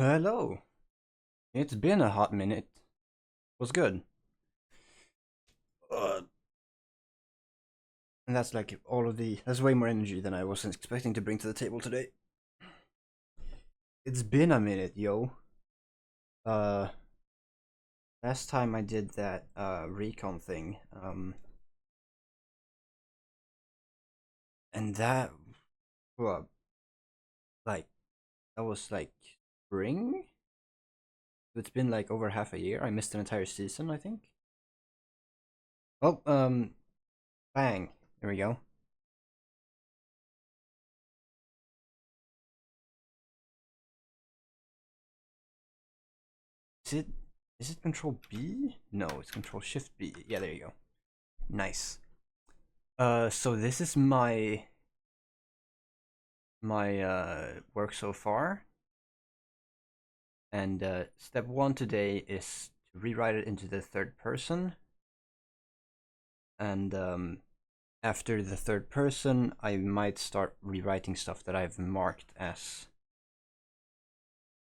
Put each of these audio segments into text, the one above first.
Hello. It's been a hot minute. What's good? Uh, and that's like all of the. That's way more energy than I was expecting to bring to the table today. It's been a minute, yo. Uh, Last time I did that recon thing, and that, well, like that was like spring. It's been like over half a year. I missed an entire season, I think. Oh, bang. There we go. Is it? Is it Control B? No, it's Control Shift B. Yeah, there you go. Nice. So this is my work so far, and step one today is to rewrite it into the third person, and after the third person, I might start rewriting stuff that I've marked as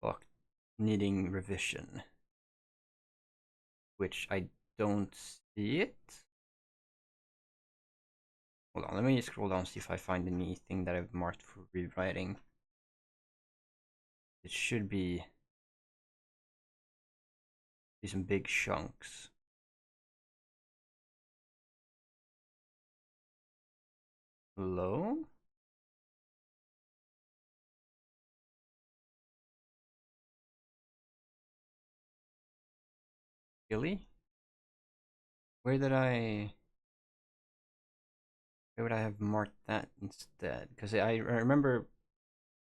fuck needing revision, which I don't see it. Hold on, let me scroll down see if I find anything that I've marked for rewriting. It should be some big chunks. Hello? Really? Where did I... Where would I have marked that instead? Because I remember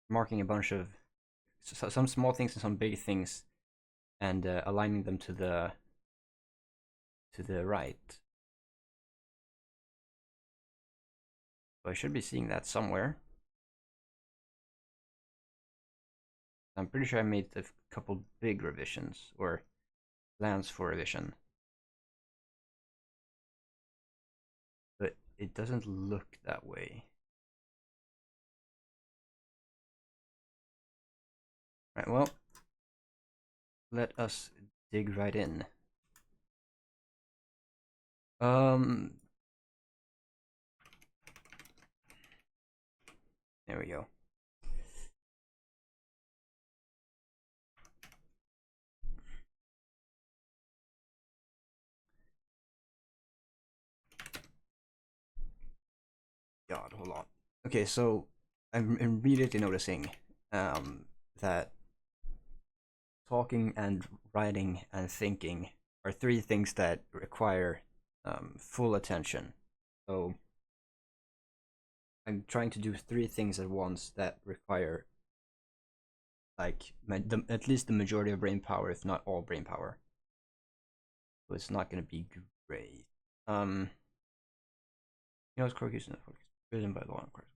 marking a bunch of some small things and some big things, and aligning them to the right. So I should be seeing that somewhere. I'm pretty sure I made a couple big revisions or plans for revision, but it doesn't look that way. Right. Well, let us dig right in. Um. There we go. God, hold on. Okay, so I'm immediately noticing that talking and writing and thinking are three things that require full attention. So I'm trying to do three things at once that require like at least the majority of brain power, if not all brain power. So it's not going to be great. You know, it's Crocus Network. Written by law, of course.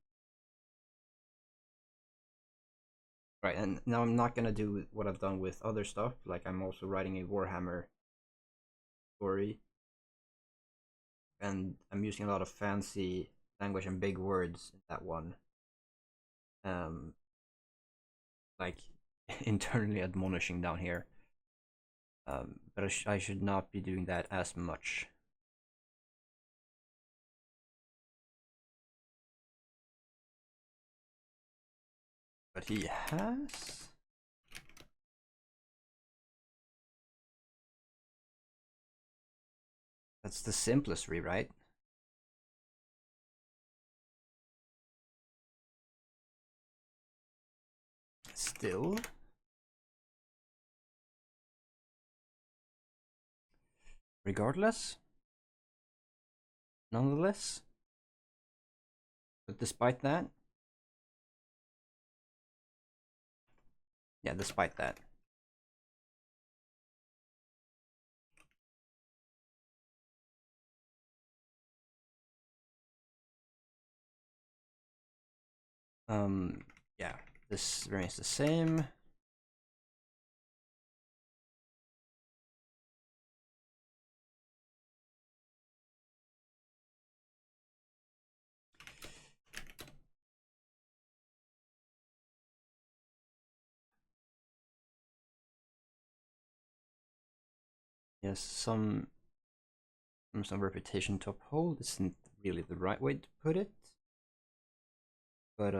Right, and now I'm not gonna do what I've done with other stuff. Like I'm also writing a Warhammer story, and I'm using a lot of fancy language and big words in that one. Um, like internally admonishing down here. But I should not be doing that as much. But he has. That's the simplest rewrite. Still. Regardless. Nonetheless. But despite that. Yeah, despite that. Yeah, this remains the same. Yes, some reputation to uphold isn't really the right way to put it, but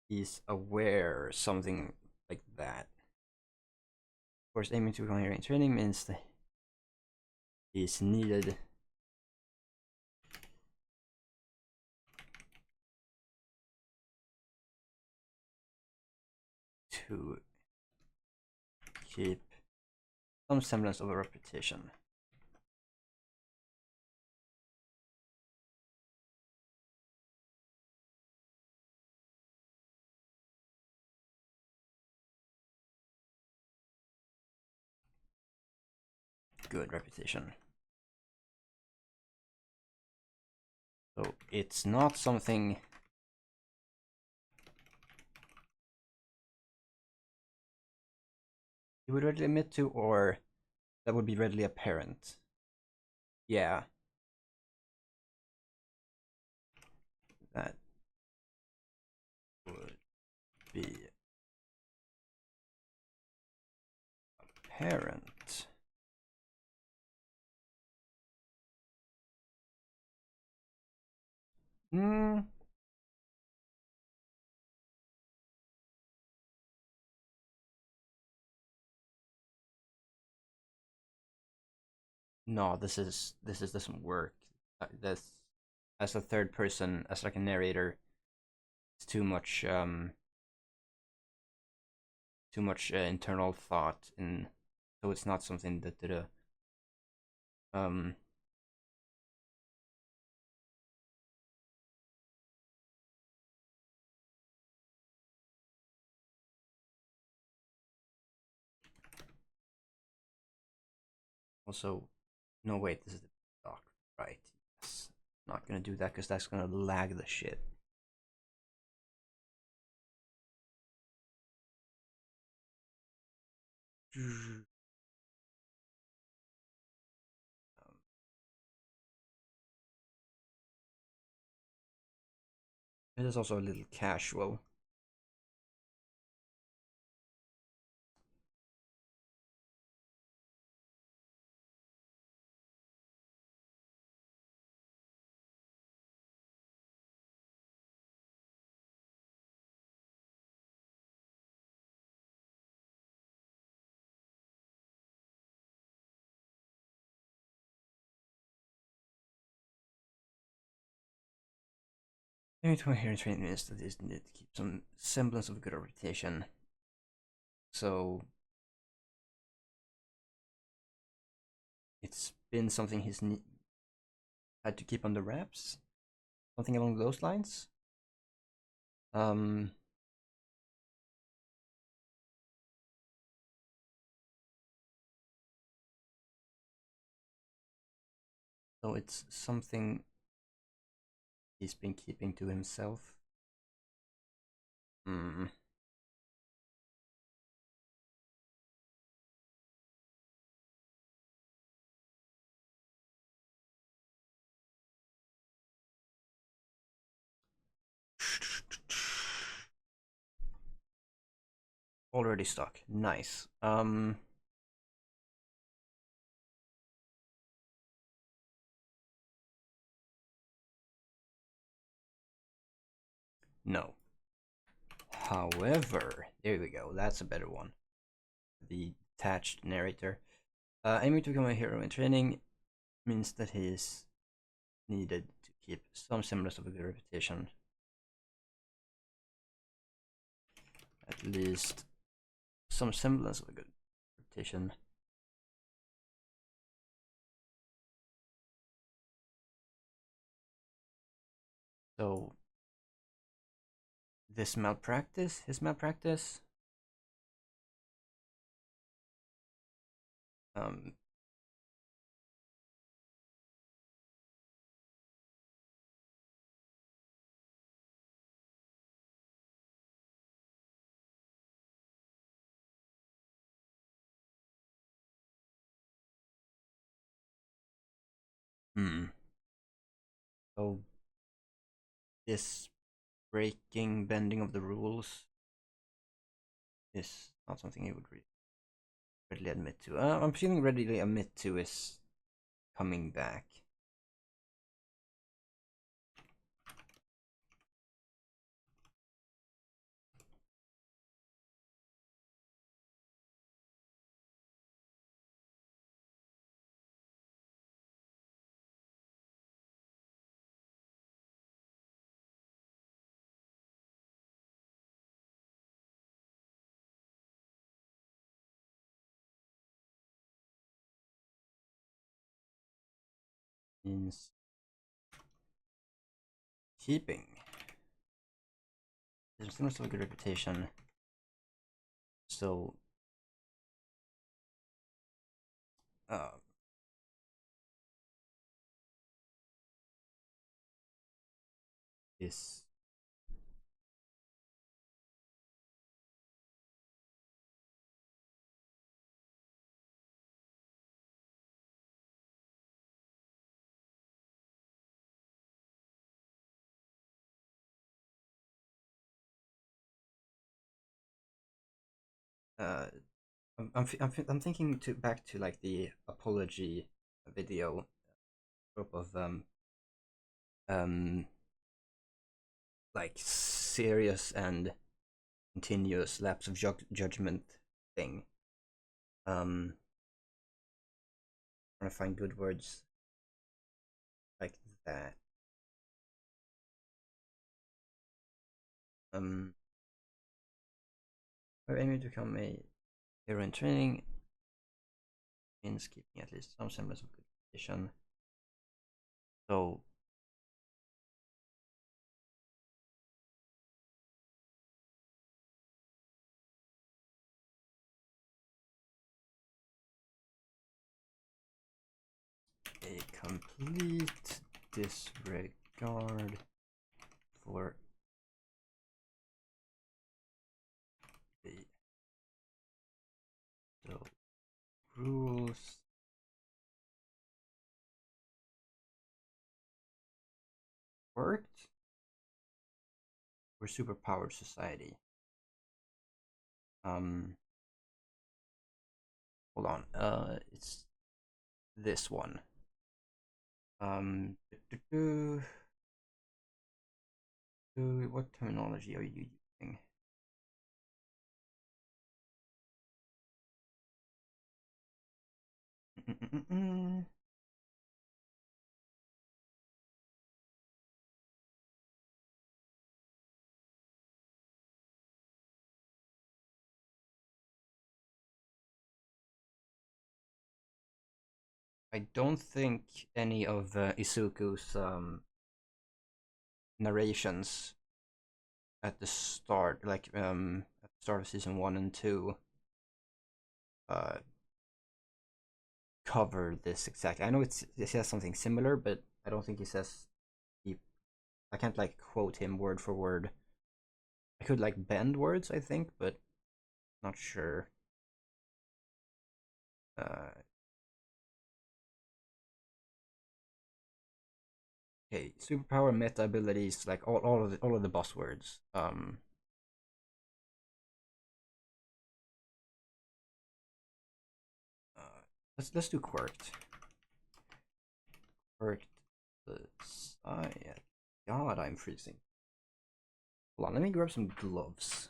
he's aware something like that. Of course, aiming to become hearing training means that he's needed to keep some semblance of a reputation. Good reputation. So it's not something he would readily admit to, or that would be readily apparent. Yeah, that would be apparent. Hmm. No, this doesn't work. This as a third person, as like a narrator, it's too much internal thought, and so it's not something that the um also no wait, this is the doc, right? Yes. Not gonna do that because that's gonna lag the shit. It is also a little casual. Maybe to my hearing training is that is need to keep some semblance of a good reputation. So it's been something he's had to keep under wraps, something along those lines. Um, so it's something he's been keeping to himself. Hmm. Already stuck. Nice. No. However, there we go. That's a better one. The attached narrator. Aiming to become a hero in training means that he is needed to keep some semblance of a good reputation. At least some semblance of a good reputation. So his malpractice, um, hmm. So this breaking, bending of the rules is not something he would read. readily admit to. I'm feeling readily admit to is coming back. Means keeping. There's still a good reputation. So uh is uh I'm thinking to back to like the apology video group of um like serious and continuous lapse of judgment thing. Trying to find good words like that. We're aiming to become a hero in training, means keeping at least some semblance of good condition. So a complete disregard for the rules worked for superpowered society. Hold on. It's this one. What terminology are you using? I don't think any of Izuku's narrations at the start, like at the start of season 1 and 2, uh, cover this exactly. I know it says something similar, but I don't think he says he. I can't like quote him word for word. I could like bend words, I think, but not sure. Okay, superpower meta abilities, like all of the buzzwords. Let's do quirked. Quirked society. God, I'm freezing. Hold on, let me grab some gloves.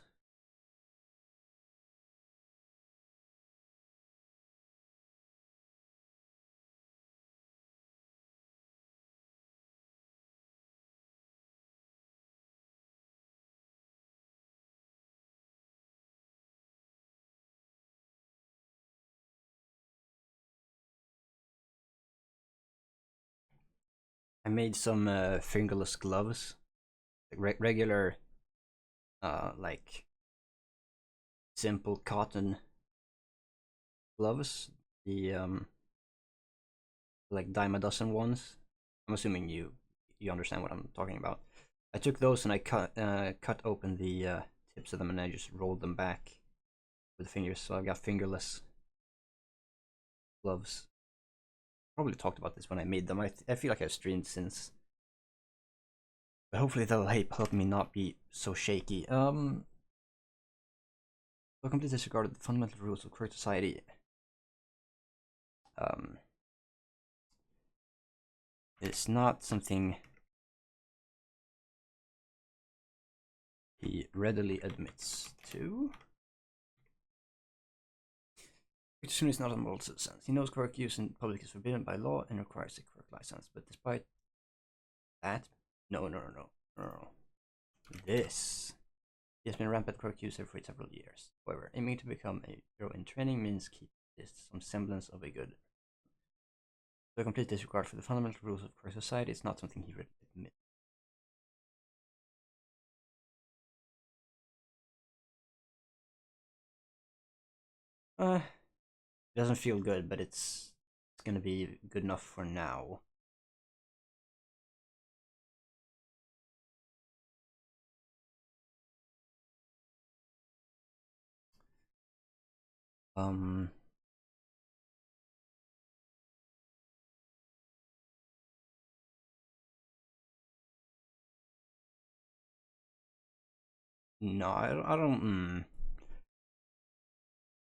I made some fingerless gloves, like regular, like simple cotton gloves. The like dime a dozen ones. I'm assuming you understand what I'm talking about. I took those and I cut open the tips of them and I just rolled them back with fingers. So I've got fingerless gloves. Probably talked about this when I made them. I feel like I've streamed since, but hopefully that'll help me not be so shaky. So completely disregarded the fundamental rules of queer society. um, it's not something he readily admits to. Which is not a moral sense. He knows quirk use in public is forbidden by law and requires a quirk license, but despite that, no. This. He has been rampant quirk user for several years. However, aiming to become a hero in training means keep some semblance of a good. So a complete disregard for the fundamental rules of quirk society is not something he readily admits. It doesn't feel good, but it's gonna be good enough for now. Um, no, I don't.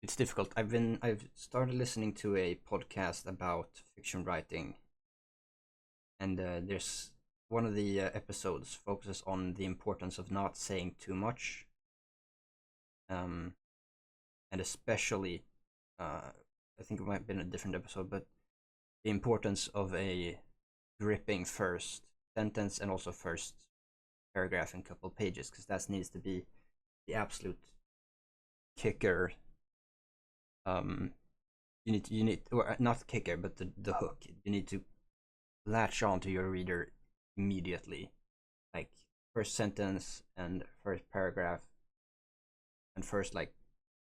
It's difficult. I've started listening to a podcast about fiction writing, and there's one of the episodes focuses on the importance of not saying too much, um, and especially, I think it might have been a different episode, but the importance of a gripping first sentence and also first paragraph and couple pages, because that needs to be the absolute kicker. Um, you need or not kicker, but the hook. You need to latch on to your reader immediately, like first sentence and first paragraph and first like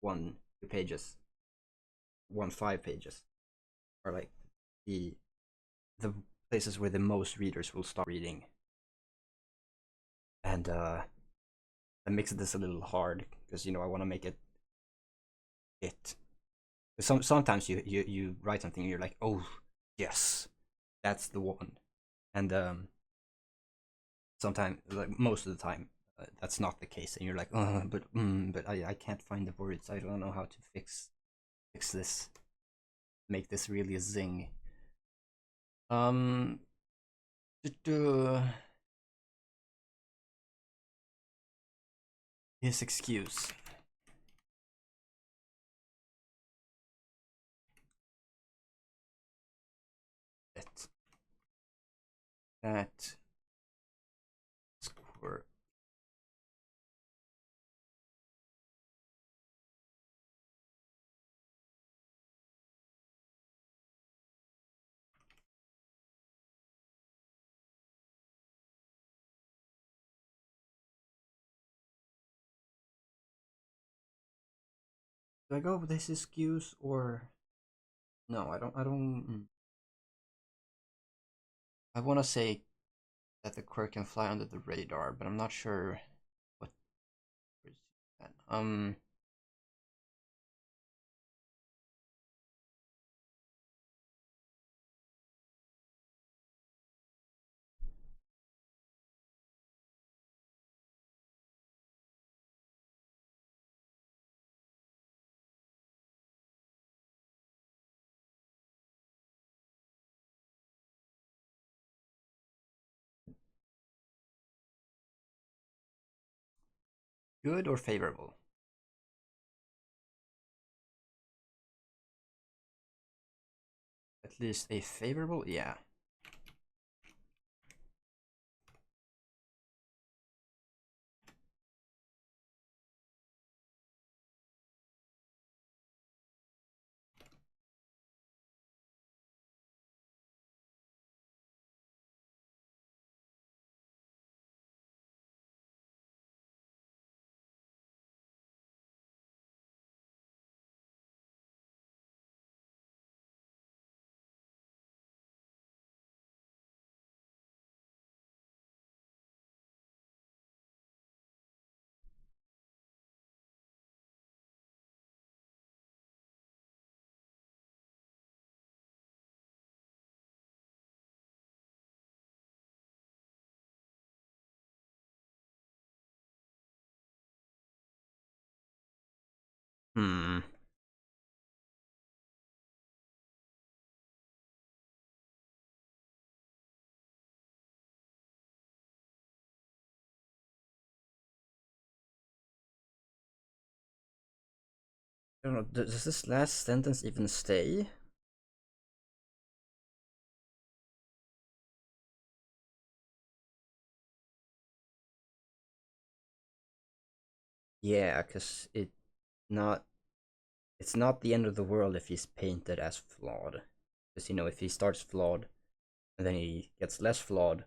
1 2 pages, 1 5 pages are like the the places where the most readers will start reading, and that makes this a little hard because I want to make it. Sometimes you write something and you're like, oh yes, that's the one, and sometimes, like most of the time, that's not the case, and you're like, but I can't find the words. I don't know how to fix this, make this really a zing. Um, his excuse. That that score. Do I go with this excuse or no? I don't. I want to say that the quirk can fly under the radar, but I'm not sure what is that. Good or favorable? At least a favorable, yeah. Hmm. I don't know. Does this last sentence even stay? Yeah, because not it's not the end of the world if he's painted as flawed. Because if he starts flawed and then he gets less flawed,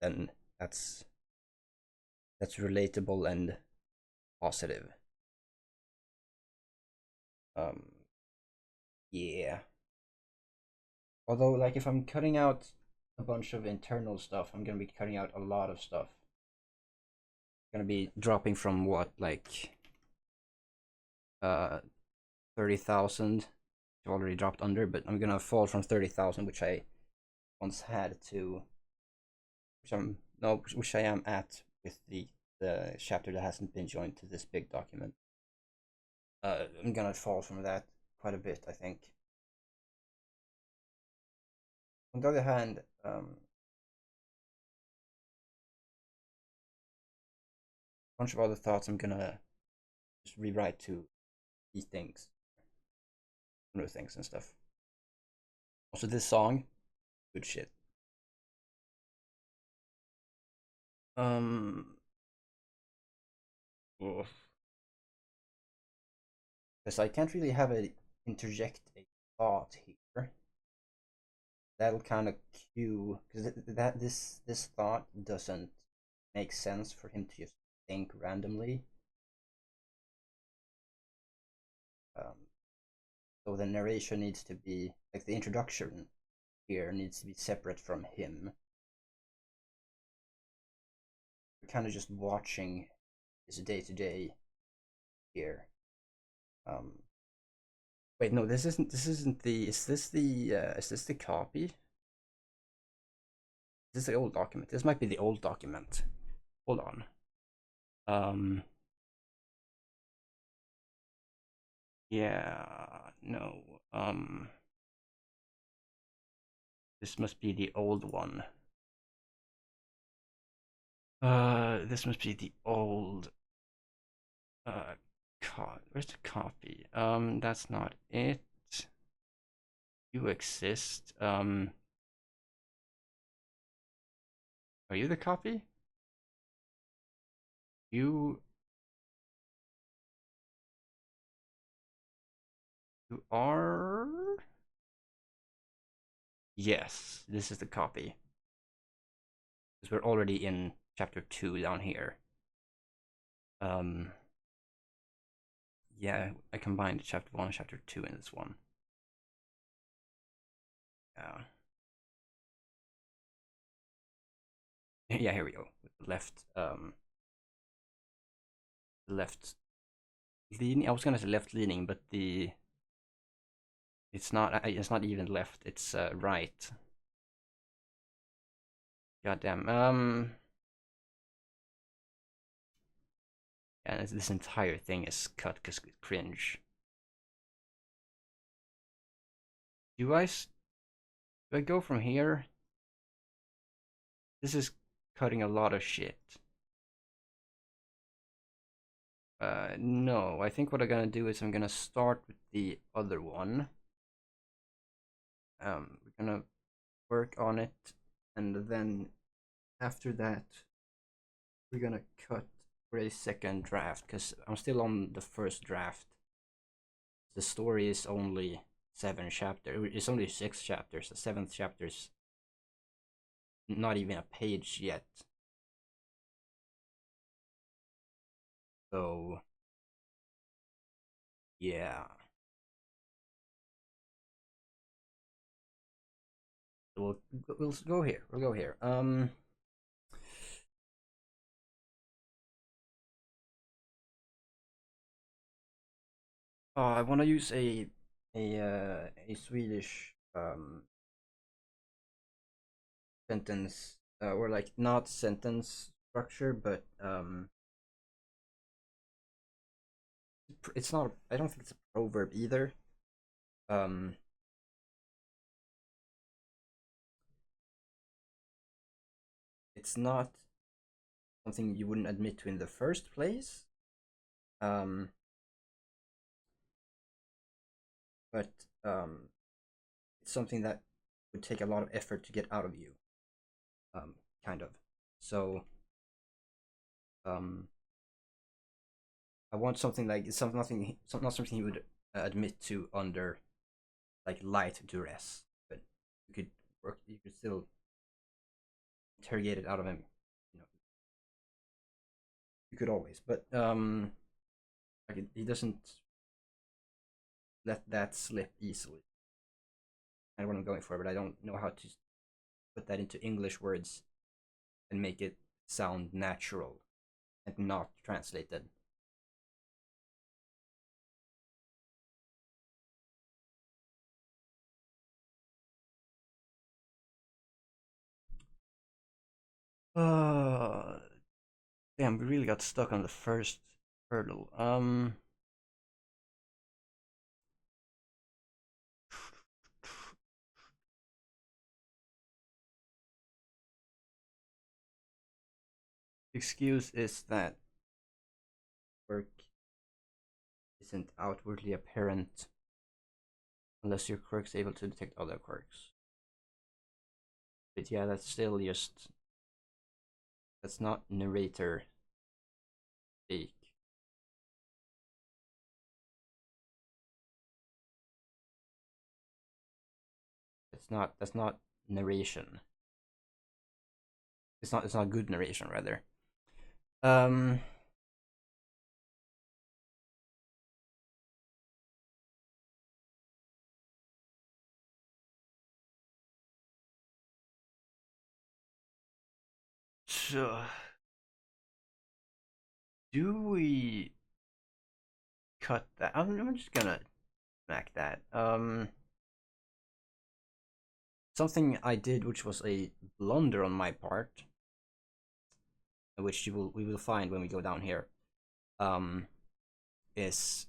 then that's that's relatable and positive. Um, yeah. Although, like, if I'm cutting out a bunch of internal stuff, I'm gonna be cutting out a lot of stuff. Gonna be dropping from what, like, uh, 30,000. I've already dropped under, but I'm gonna fall from 30,000, which I once had, to which I'm no, which I am at with the chapter that hasn't been joined to this big document. I'm gonna fall from that quite a bit, I think. On the other hand, a bunch of other thoughts I'm gonna just rewrite to these things, other things and stuff. Also, this song, good shit. Um, because I can't really have a interject a thought here. That'll kind of cue, because this thought doesn't make sense for him to just think randomly. Um, so the narration needs to be, like, the introduction here needs to be separate from him. We're kind of just watching his day to day here. Um, Wait, no, this isn't. This isn't the. Is this the? Is this the copy? Is this the old document? This might be the old document. Hold on. Um. Yeah. No. This must be the old one. This must be the old. Uh. Where's the copy? That's not it. You exist. Are you the copy? You. You are. Yes, this is the copy. Because we're already in chapter 2 down here. Um, yeah, I combined chapter 1 and chapter 2 in this one. Yeah. Yeah, here we go. Left leaning. I was gonna say left leaning, but it's not. It's not even left. It's right. Goddamn. Yeah, this entire thing is cut because cringe. Do I do I go from here? This is cutting a lot of shit. No, I think what I'm gonna do is I'm gonna start with the other one. We're gonna work on it, and then after that, we're gonna cut for a second draft because I'm still on the first draft. The story is only 7 chapters. It's only 6 chapters. The seventh chapter's not even a page yet. So yeah, we'll go here. We'll go here. I want to use a Swedish sentence, or like not sentence structure, but it's not. I don't think it's a proverb either. Um, it's not something you wouldn't admit to in the first place. Um, but it's something that would take a lot of effort to get out of you, um, kind of. So um, I want something like not something he would admit to under like light duress, but you could still interrogate it out of him. You know, you could always, but like he doesn't let that slip easily. I know what I'm going for, but I don't know how to put that into English words and make it sound natural and not translated. Uh, Damn, we really got stuck on the first hurdle. Excuse is that work isn't outwardly apparent unless your quirk's able to detect other quirks. But yeah, that's still just that's not narrator speak. That's not narration. It's not good narration rather. Um so do we cut that? I'm just gonna smack that. Something I did which was a blunder on my part, which we will find when we go down here, um, is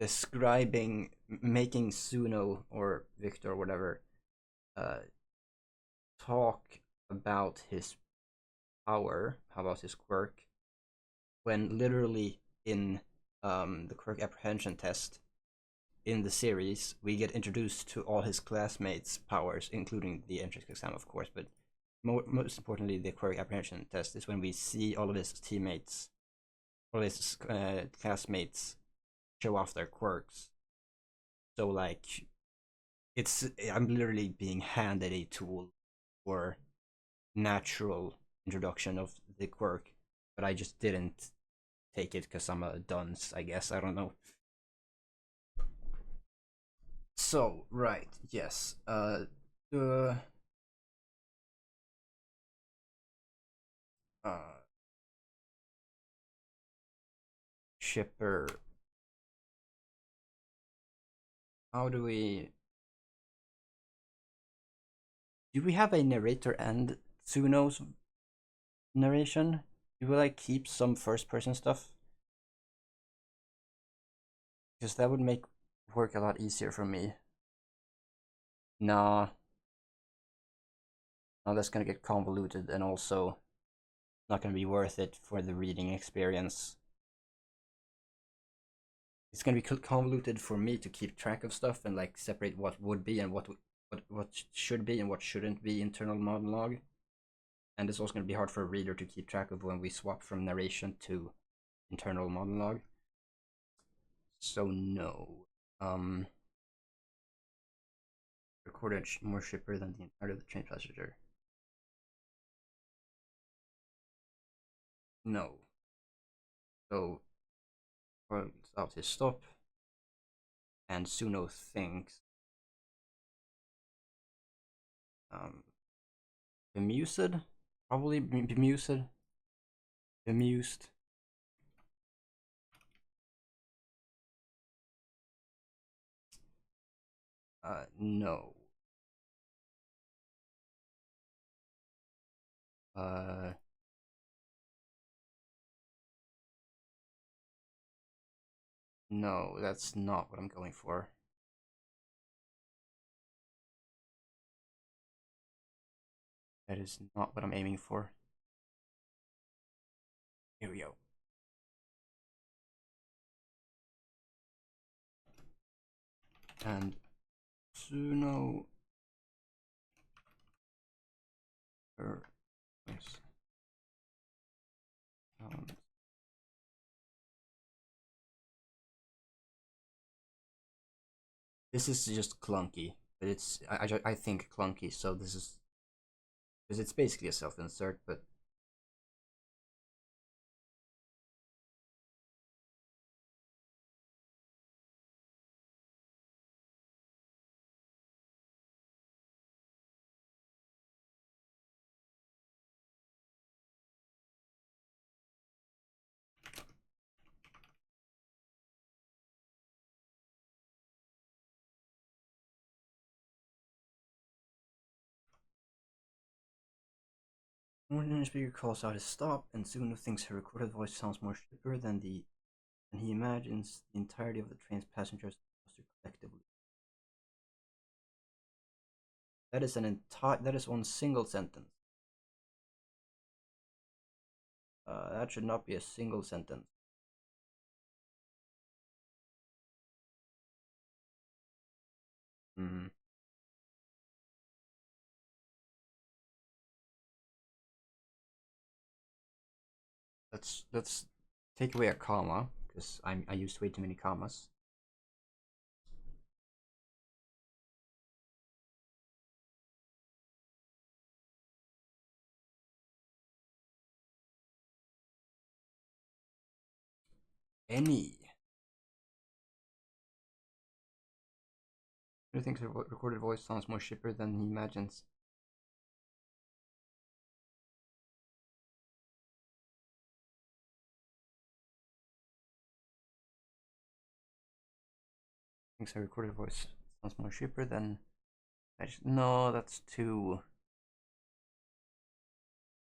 describing making Suno or Victor or whatever uh, talk about his power, about his quirk, when literally in the quirk apprehension test in the series we get introduced to all his classmates' powers, including the entrance exam, of course, but most importantly, the quirk apprehension test is when we see all of his teammates, all of his classmates show off their quirks. So like, I'm literally being handed a tool for natural introduction of the quirk, but I just didn't take it because I'm a dunce, I guess. I don't know. So right, yes. The uh, shipper. How do we have a narrator and Tsuno's narration? Do we like keep some first person stuff? Because that would make work a lot easier for me. Nah, no, that's gonna get convoluted and also not gonna be worth it for the reading experience. It's gonna be convoluted for me to keep track of stuff and like separate what would be and what should be and what shouldn't be internal monologue. And it's also gonna be hard for a reader to keep track of when we swap from narration to internal monologue. So no. Recorded more shipper than the entirety of the train passenger. No. So works out his stop, and Suno thinks bemused, probably bemused. No. Uh, no, that's not what I'm going for. That is not what I'm aiming for. Here we go. and Suno her voice sounds. This is just clunky, but I think clunky, so this is because it's basically a self insert, but when the speaker calls out his stop, and Suno thinks her recorded voice sounds more shipper than he imagines the entirety of the train's passengers collectively. That is one single sentence. That should not be a single sentence. Mm. Let's take away a comma because I used way too many commas. Any. Who thinks her recorded voice sounds more shipper than he imagines? Thinks her recorded voice sounds more shipper than. No, that's too.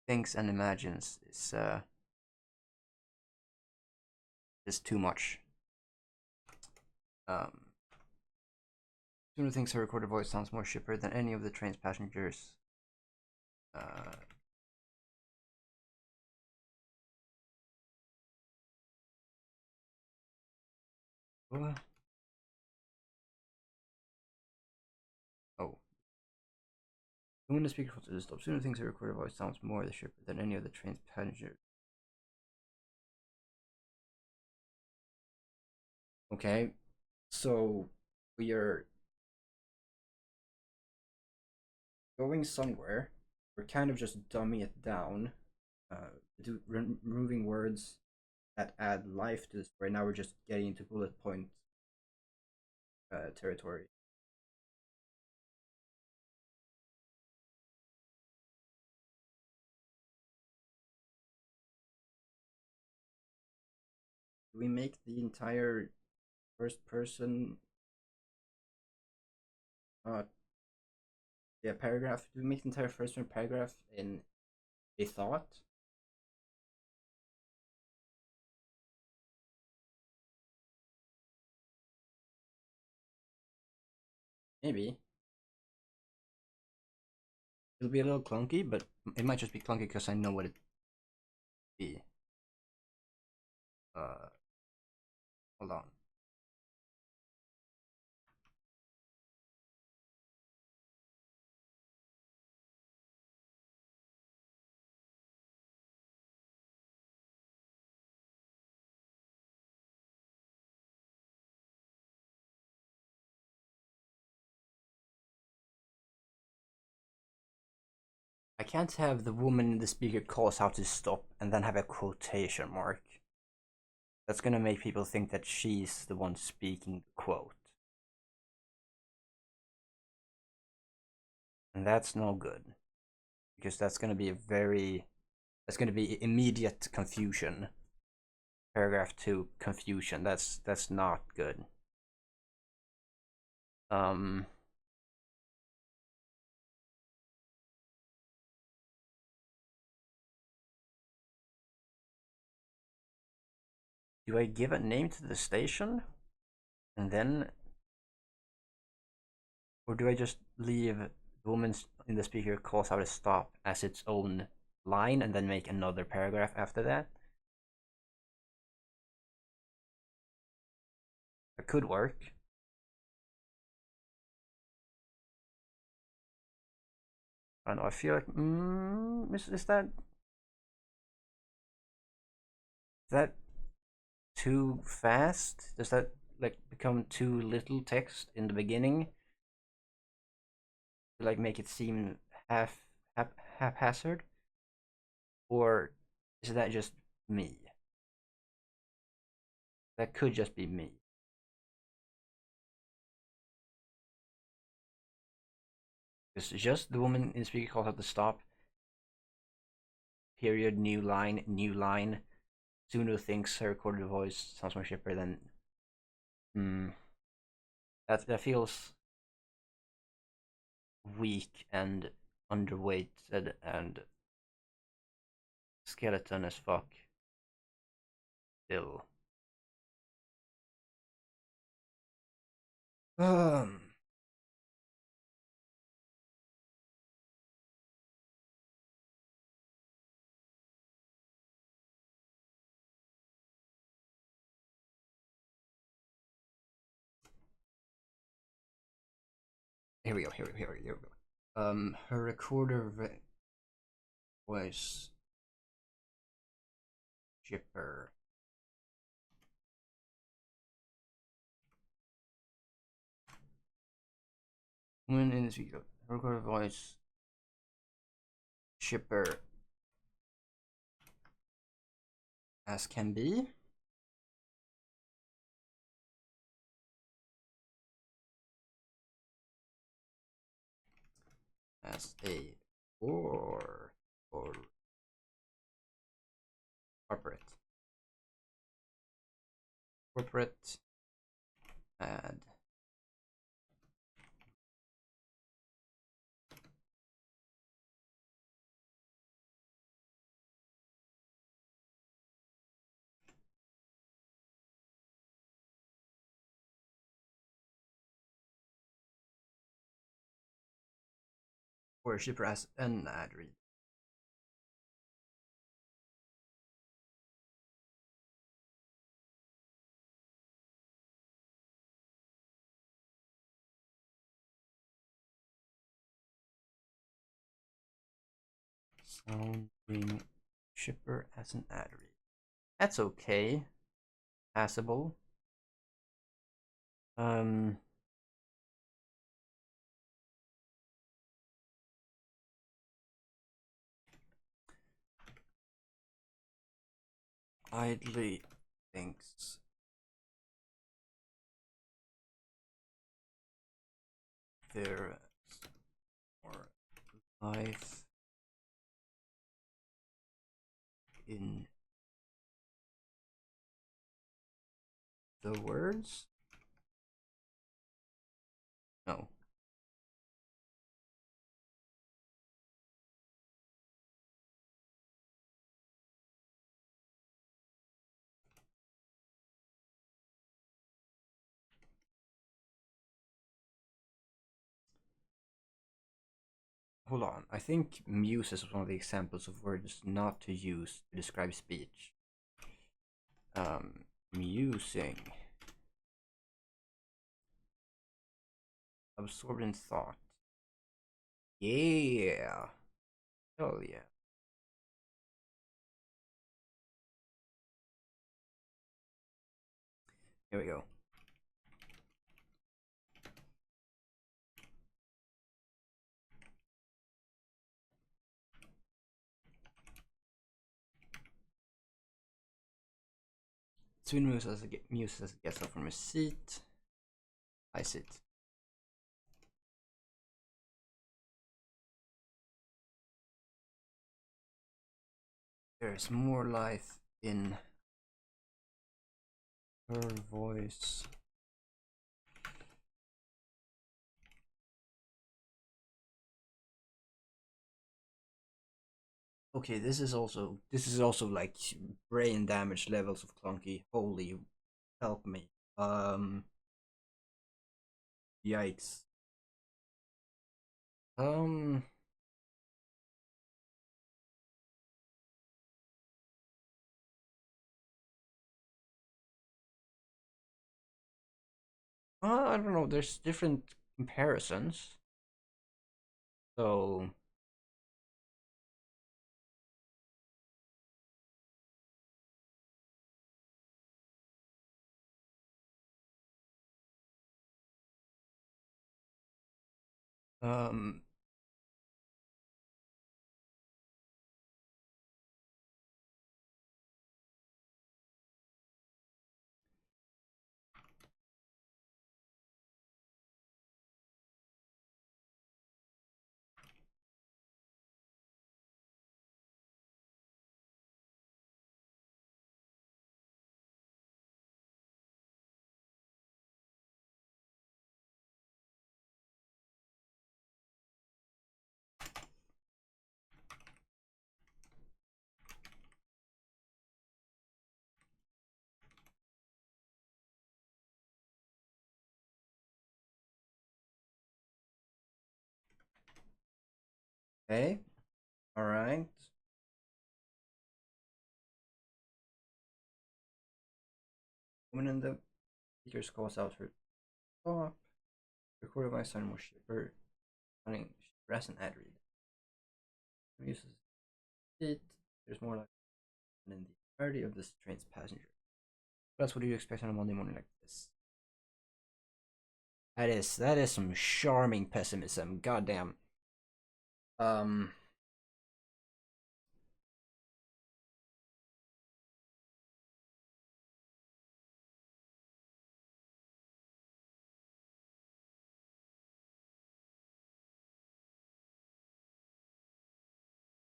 Thinks and imagines is too much. Suno thinks her recorded voice sounds more shipper than any of the train's passengers. What? Oh. When the speaker holds to stop, Suno thinks her recorded voice sounds more the shipper than any of the train's passengers. Okay, so we are going somewhere. We're kind of just dumbing it down, removing words that add life to this. Right now, we're just getting into bullet point territory. Do we make the entire first person uh yeah paragraph? Do we make the entire first person paragraph in a thought? Maybe it'll be a little clunky, but it might just be clunky because I know what it be. Uh, hold on. I can't have the woman in the speaker calls out to stop and then have a quotation mark. That's gonna make people think that she's the one speaking the quote. And that's no good. Because that's gonna be that's gonna be immediate confusion. Paragraph 2, confusion. That's not good. Um do I give a name to the station? And then, or do I just leave the woman in the speaker calls out a stop as its own line and then make another paragraph after that? That could work. I don't know. I feel like is that too fast? Does that like become too little text in the beginning to like make it seem half haphazard, or is that just me? That could just be me. It's just the woman in speaker calls out the stop. Period. New line. New line. Suno thinks her recorded voice sounds more shipper than. Hmm. That feels weak and underweighted and skeleton as fuck. Still. Um. Here we go. Here we go. Her recorder voice shipper. When in this video, her recorder voice shipper as can be. As a or corporate add or shipper as an ad read. Sounding shipper as an ad read. That's okay. Passable. Um idly thinks there's more life in the words. No. Hold on. I think muse is one of the examples of words not to use to describe speech. Musing. Absorbed in thought. Yeah. Hell yeah. Here we go. Soon moves as it gets up from his seat. I sit. There's more life in her voice. Okay, this is also like brain damage levels of clunky. Holy help me. Yikes. Um I don't know, there's different comparisons. So Um, okay, all right. Woman in the speakers calls out her top. Recorded by Simon Shipper, running Shippers and ad read. Uses it. There's more like in the entirety of this train's passenger. That's what you expect on a Monday morning like this. That is some charming pessimism. Goddamn. Um.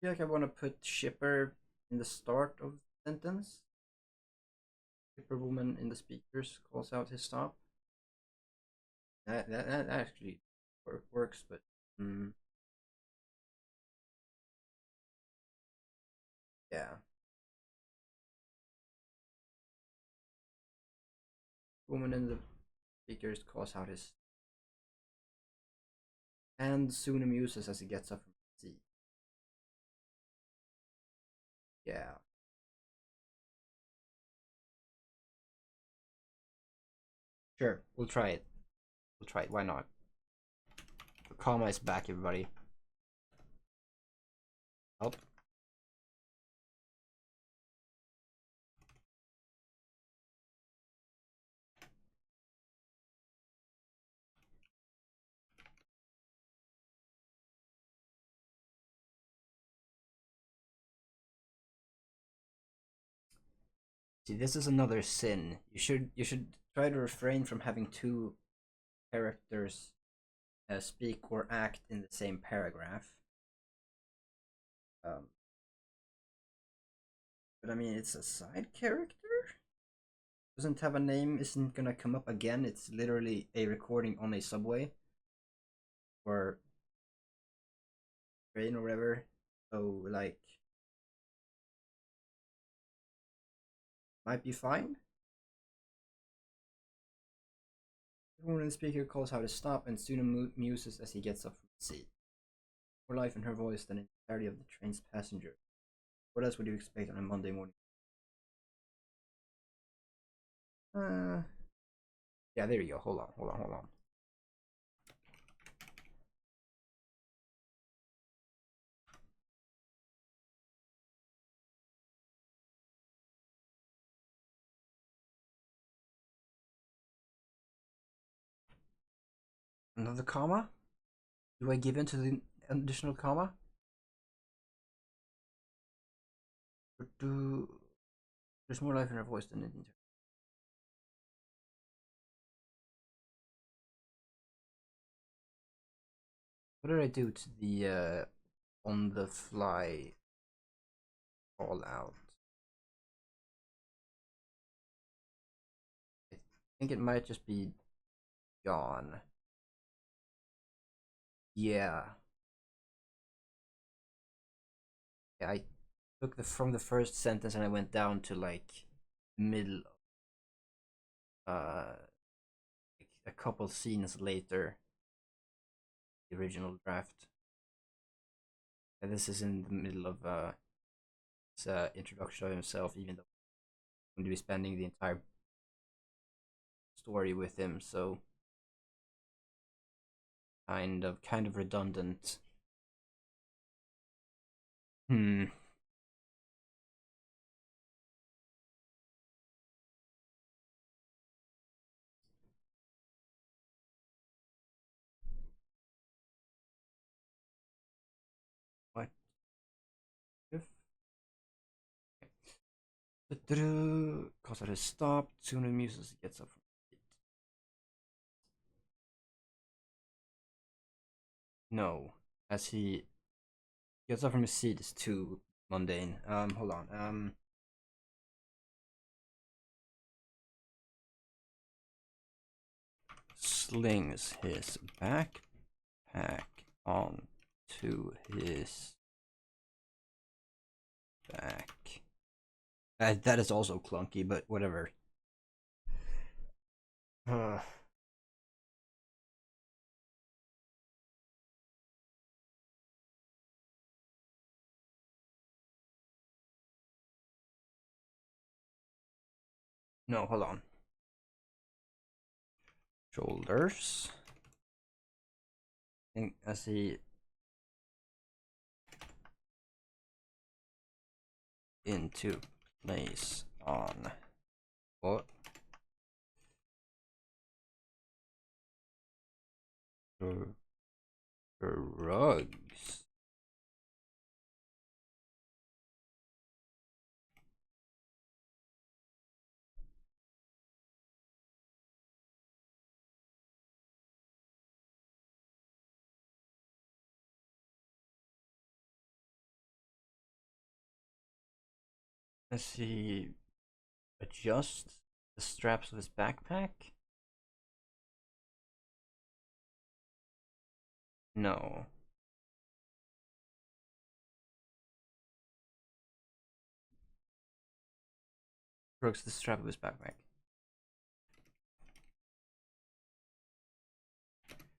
I feel like I want to put shipper in the start of the sentence. Shipper woman in the speakers calls out his stop. That actually works, but yeah. Woman in the speakers calls out his and soon amuses as he gets up from the seat. Yeah. Sure, we'll try it. We'll try it. Why not? The comma is back, everybody. Oh. See, this is another sin. You should try to refrain from having two characters speak or act in the same paragraph. Um, but I mean, it's a side character. Doesn't have a name. Isn't gonna come up again. It's literally a recording on a subway or train or whatever. So like, might be fine. Everyone in the speaker calls how to stop, and soon muses as he gets up from the seat. More life in her voice than in the entirety of the train's passenger. What else would you expect on a Monday morning? Uh, yeah, there you go. Hold on. Another comma? Do I give in to the additional comma? Or do there's more life in her voice than in the What did I do to the on the fly call out? I think it might just be gone. Yeah. Yeah, I took the from the first sentence and I went down to like middle like a couple scenes later the original draft. And this is in the middle of his introduction of himself, even though I'm going to be spending the entire story with him, so kind of redundant. Hmm. Cause it has stopped. Soon the muses gets up from it. No. As he gets up from his seat is too mundane. Hold on. Slings his backpack onto his back. That is also clunky, but whatever. Uh, no, hold on. Shoulders. As he into place on what? Rugs. As he adjusts the straps of his backpack? No. Brooks the strap of his backpack.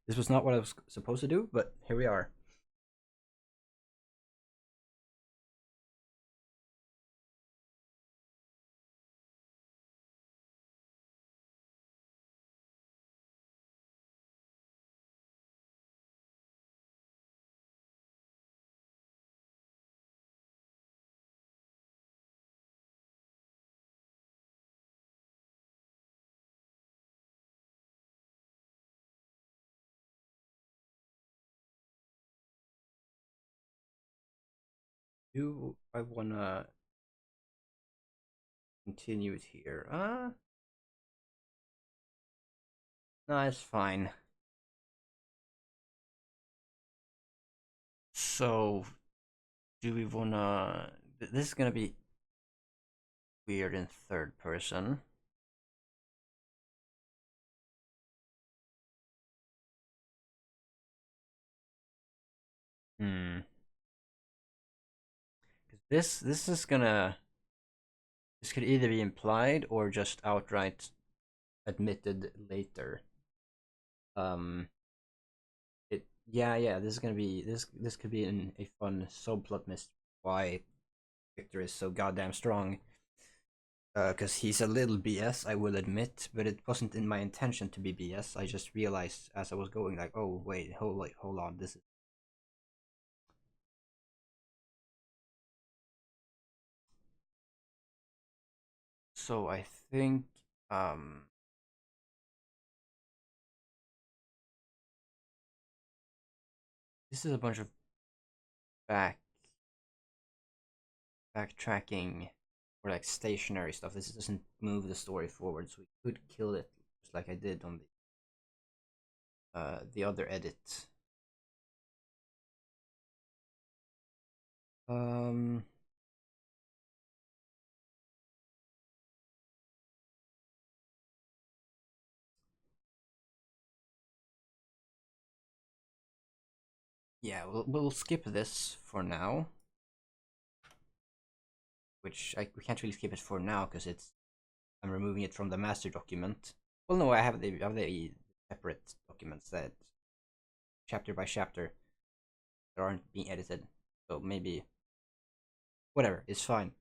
This was not what I was supposed to do, but here we are. Do I wanna continue it here? No, it's fine. So, do we wanna? This is gonna be weird in third person. Hmm. This is gonna. This could either be implied or just outright admitted later. Um. Yeah. This is gonna be this. This could be a fun subplot mystery. Why Victor is so goddamn strong. Because he's a little BS, I will admit, but it wasn't in my intention to be BS. I just realized as I was going, like, oh wait, hold on, this is. So I think um this is a bunch of back backtracking or like stationary stuff. This doesn't move the story forward, so we could kill it just like I did on the other edit. Um yeah, we'll skip this for now, which we can't really skip it for now because I'm removing it from the master document. Well, no, I have the separate documents that chapter by chapter that aren't being edited. So maybe whatever, it's fine.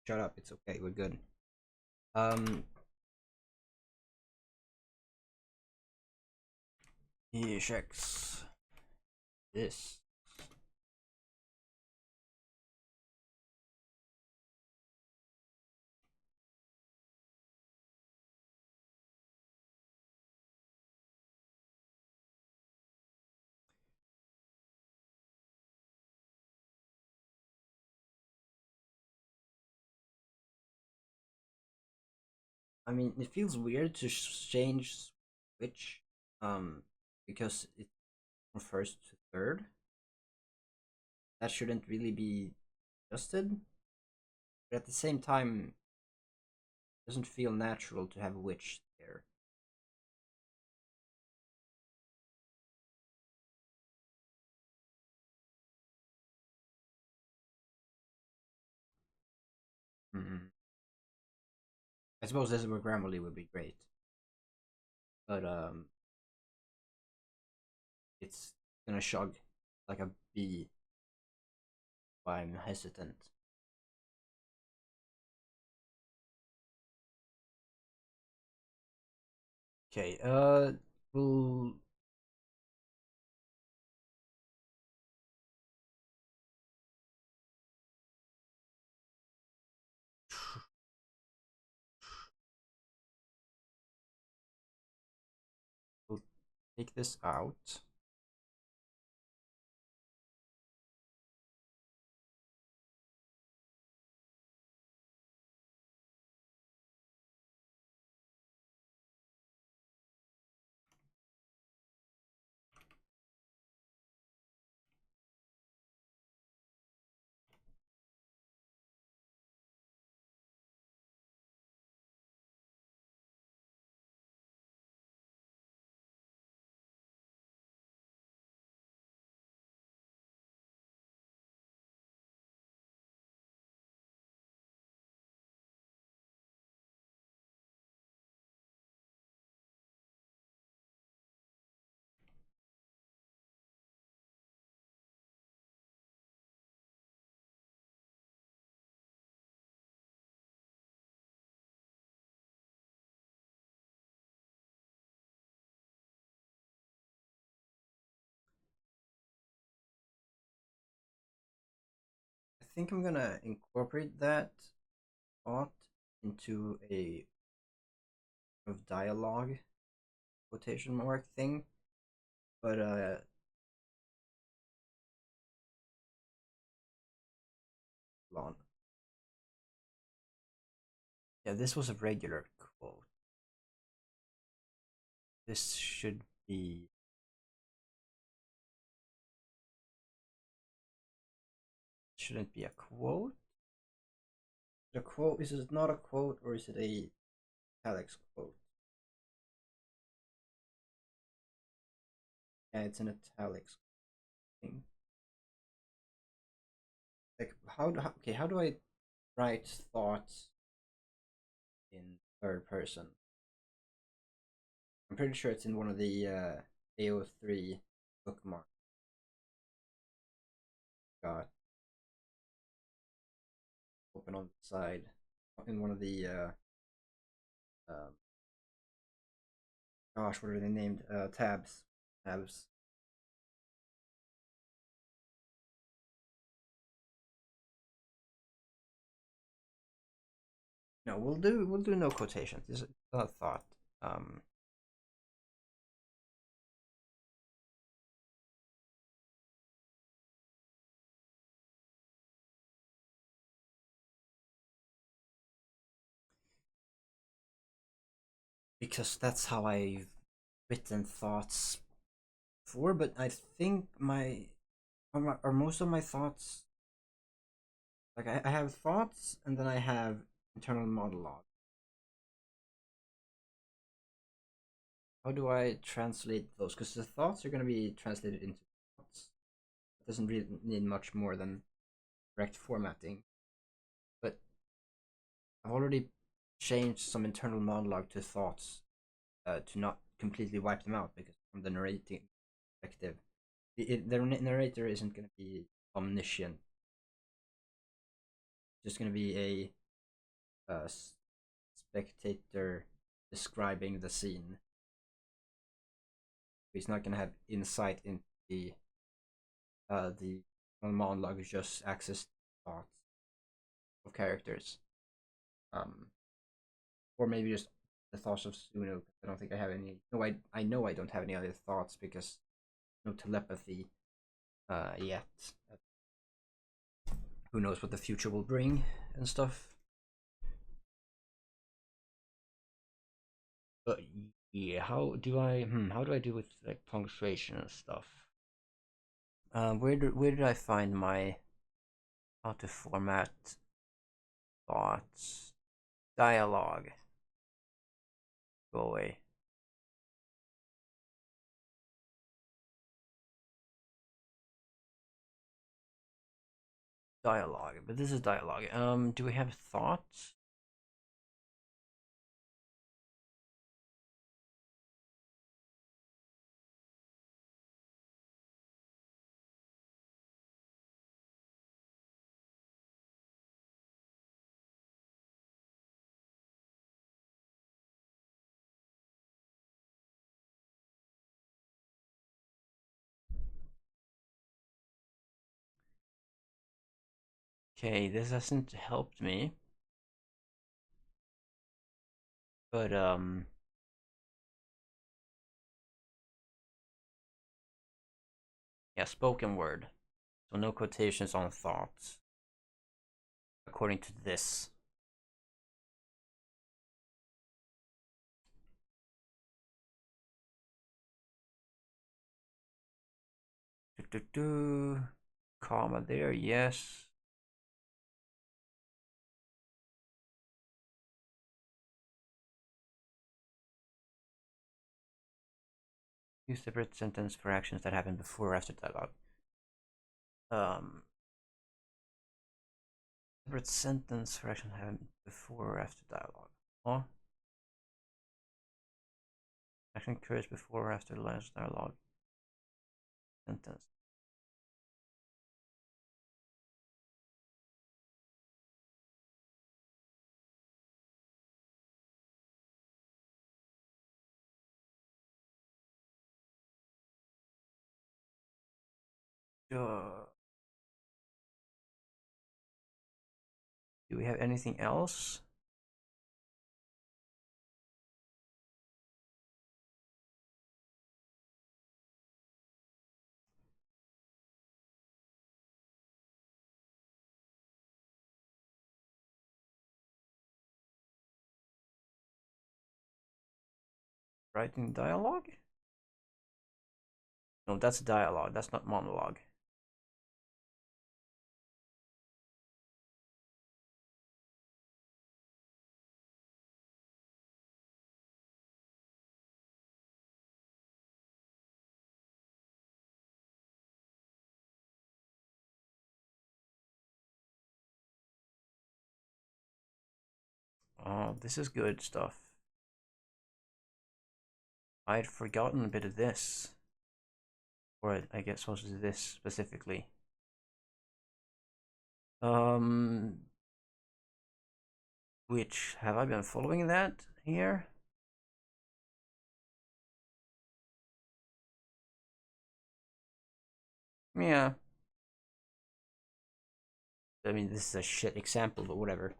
Shut up, it's okay, we're good. Um, he checks this. I mean, it feels weird to change switch, um, because it's from first to third. That shouldn't really be adjusted, but at the same time, it doesn't feel natural to have witch there. Mm-hmm. I suppose this where Grammarly would be great, but it's gonna shug like a bee. Why I'm hesitant. Okay, we'll we'll take this out. I think I'm gonna incorporate that thought into a of dialogue quotation mark thing, but hold on. Yeah, this was a regular quote. This shouldn't be a quote. The quote is it not a quote or is it a Alex quote? Yeah, it's an italics thing. Like okay, how do I write thoughts in third person? I'm pretty sure it's in one of the AO3 bookmarks. Got open on the side in one of the um, gosh, what are they named? Tabs. No, we'll do no quotations. This is a thought. Um, because that's how I've written thoughts before. But I think or most of my thoughts, like I have thoughts and then I have internal monologue. How do I translate those? Because the thoughts are going to be translated into thoughts. It doesn't really need much more than correct formatting. But I've already changed some internal monologue to thoughts to not completely wipe them out because from the narrating perspective, the narrator isn't going to be omniscient. It's just going to be a spectator describing the scene. He's not going to have insight into the monologue, just access thoughts of characters, um, or maybe just the thoughts of Suno. I don't think I have any. No, I know I don't have any other thoughts because no telepathy yet. Who knows what the future will bring and stuff. But yeah, how do I do with like punctuation and stuff? Where did I find my how to format thoughts? Dialogue. Go away. Dialogue. But this is dialogue. Do we have thoughts? Okay, this hasn't helped me. But yeah, spoken word. So no quotations on thoughts, according to this. Do, do, do. Comma there, yes. Use separate sentence for actions that happen before or after dialogue. Um, Separate sentence for actions that happen before or after dialogue. Oh, action occurs before or after the last dialogue sentence. Uh, do we have anything else? Writing dialogue? No, that's dialogue. That's not monologue. Oh, this is good stuff. I'd forgotten a bit of this. Or I guess also this specifically. Um, which have I been following that here? Yeah. I mean, this is a shit example, but whatever.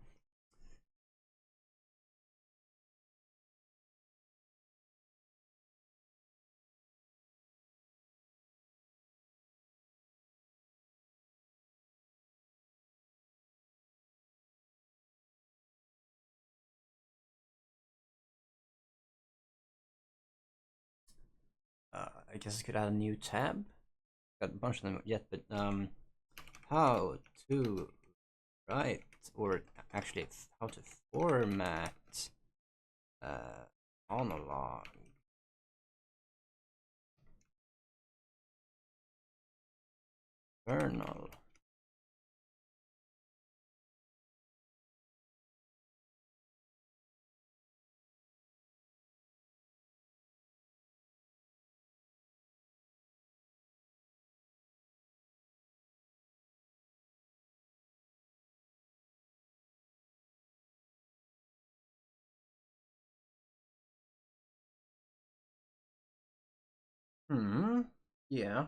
I guess I could add a new tab. Got a bunch of them yet, but how to write or actually how to format monologue. Journal. Hmm. Yeah.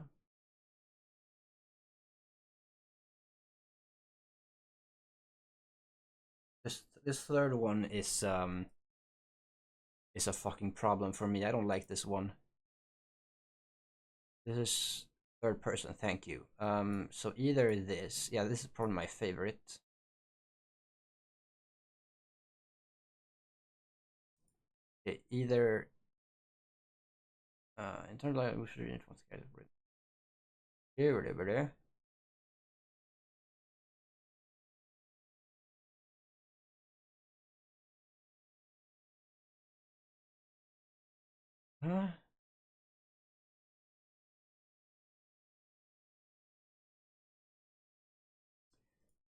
This third one is a fucking problem for me. I don't like this one. This is third person. Thank you. So either this. Yeah, this is probably my favorite. either internal user influence guided whatever. Huh?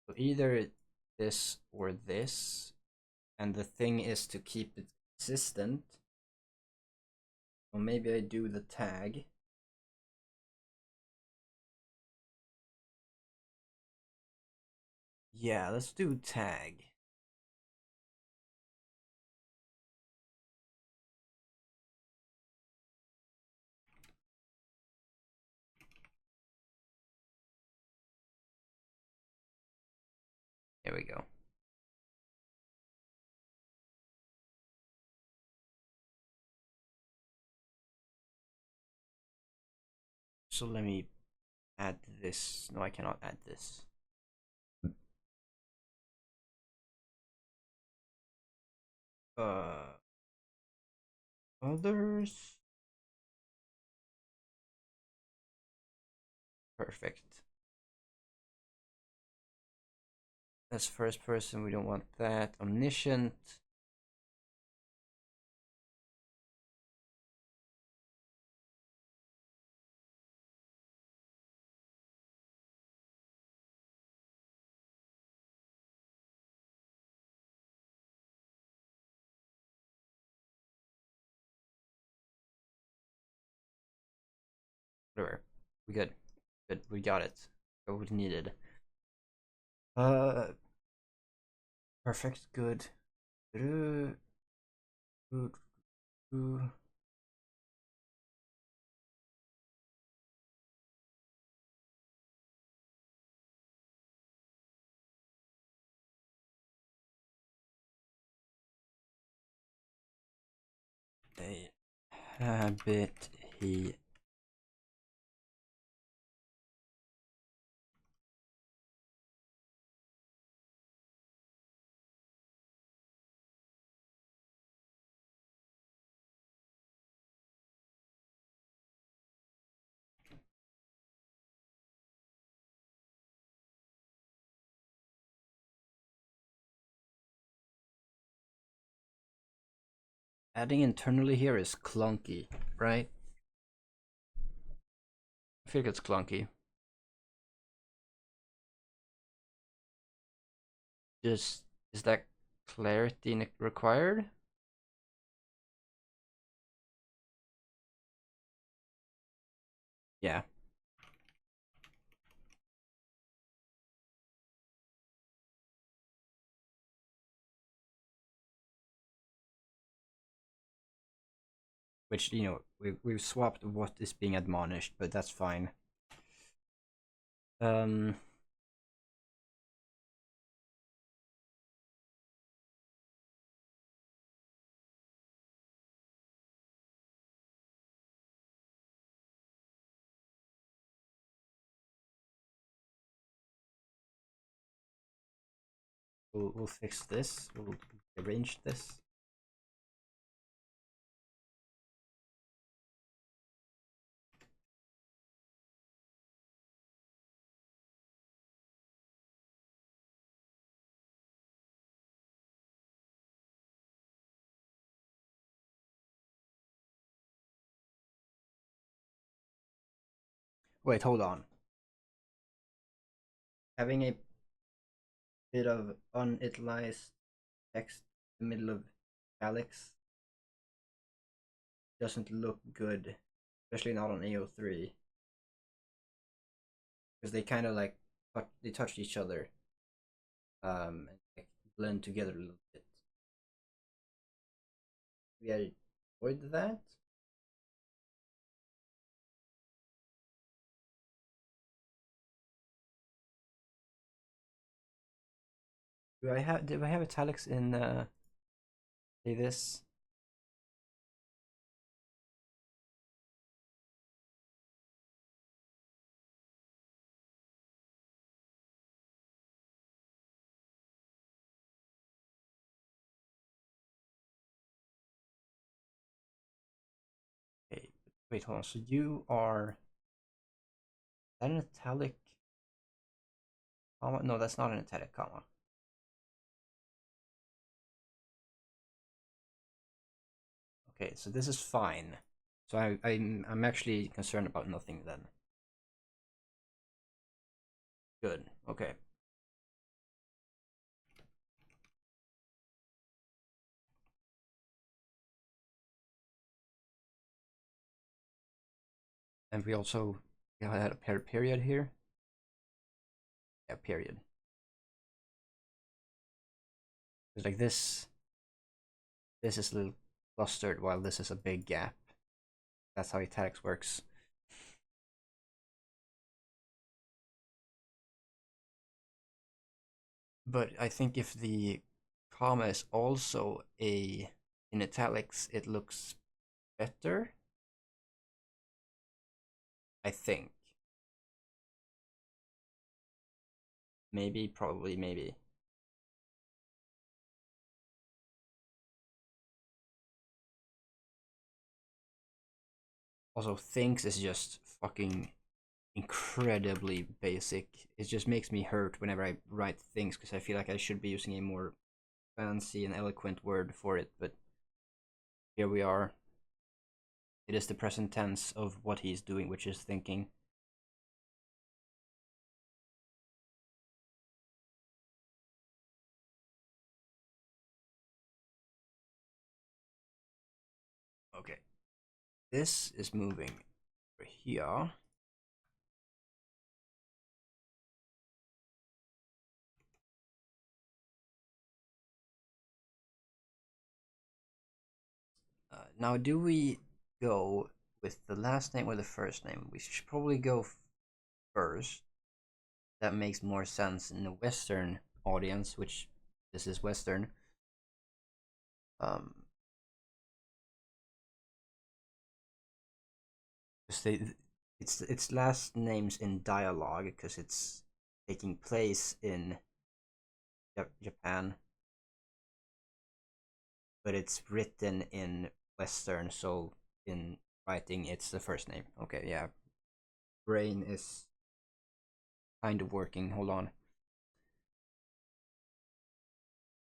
So either this or this, and the thing is to keep it consistent. Or maybe I do the tag. Yeah, let's do tag. There we go. So let me add this. No, I cannot add this. Others. Perfect. That's first person. We don't want that. Omniscient. Whatever. We good. Good. We got it. What we needed. Uh. Perfect. Good. Good. A habit he adding internally here is clunky, right? I think it's clunky. Just is that clarity required? Yeah. Which, you know, we've swapped what is being admonished, but that's fine. Um, we'll fix this. We'll arrange this. Wait, hold on. Having a bit of unitalicized text in the middle of Alex doesn't look good, especially not on AO3, because they kind of like they touched each other, and like blend together a little bit. We had avoid that. Did I have italics in say this? Wait, hold on. So you are that an italic comma? No, that's not an italic comma. Okay, so this is fine. So I'm actually concerned about nothing then. Good. Okay. And we also had a period here. Yeah, period. It's like this. This is a little clustered, while this is a big gap. That's how italics works. But I think if the comma is also a in italics, it looks better. I think. Maybe, probably, maybe. Also, thinks is just fucking incredibly basic. It just makes me hurt whenever I write things because I feel like I should be using a more fancy and eloquent word for it, but here we are. It is the present tense of what he's doing, which is thinking. Okay. This is moving over here. Now, do we go with the last name or the first name? We should probably go first. That makes more sense in the Western audience, which this is Western. Um, they, it's last names in dialogue because it's taking place in Japan, but it's written in Western, so in writing it's the first name. Okay, yeah. Brain is kind of working. Hold on.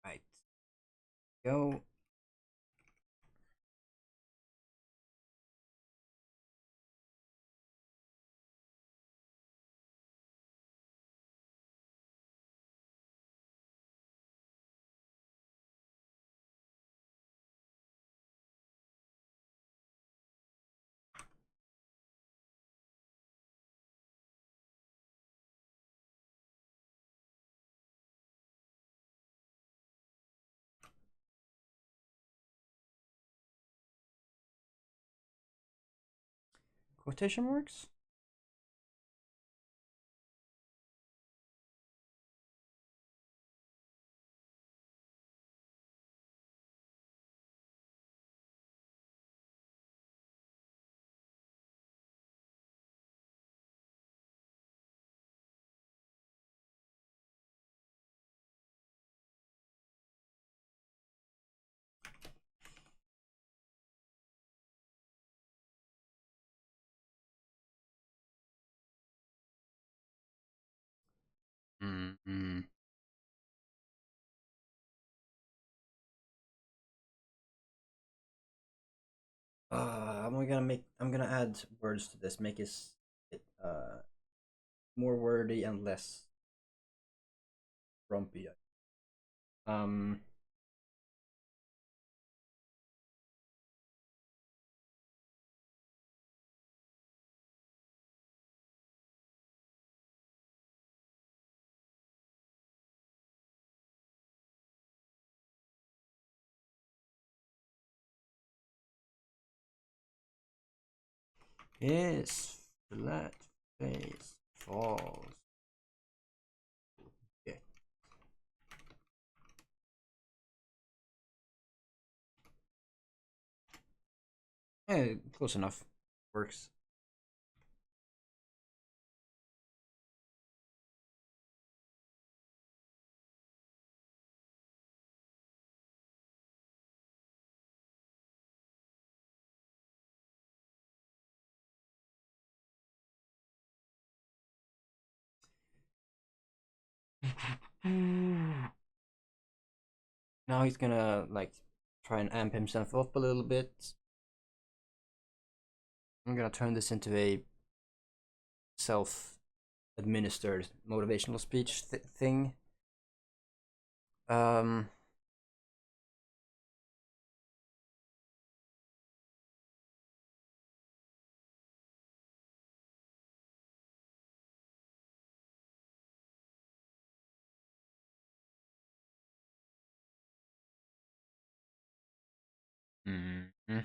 Right. Go. Quotation marks? Mm-hmm. I'm gonna add words to this, make it more wordy and less grumpy. Um, is flat face falls. Okay. Close enough. Works. Now he's gonna like try and amp himself up a little bit. I'm gonna turn this into a self-administered motivational speech thing. Um, mm-hmm.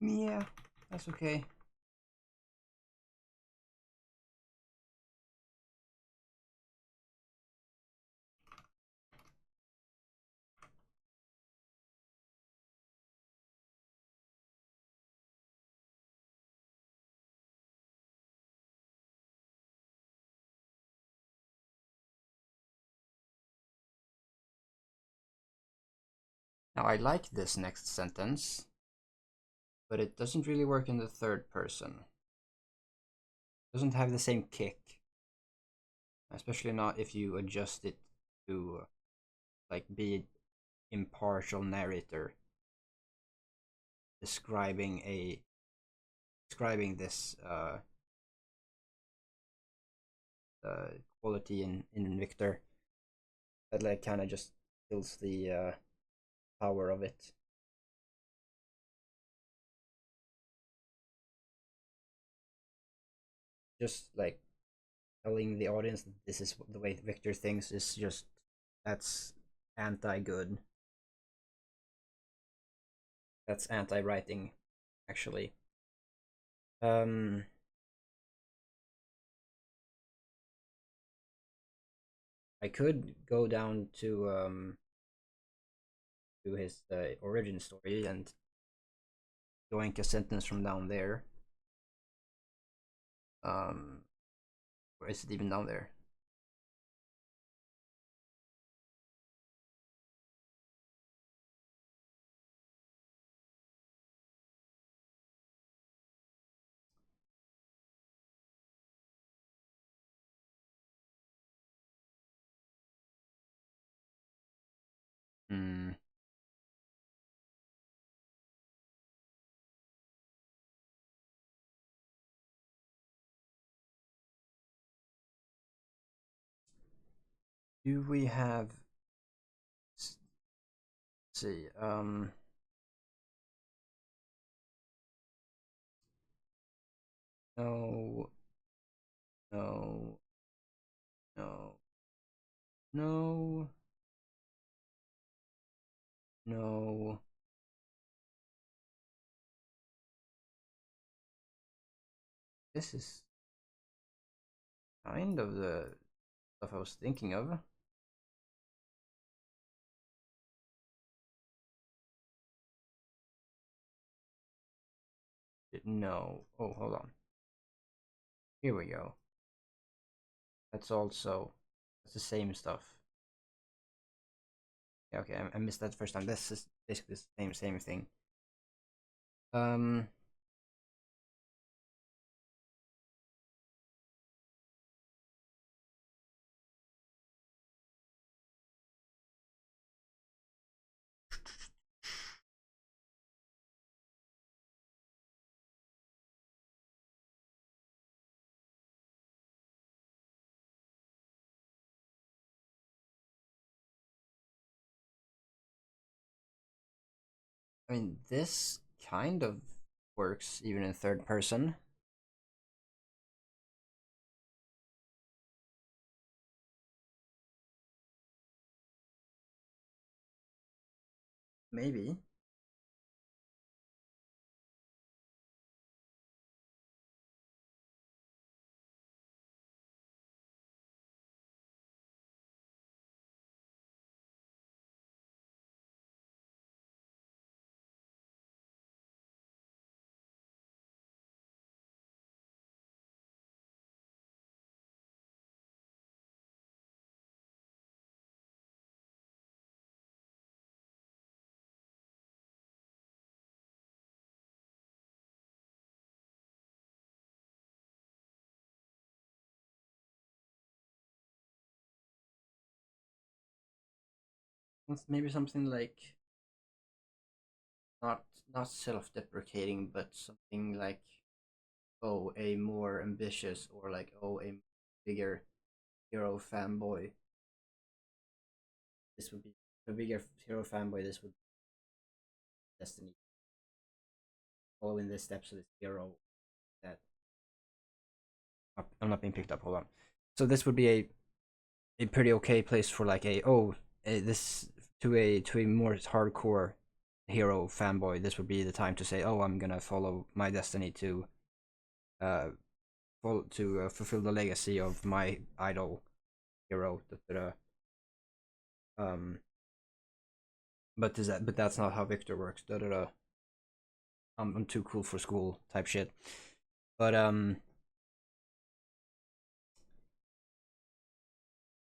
Yeah, that's okay. Now I like this next sentence, but it doesn't really work in the third person. It doesn't have the same kick, especially not if you adjust it to like be an impartial narrator describing a describing this quality in Victor that like kind of just kills the power of it. Just like telling the audience that this is the way Victor thinks is just that's anti-good. That's anti-writing, actually. Um, I could go down to his origin story and doink a sentence from down there. Or is it even down there? Hmm. Do we have? Let's see. No. No. No. No. No. This is kind of the stuff I was thinking of. No. Oh, hold on. Here we go. That's also that's the same stuff. Yeah, okay, I missed that first time. This is basically the same thing. Um, I mean, this kind of works even in third person. Maybe. It's maybe something like not not self-deprecating, but something like, oh, a more ambitious, or like, oh, a bigger hero fanboy. This would be a bigger hero fanboy. This would be Destiny, following the steps of this hero. That I'm not being picked up. Hold on. So this would be a pretty okay place for like this to a more hardcore hero fanboy. This would be the time to say, oh, I'm gonna follow my destiny to uh fulfill the legacy of my idol hero. Um, but that's not how Victor works. I'm too cool for school type shit. But I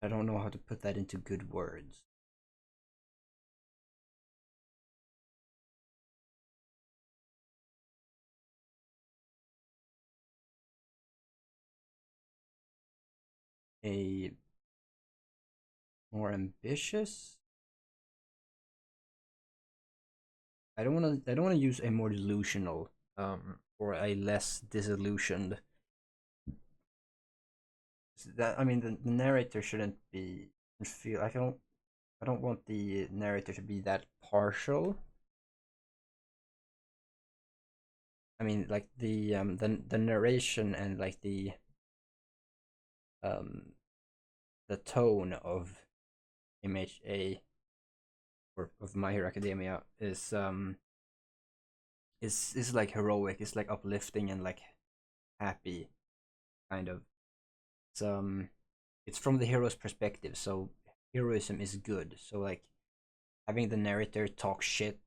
don't know how to put that into good words. A more ambitious. I don't want to use a more delusional or a less disillusioned. That I mean the narrator shouldn't be feel I don't want the narrator to be that partial. I mean like the narration and like um the tone of MHA or of My Hero Academia is like heroic. It's like uplifting and like happy kind of. It's it's from the hero's perspective, so heroism is good. So like having the narrator talk shit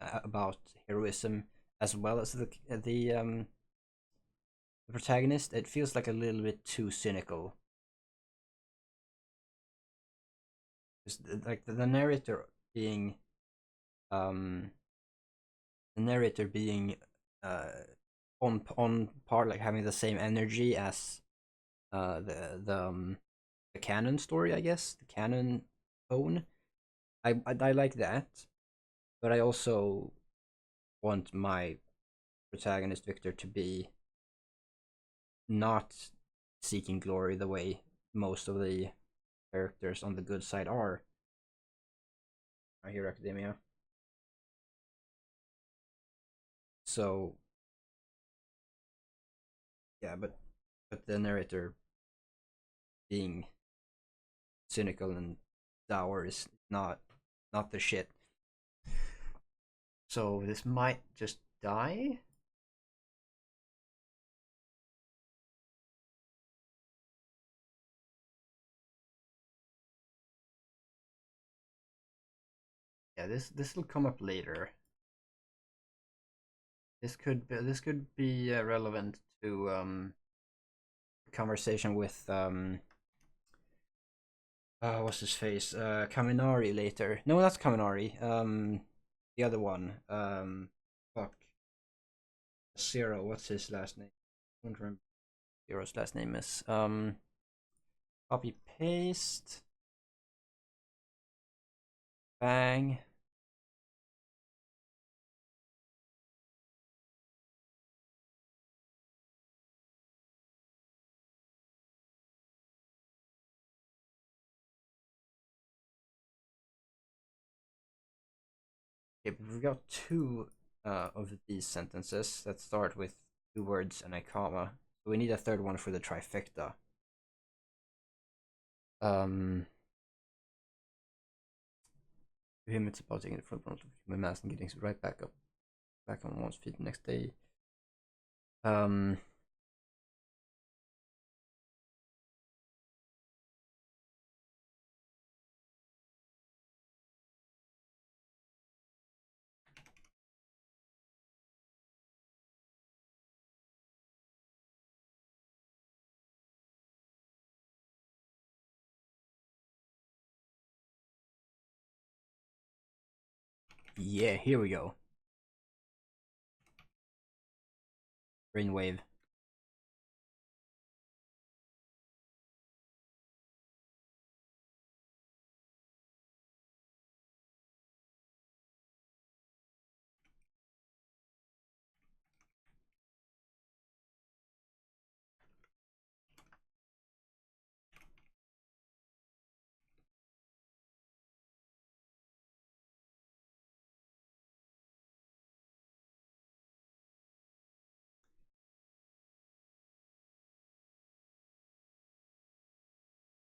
about heroism as well as the protagonist, it feels like a little bit too cynical. Just like the narrator being um the narrator being uh on par, like having the same energy as the canon story, I guess, the canon tone. I like that, but I also want my protagonist Victor to be not seeking glory the way most of the characters on the good side are. My Hero Academia. So yeah, but the narrator being cynical and dour is not the shit. So this might just die. Yeah, this will come up later. This could be relevant to conversation with what's his face? Kaminari later. No, that's Kaminari. The other one. Fuck. Zero. What's his last name? I don't remember. Zero's last name is. Copy paste. Bang. Okay, but we've got two of these sentences that start with two words and a comma. So we need a third one for the trifecta. To him, it's about taking the front of human mass and getting right back on one's feet the next day. Um, yeah, here we go. Brainwave.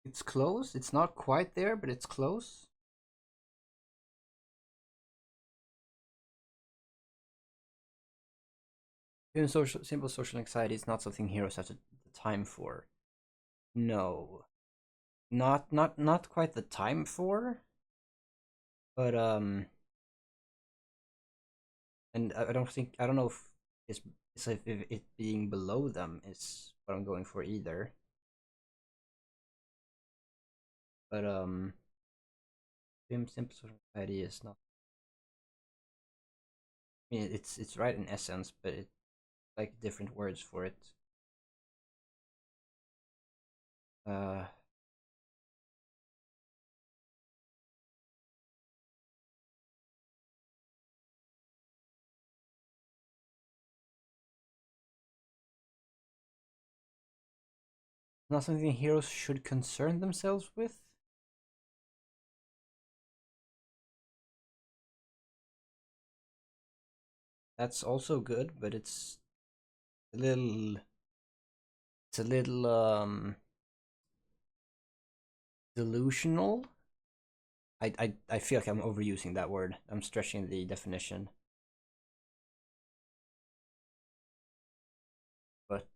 It's close. It's not quite there, but it's close. Even simple social anxiety is not something heroes have the time for. No, not quite the time for. But and I don't know if if it being below them is what I'm going for either. But simple social anxiety is not. I mean, it's right in essence, but it's like different words for it. Uh, not something heroes should concern themselves with. That's also good, but a little it's a little delusional. I feel like I'm overusing that word. I'm stretching the definition. But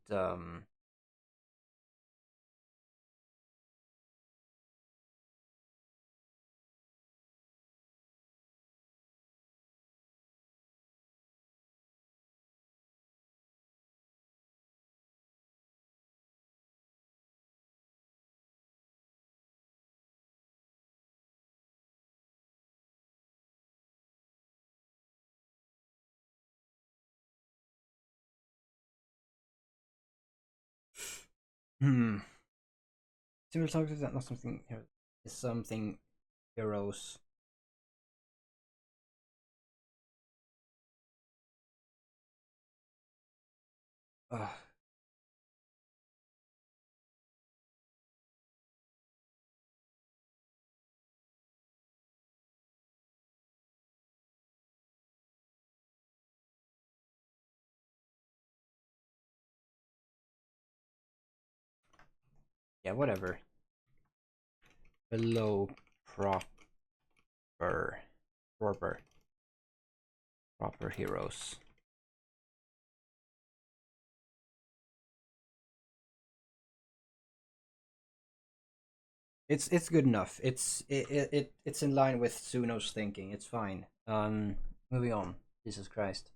hmm. Similar topics is not something is something heroes. Uh, yeah, whatever. Below proper proper proper heroes. It's good enough. It's in line with Suno's thinking. It's fine. Moving on. Jesus Christ,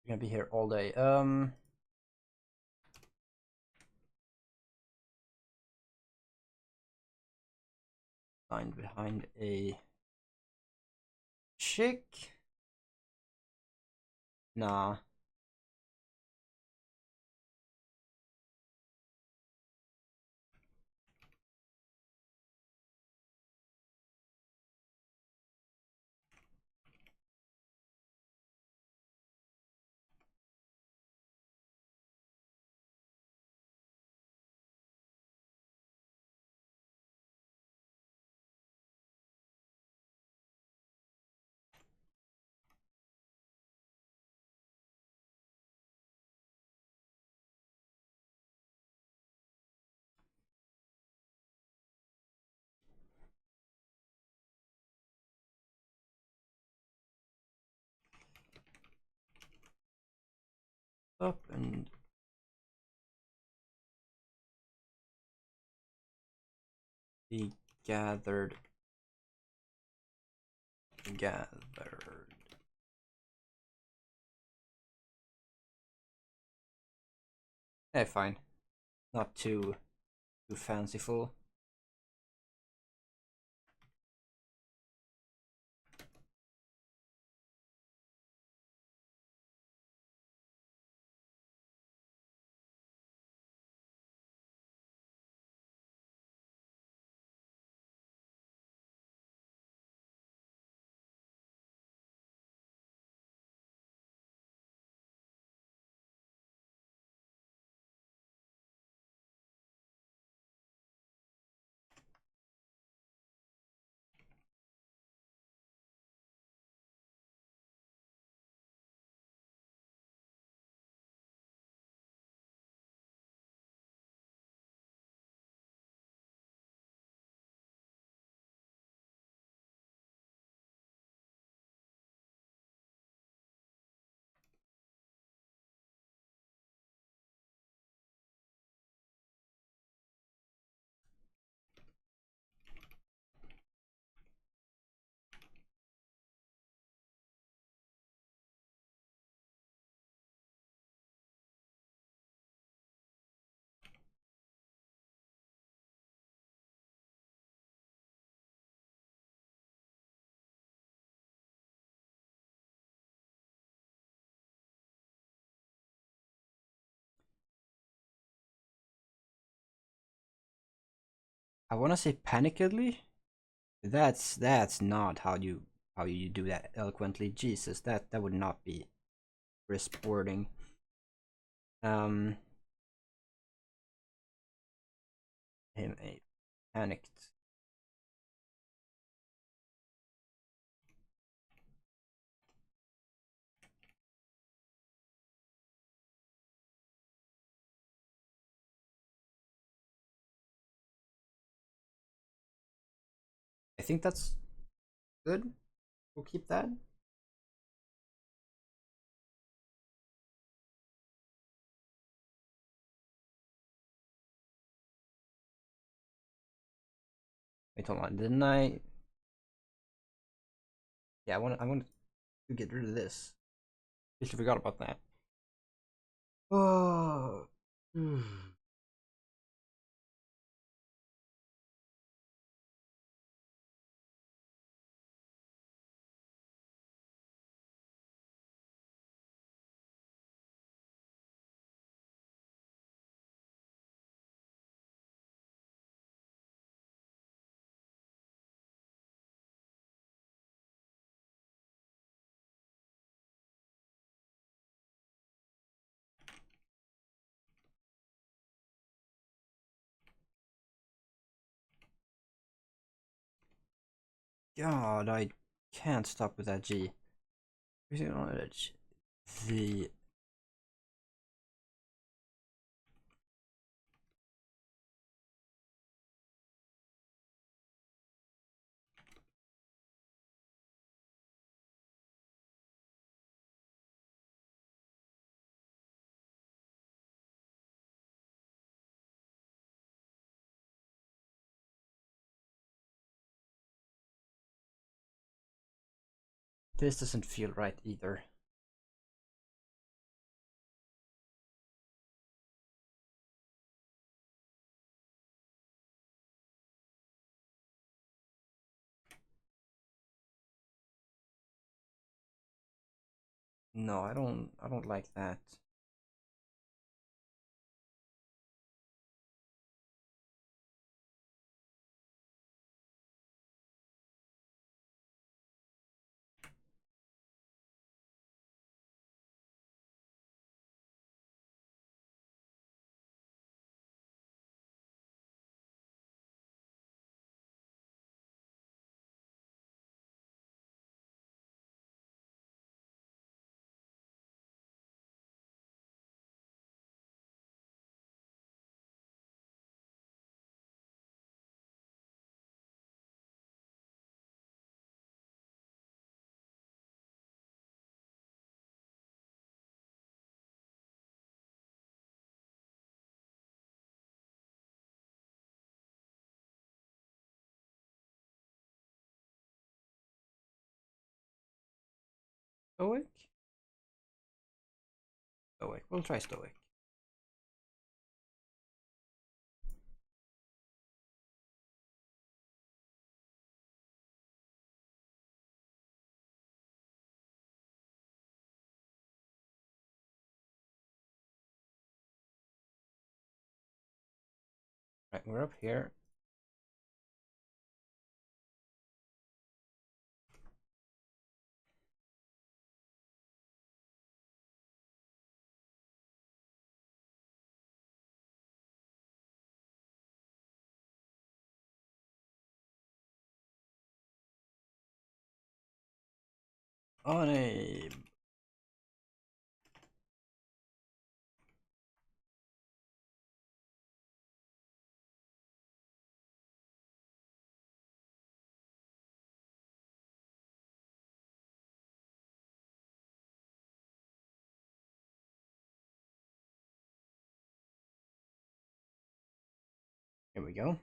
we're gonna be here all day. Find behind a chick. Nah. up and be gathered. Eh, fine. Not too fanciful. I want to say panickedly. That's not how you do that eloquently. Jesus, that would not be sporting. Um, him a panicked. I think that's good. We'll keep that. Wait, hold on. Didn't I? Yeah, I want to get rid of this. I forgot about that. Oh. God, I can't stop with that G. The this doesn't feel right either. No, I don't like that. Stoic? Stoic. We'll try Stoic. Right, we're up here. On a Here we go.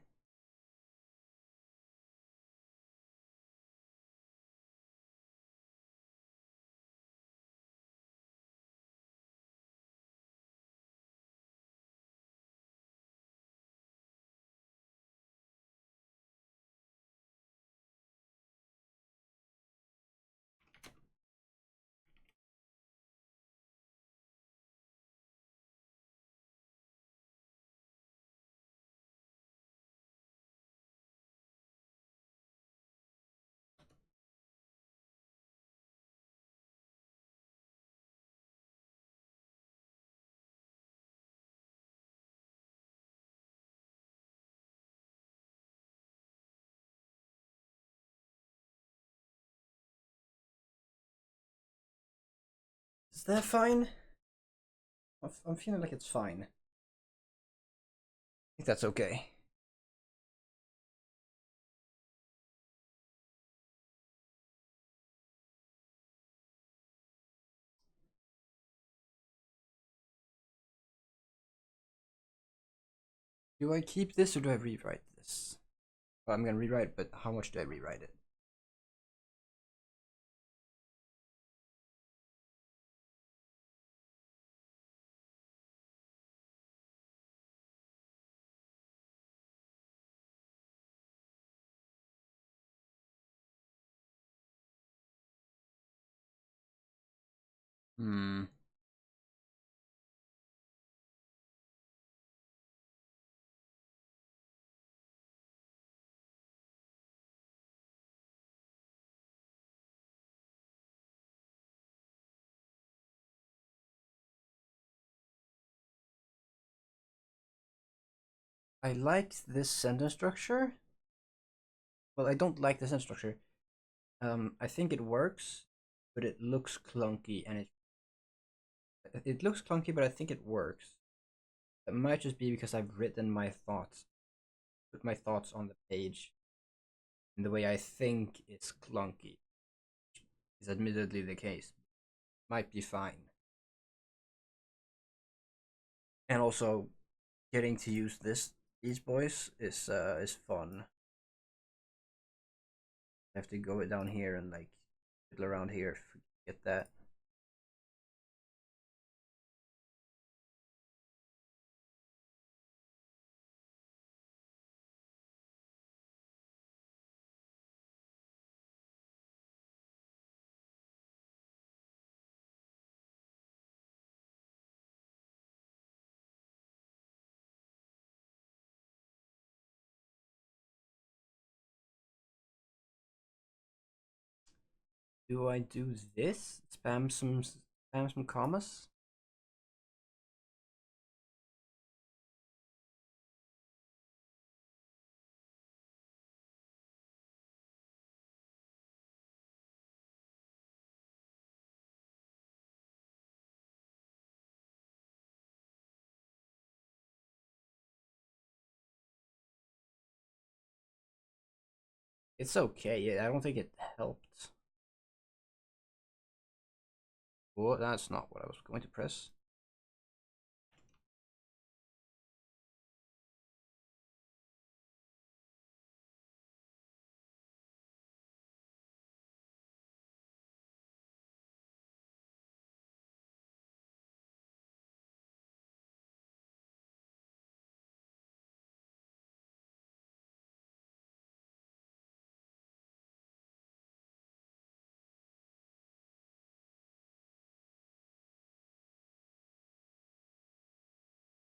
Is that fine? I'm feeling like it's fine. I think that's okay. Do I keep this or do I rewrite this? Well, I'm gonna rewrite, but how much do I rewrite it? Hmm. I like this sentence structure. Well, I don't like the sentence structure. I think it works, but it looks clunky, and it looks clunky, but I think it works. It might just be because I've written my thoughts, put my thoughts on the page, and the way I think it's clunky is admittedly the case. Might be fine. And also, getting to use these boys is fun. I have to go down here and like fiddle around here, get that. Do I do this? Spam some commas? It's okay. I don't think it helped. Well, that's not what I was going to press.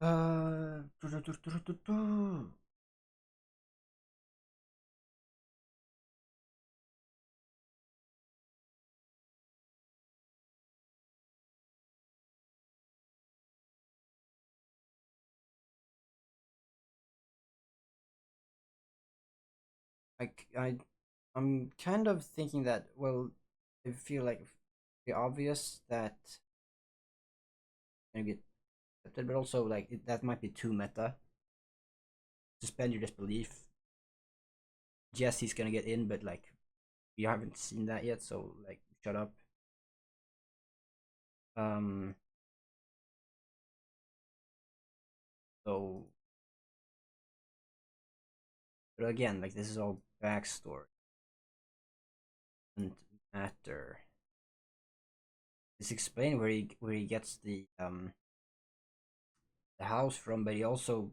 Uh, like I'm kind of thinking that, well, I feel like the obvious that gonna get accepted, but also like that might be too meta. Suspend your disbelief. Yes, he's gonna get in, but like we haven't seen that yet, so like shut up. Um, so but again, like this is all backstory and matter. It's explained where he gets the house from, but he also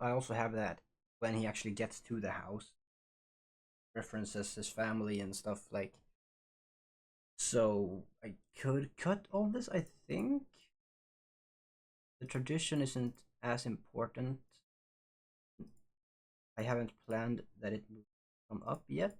I also have that when he actually gets to the house, references his family and stuff like. So I could cut all this. I think the tradition isn't as important. I haven't planned that it will come up yet.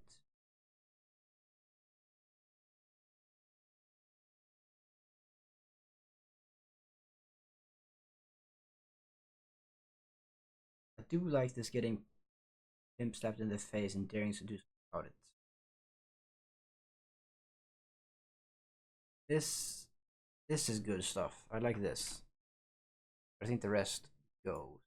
I do like this getting him slapped in the face and daring to do something about it. This this is good stuff. I like this. I think the rest goes.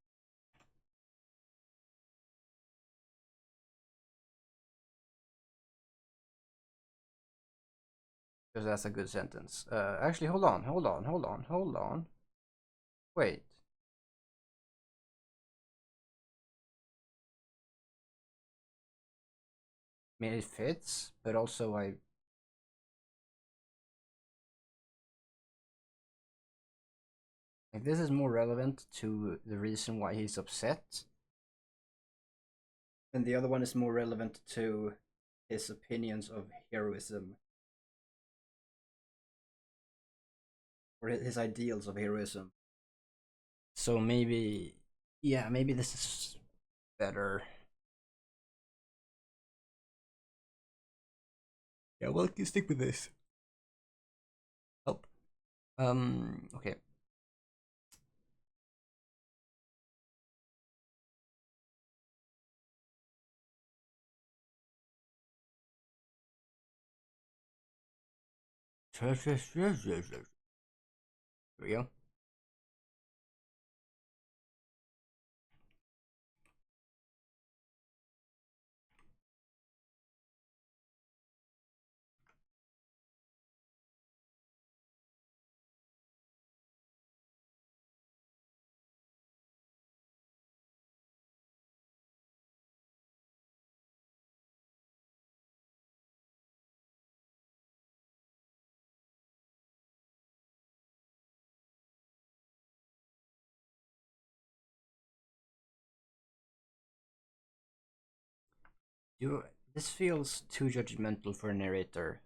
Because that's a good sentence. Actually, hold on. Wait. I mean, it fits, but also I like this is more relevant to the reason why he's upset, and the other one is more relevant to his opinions of heroism or his ideals of heroism. So maybe, yeah, maybe this is better. Yeah, well, you stick with this. Oh, okay. Here we go. You, this feels too judgmental for a narrator,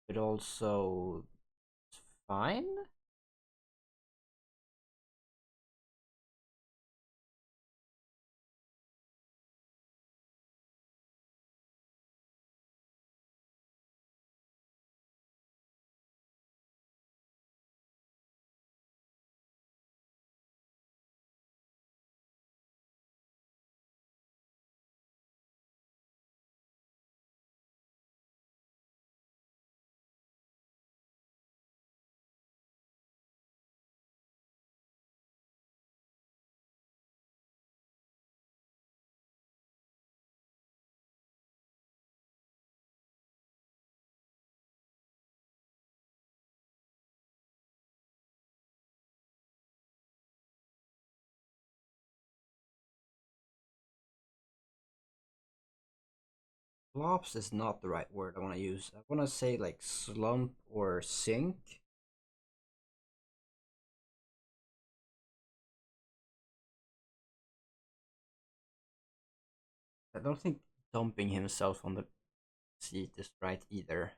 but also fine. Flops is not the right word I want to use. I want to say like slump or sink. I don't think dumping himself on the seat is right either.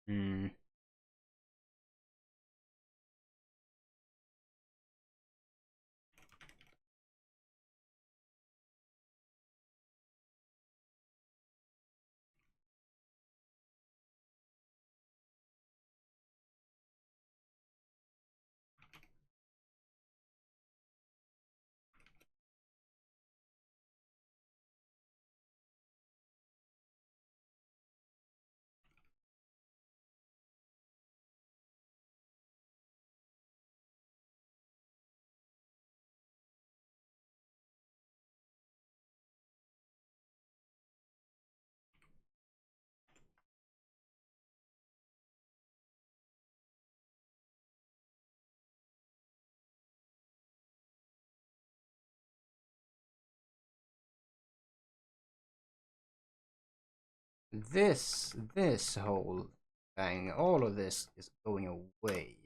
Hmm. This whole thing, all of this is going away.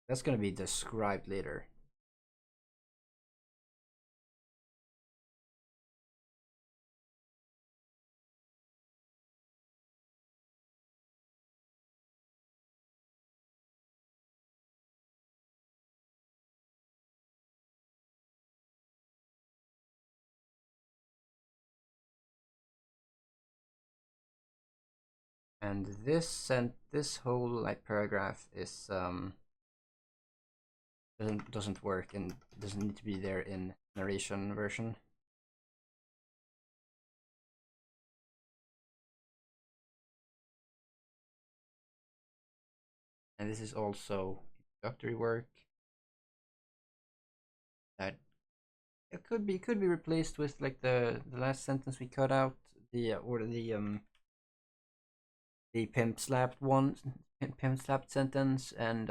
That's gonna be described later. And this whole like paragraph is doesn't work and doesn't need to be there in narration version. And this is also introductory work that it could be replaced with like the last sentence we cut out, the or the pimp slapped one, pimp slapped sentence, and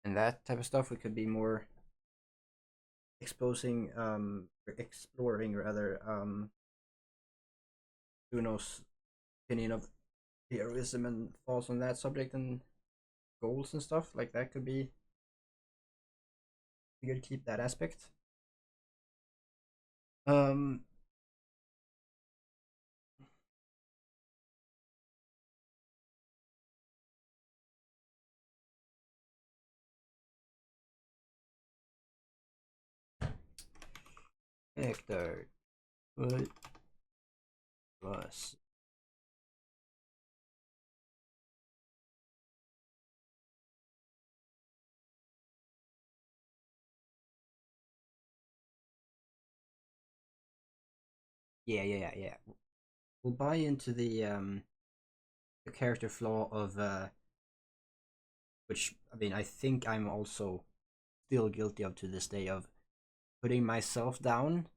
that type of stuff. We could be more exposing exploring rather Juno's opinion of heroism and thoughts on that subject and goals and stuff like that could be we could keep that aspect. Um, Hector, what was yeah. We'll buy into the character flaw of which I mean I think I'm also still guilty of to this day of putting myself down,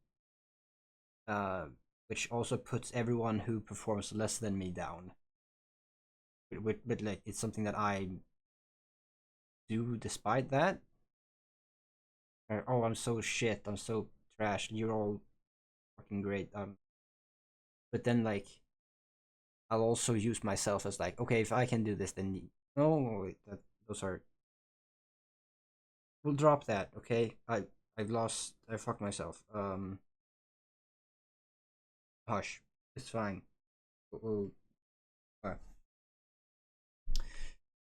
uh, which also puts everyone who performs less than me down. But like it's something that I do despite that. Oh, I'm so shit. I'm so trash. You're all fucking great. But then like I'll also use myself as like, okay, if I can do this, then no, wait, those are. We'll drop that. Okay, I've lost. I fucked myself. Hush. It's fine. We'll,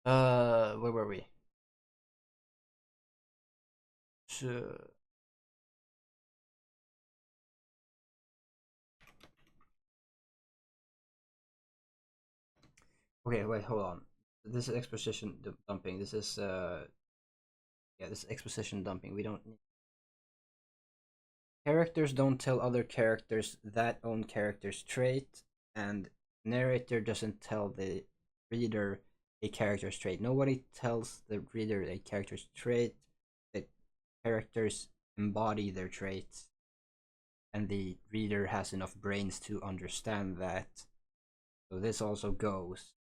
where were we? So, okay, wait, hold on. This is exposition dumping. This is yeah, this is exposition dumping. We don't characters don't tell other characters that own character's trait, and narrator doesn't tell the reader a character's trait. Nobody tells the reader a character's trait. The characters embody their traits, and the reader has enough brains to understand that. So this also goes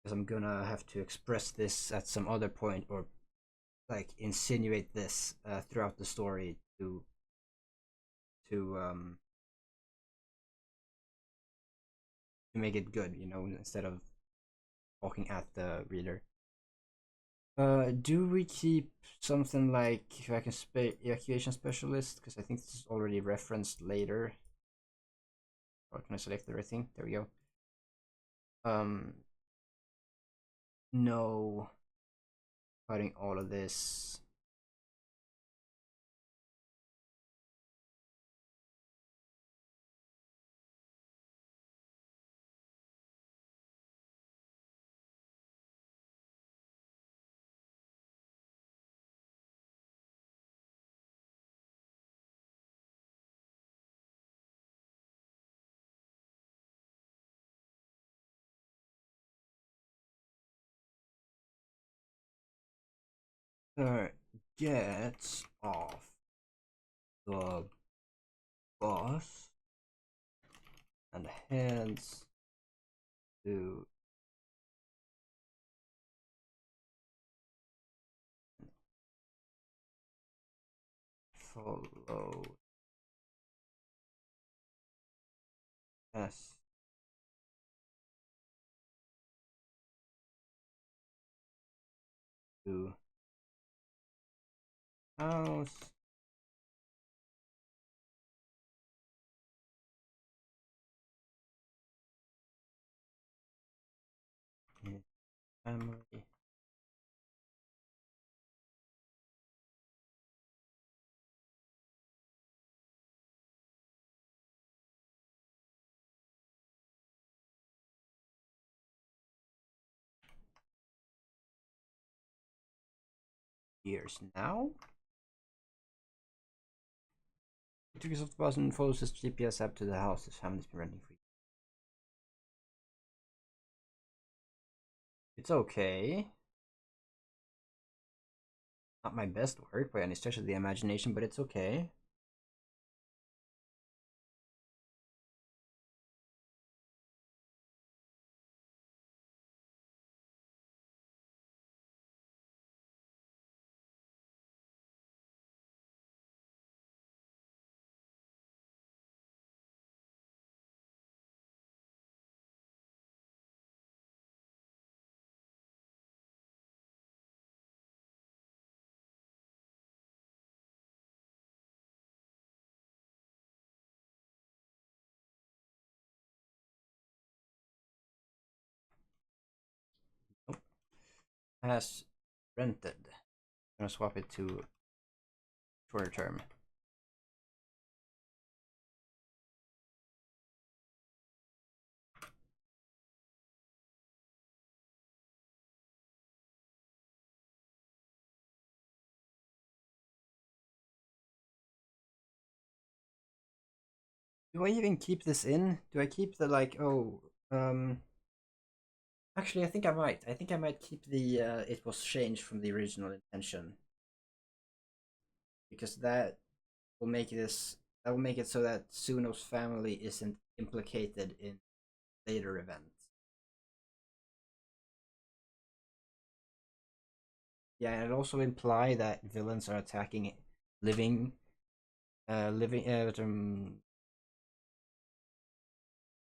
because I'm gonna have to express this at some other point or like insinuate this throughout the story to to make it good, instead of talking at the reader. Do we keep something like evacuation specialist? Because I think this is already referenced later. Or can I select everything? There we go. No, cutting all of this. Gets off the bus and heads to follow S to house his family. Years now. He took his off the bus and follows his GPS app to the house his family's been renting for years. It's okay. Not my best work by any stretch of the imagination, but it's okay. Nope. Has rented. I'm gonna swap it to shorter term. Do I even keep this in? Do I keep the like, oh, actually I think I might. I think I might keep the it was changed from the original intention. Because that will make this that will make it so that Suno's family isn't implicated in later events. Yeah, and it also imply that villains are attacking living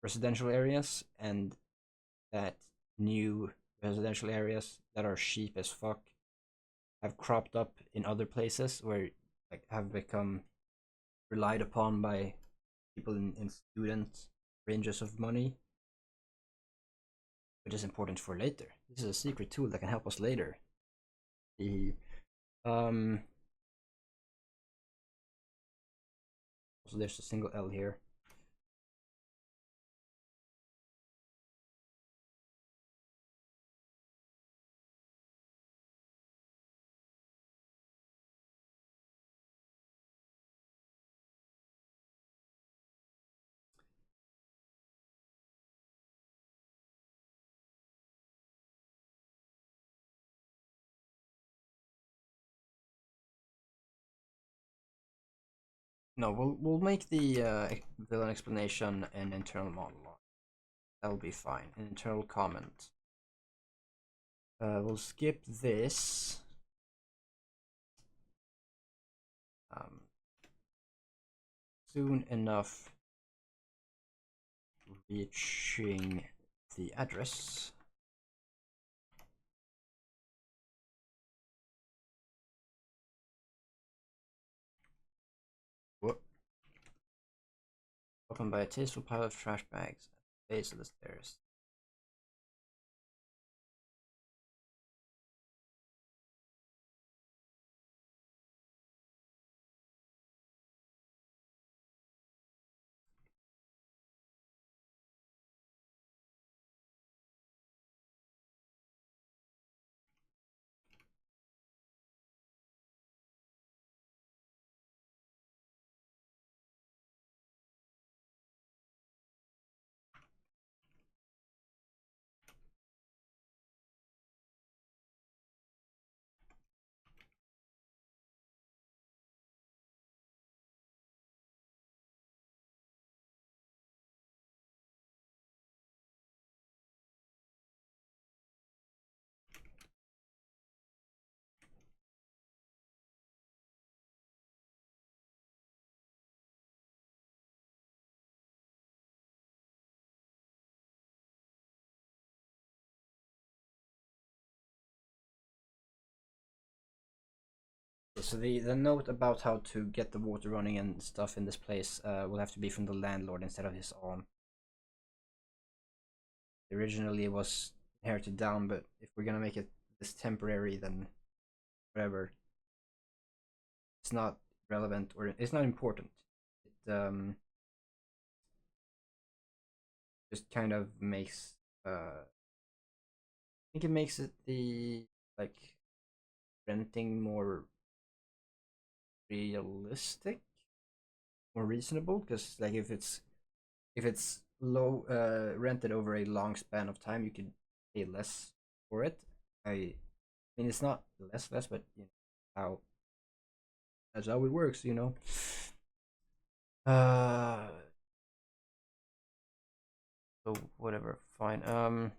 residential areas, and that new residential areas that are cheap as fuck have cropped up in other places where like have become relied upon by people in student ranges of money, which is important for later. This is a secret tool that can help us later. The so there's a single L here. No, we'll make the villain explanation an internal monologue. That'll be fine. An internal comment. We'll skip this. Soon enough reaching the address. What? Welcome by a tasteful pile of trash bags at the base of the stairs. So the note about how to get the water running and stuff in this place will have to be from the landlord instead of his own. Originally it was inherited down, but if we're gonna make it this temporary, then whatever. It's not relevant or it's not important. It just kind of makes I think it makes it the like renting more realistic, more reasonable, because like if it's low rented over a long span of time, you could pay less for it. I mean it's not less, but you know how that's how it works, you know. Uh, so whatever, fine.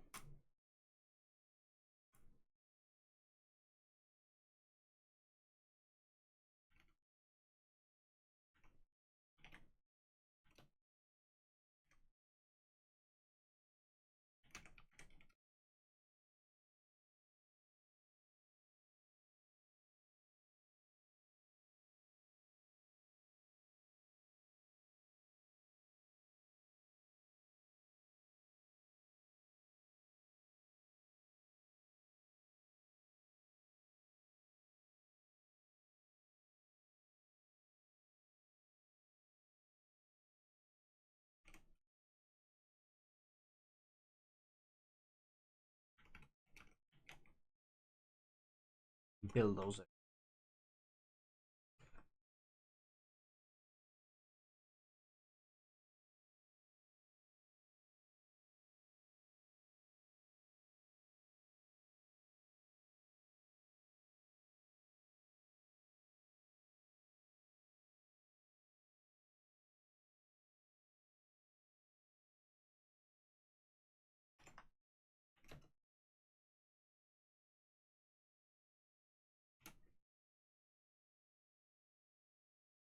Bulldozer.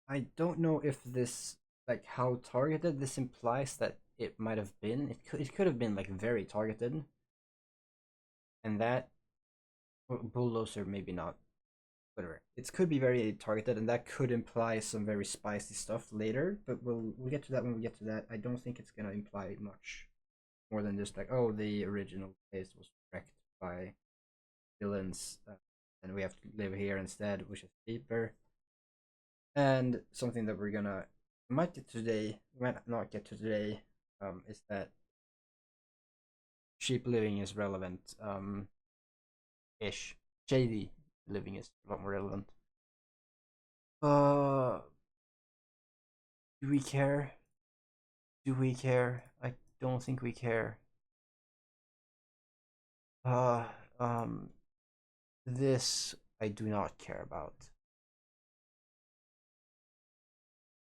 I don't know if this like how targeted this implies that it might have been. It could have been like very targeted, and that bulldozer maybe not. Whatever. It could be very targeted, and that could imply some very spicy stuff later. But we'll get to that when we get to that. I don't think it's gonna imply much more than just like, oh, the original place was wrecked by villains, and we have to live here instead, which is cheaper. And something that we're gonna might get today, might not get to today, is that cheap living is relevant. Ish. Shady living is a lot more relevant. Uh, do we care? Do we care? I don't think we care. Uh, um, this I do not care about.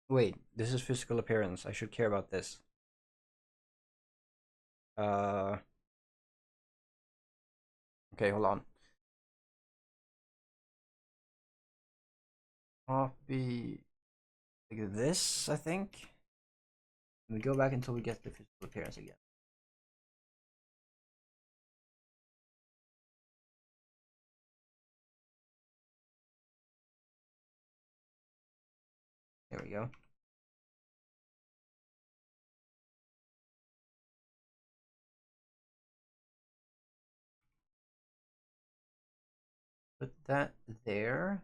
Wait, this is physical appearance. I should care about this. Uh, okay, hold on. Copy like this, I think. And we go back until we get the physical appearance again. There we go. that there,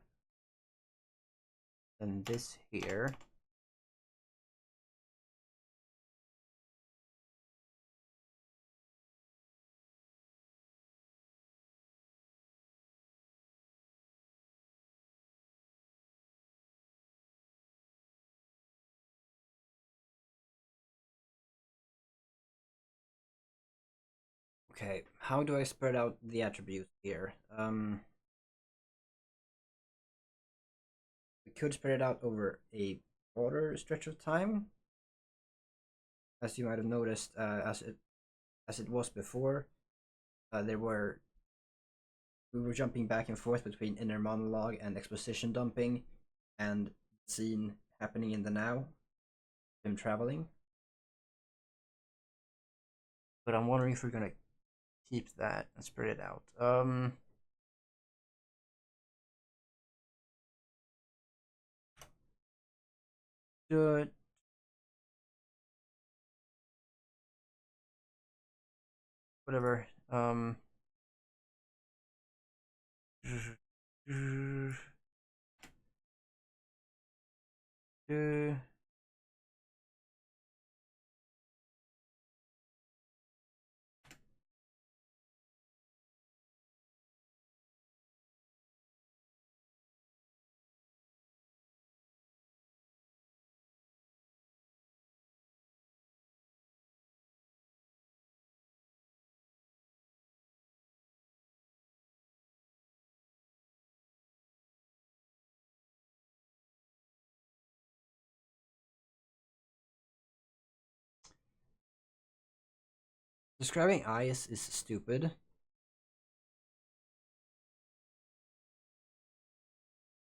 and this here. Okay, how do I spread out the attributes here? We could spread it out over a broader stretch of time, as you might have noticed, as it was before. There were we were jumping back and forth between inner monologue and exposition dumping, and scene happening in the now, him traveling. But I'm wondering if we're gonna keep that and spread it out. Good. Whatever. Describing eyes is stupid.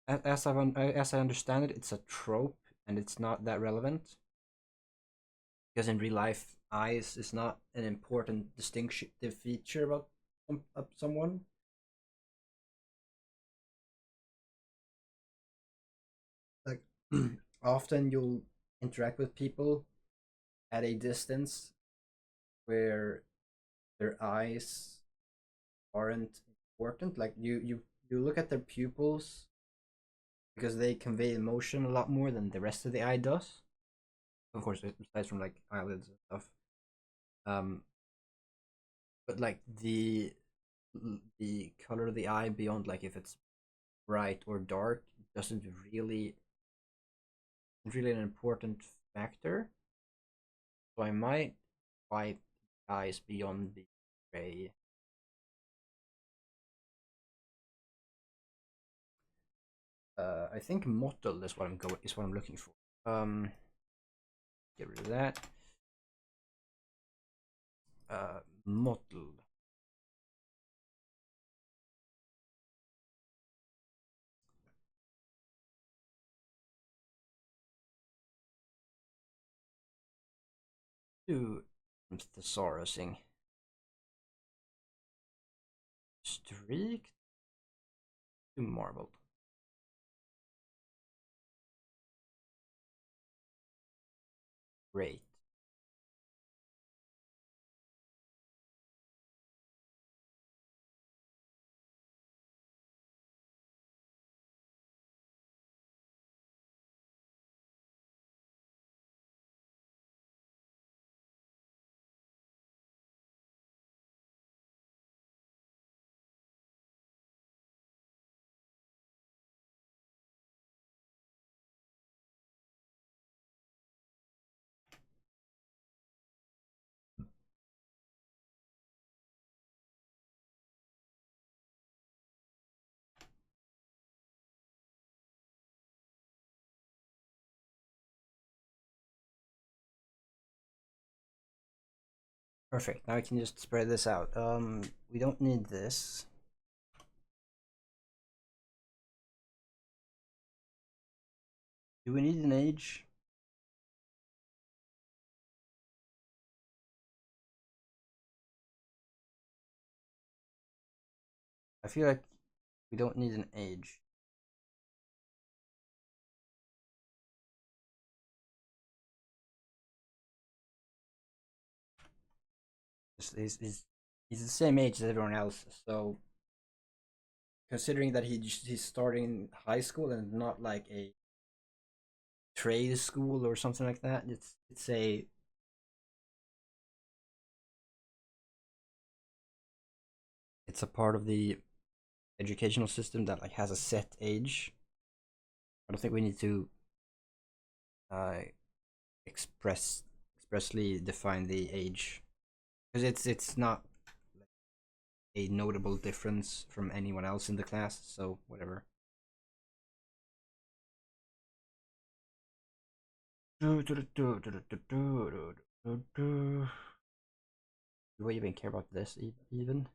As I understand it, it's a trope and it's not that relevant. Because in real life, eyes is not an important distinctive feature about someone. Like, often you'll interact with people at a distance where their eyes aren't important. Like you look at their pupils because they convey emotion a lot more than the rest of the eye does. Of course, aside from like eyelids and stuff. Um, but like the color of the eye beyond like if it's bright or dark doesn't really an important factor. So I might wipe eyes beyond the gray. I think mottled is what I'm looking for. Get rid of that. Mottled. Do thesaurusing. Streaked to marbled. Great. Perfect. Now I can just spread this out. We don't need this. Do we need an age? I feel like we don't need an age. He's the same age as everyone else, so considering that he's starting high school and not like a trade school or something like that. It's a part of the educational system that like has a set age. I don't think we need to uh, express expressly define the age because it's not a notable difference from anyone else in the class. So whatever. Do we even care about this even?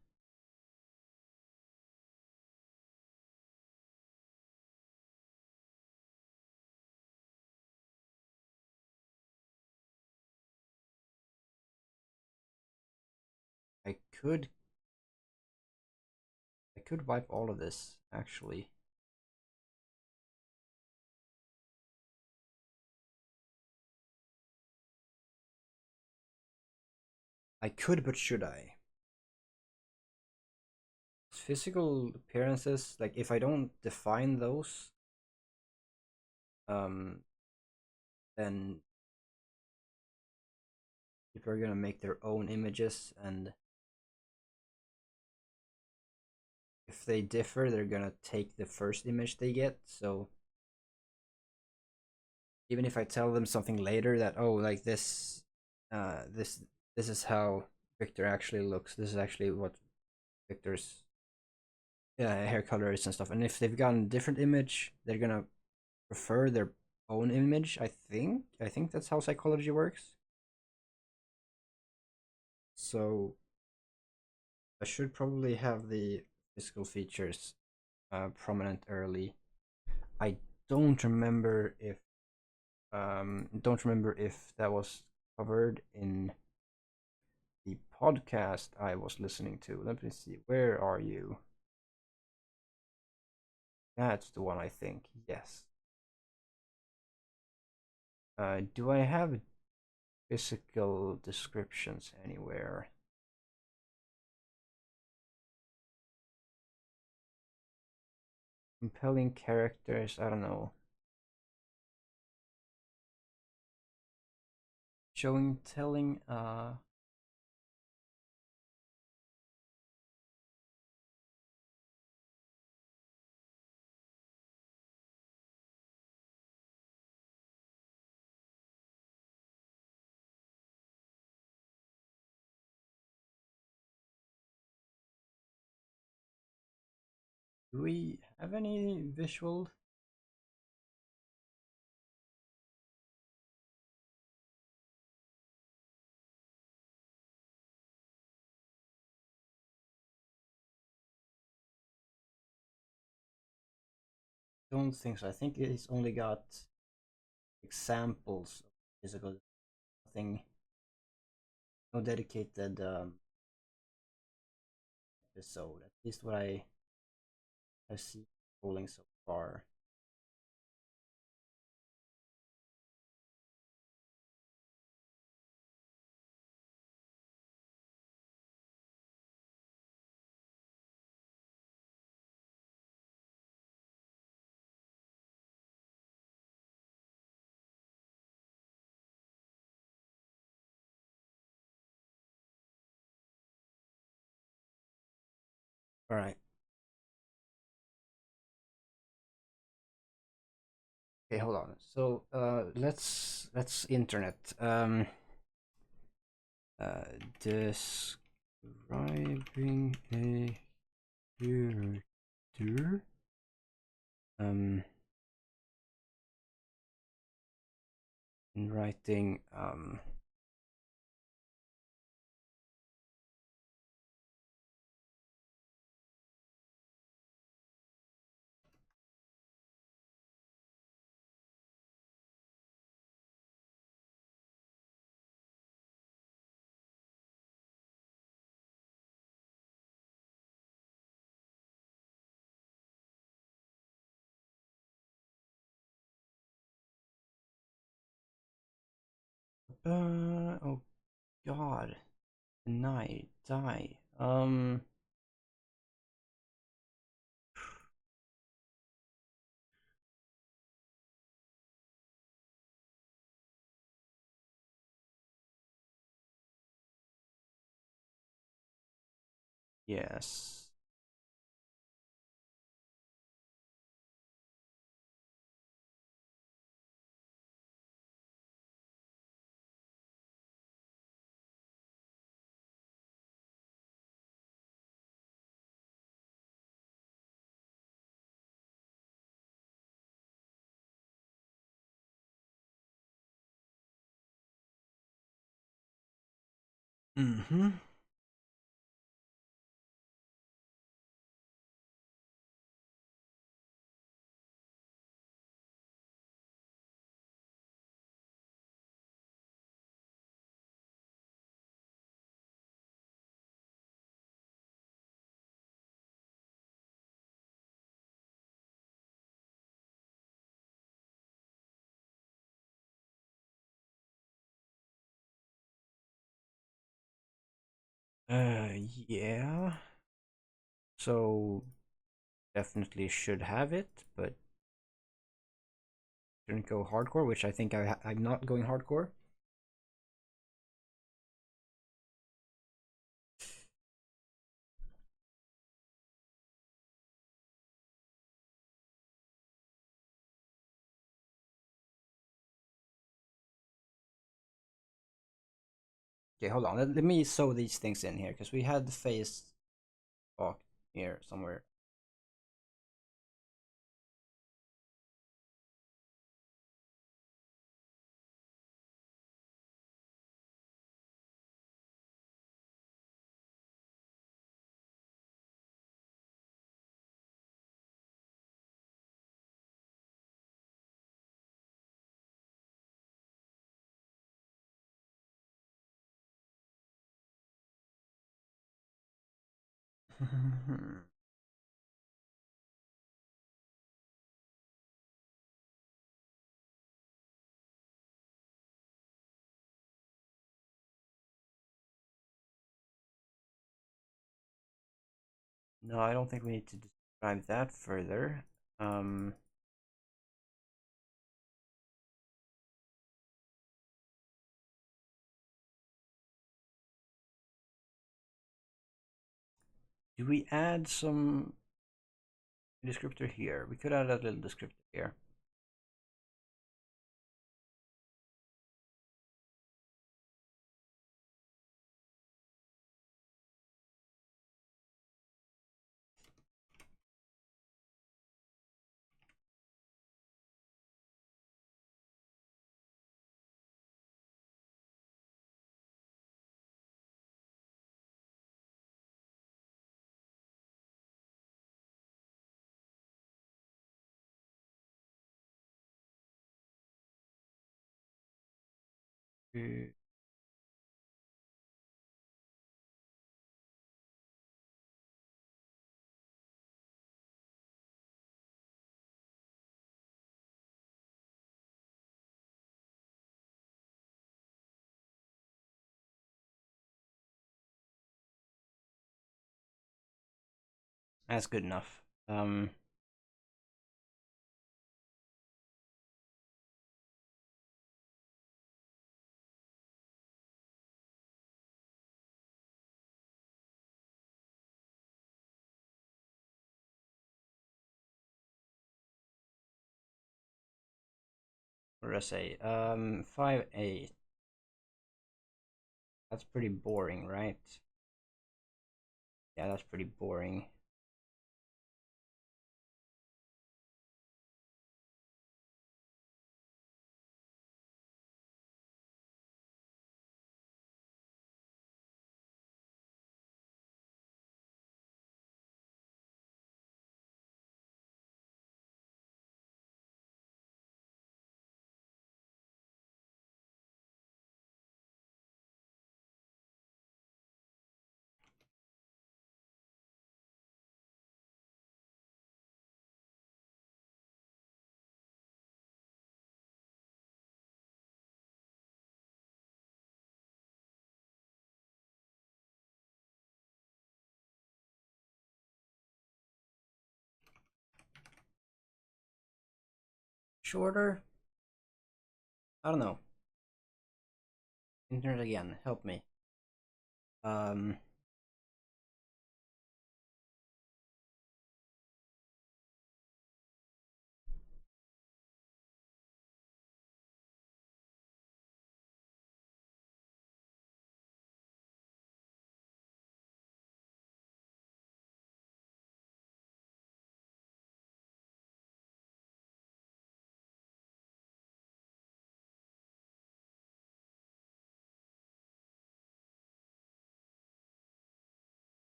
I could I could wipe all of this actually. I could, but should I? Physical appearances, like if I don't define those, um, then people are gonna make their own images, and if they differ, they're gonna take the first image they get. So even if I tell them something later that oh, like this is how Victor actually looks. This is actually what Victor's hair color is and stuff. And if they've gotten a different image, they're gonna prefer their own image. I think that's how psychology works. So I should probably have the physical features prominent early. I don't remember if that was covered in the podcast I was listening to. Let me see. Where are you? That's the one I think. Yes. Do I have physical descriptions anywhere? Compelling characters. I don't know. Showing, telling. Do we have any visual? Don't think so. I think it's only got examples of physical, nothing, no dedicated episode. At least what I have seen rolling so far. All right. Okay, hold on. So let's internet. Uh, Describing a character. Um, in writing. Oh God. Die. Yes. Mm-hmm. Yeah. So definitely should have it, but shouldn't go hardcore, which I think I'm not going hardcore. Okay, hold on. Let me sew these things in here because we had the face talk here somewhere. No, I don't think we need to describe that further. Um, do we add some descriptor here? We could add a little descriptor here. Uh, That's good enough. What did I say? 5-8. That's pretty boring, right? Yeah, that's pretty boring. Shorter? I don't know. Internet again, help me. Um,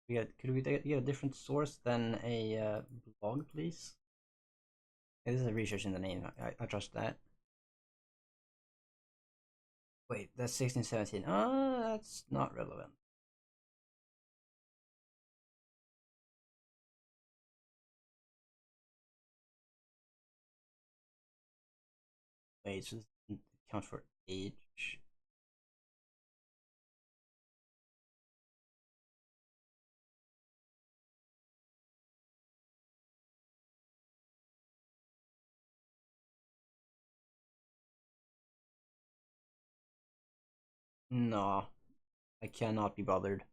Could we get a different source than a blog, please? Yeah, this is a research in the name. I trust that. Wait, that's 1617. That's not relevant. Wait, so this count for age. No, I cannot be bothered.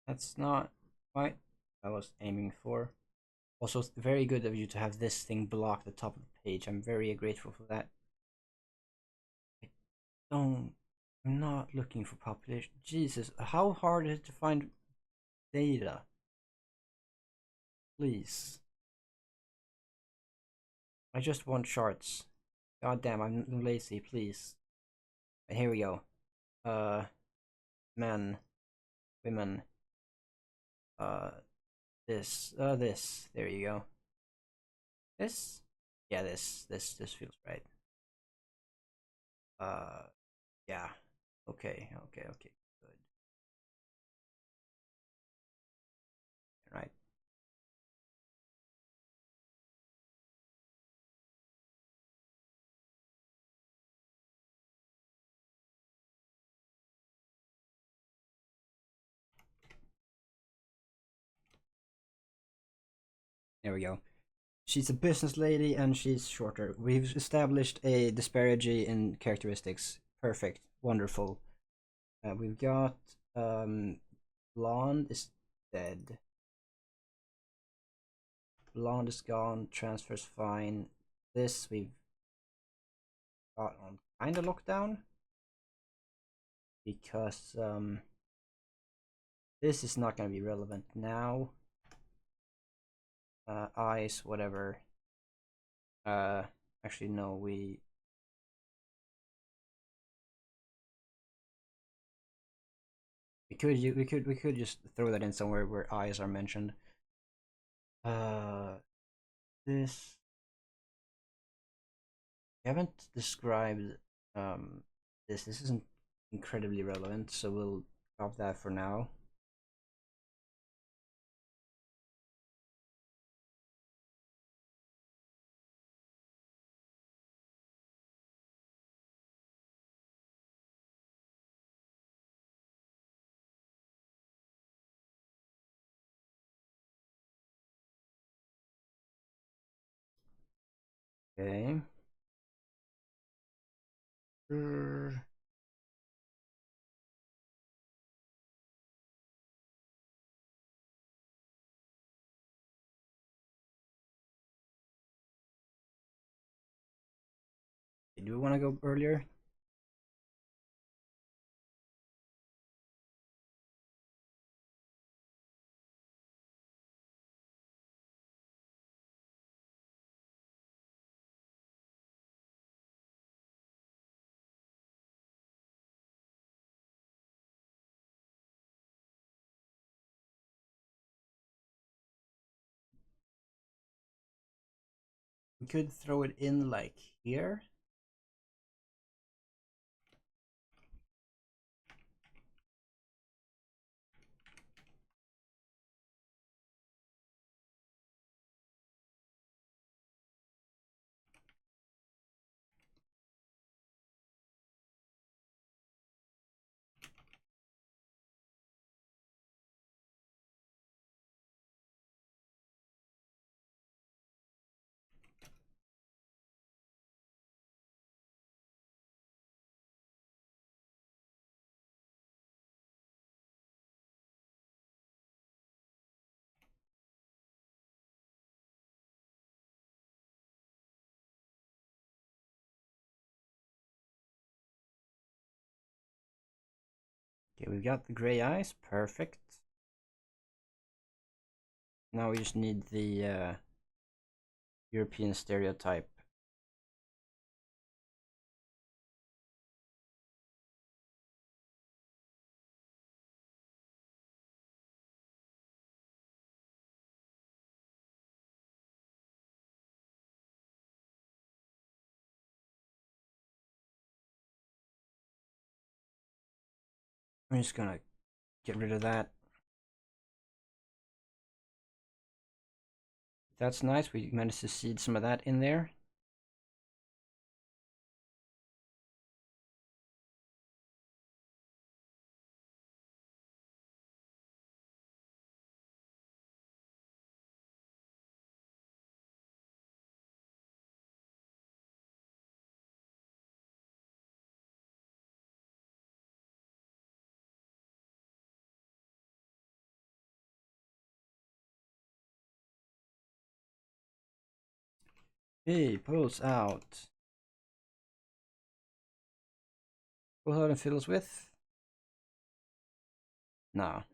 That's not quite what I was aiming for. Also, it's very good of you to have this thing block the top of the page. I'm very grateful for that. I don't. I'm not looking for population. Jesus, how hard is it to find data? Please. I just want charts. God damn, I'm lazy, please. Here we go. Men, women, uh, this. There you go. This? Yeah, this feels right. Uh, yeah. Okay, okay. Good. Right. There we go. She's a business lady and she's shorter. We've established a disparity in characteristics. Perfect. Wonderful. We've got blonde is dead. Blonde is gone. Transfer's fine. This we've got on kind of lockdown because this is not going to be relevant now. Eyes, whatever. Actually, no, we could just throw that in somewhere where eyes are mentioned. Uh, this we haven't described this. This isn't incredibly relevant, so we'll drop that for now. Okay. Do we want to go earlier? We could throw it in like here. Okay, we've got the gray eyes. Perfect. Now we just need the European stereotype. I'm just gonna get rid of that. That's nice. We managed to seed some of that in there. Hey, pulls out. Pull out and fills with. No.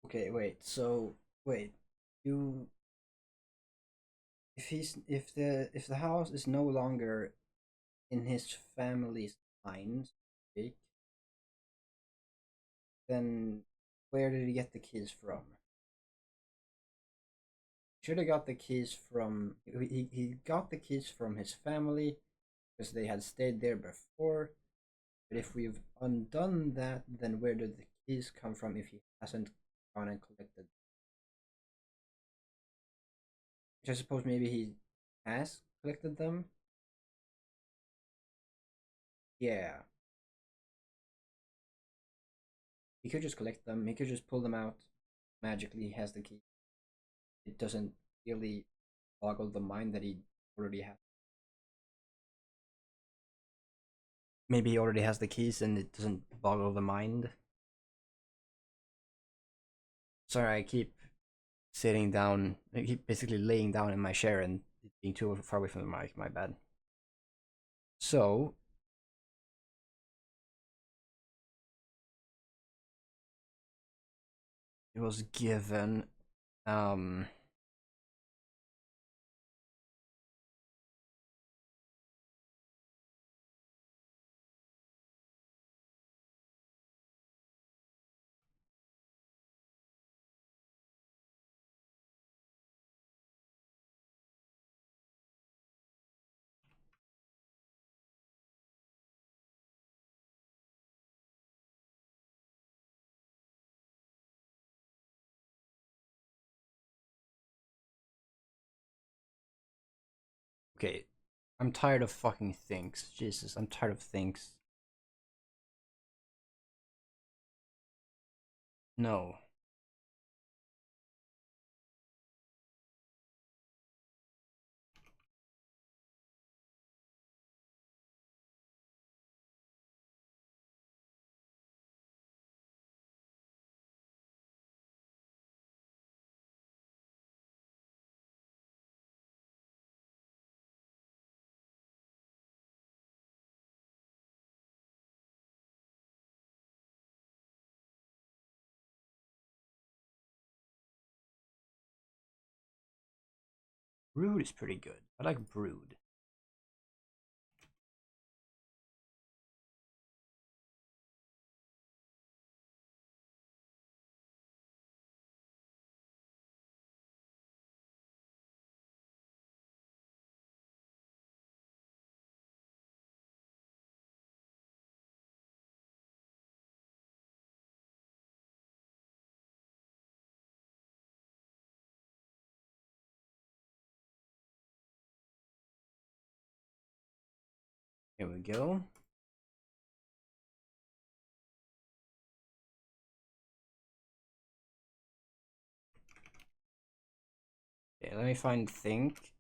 Okay, wait. So wait, you if the house is no longer in his family's lines, okay, then where did he get the keys from? Should have got the keys from he got the keys from his family because they had stayed there before. But if we've undone that, then where did the keys come from if he hasn't gone and collected? Which I suppose maybe he has collected them. Yeah, he could just collect them. He could just pull them out magically. He has the key. It doesn't really boggle the mind that he already has. Maybe he already has the keys and it doesn't boggle the mind. Sorry, I keep sitting down. I keep basically laying down in my chair and being too far away from the mic. My bad. So it was given. Um, okay, I'm tired of fucking things. Jesus, I'm tired of things. No. Brood is pretty good. I like Brood. Here we go. Okay, let me find think.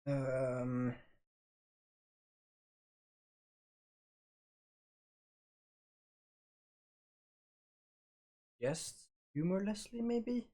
Um, yes, humorlessly maybe.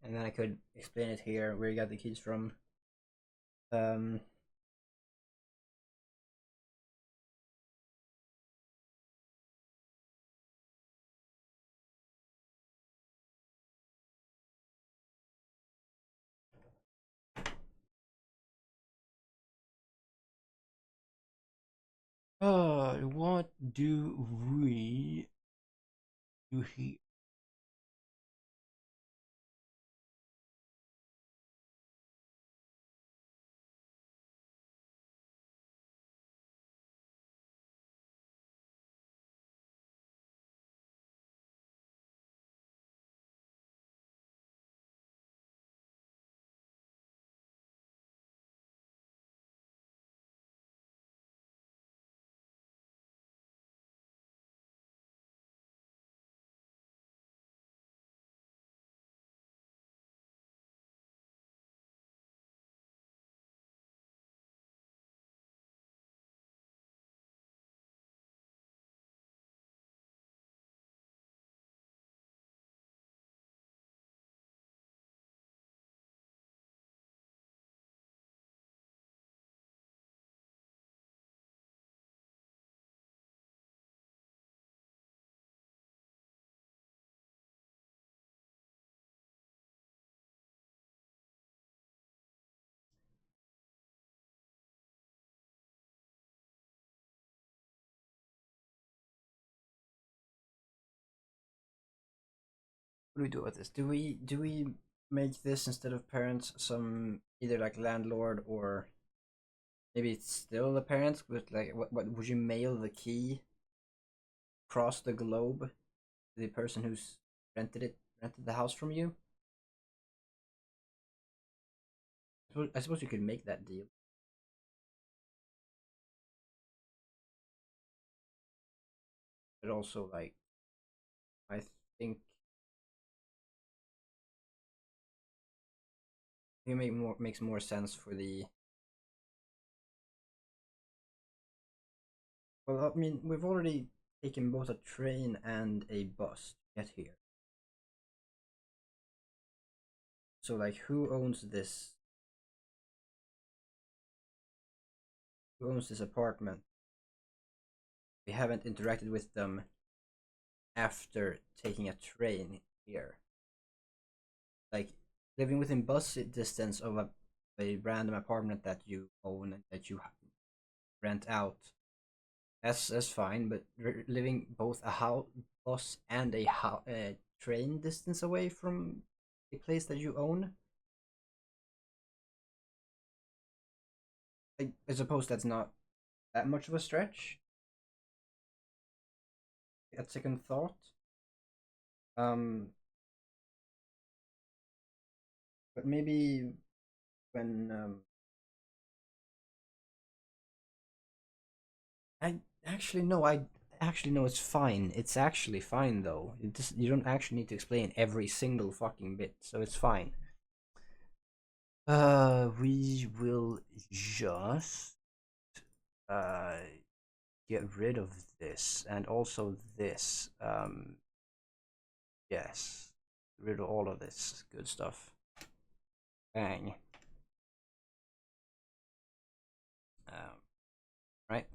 And then I could explain it here where you got the keys from. Um, what do we do here? What do we do with this? Do we make this instead of parents some either like landlord or maybe it's still the parents, but like what would you mail the key across the globe to the person who's rented the house from you? I suppose you could make that deal. But also like I think it makes more sense for the well, I mean, we've already taken both a train and a bus to get here. So like who owns this apartment? We haven't interacted with them after taking a train here. Like living within bus distance of a random apartment that you own and that you rent out. That's fine, but living both a house bus and a train distance away from a place that you own. I suppose that's not that much of a stretch. At second thought, um, but maybe when I actually no, I actually no, it's fine. It's actually fine though. You don't actually need to explain every single fucking bit, so it's fine. We will just uh get rid of this and also this. Yes, get rid of all of this good stuff. Bang. Right.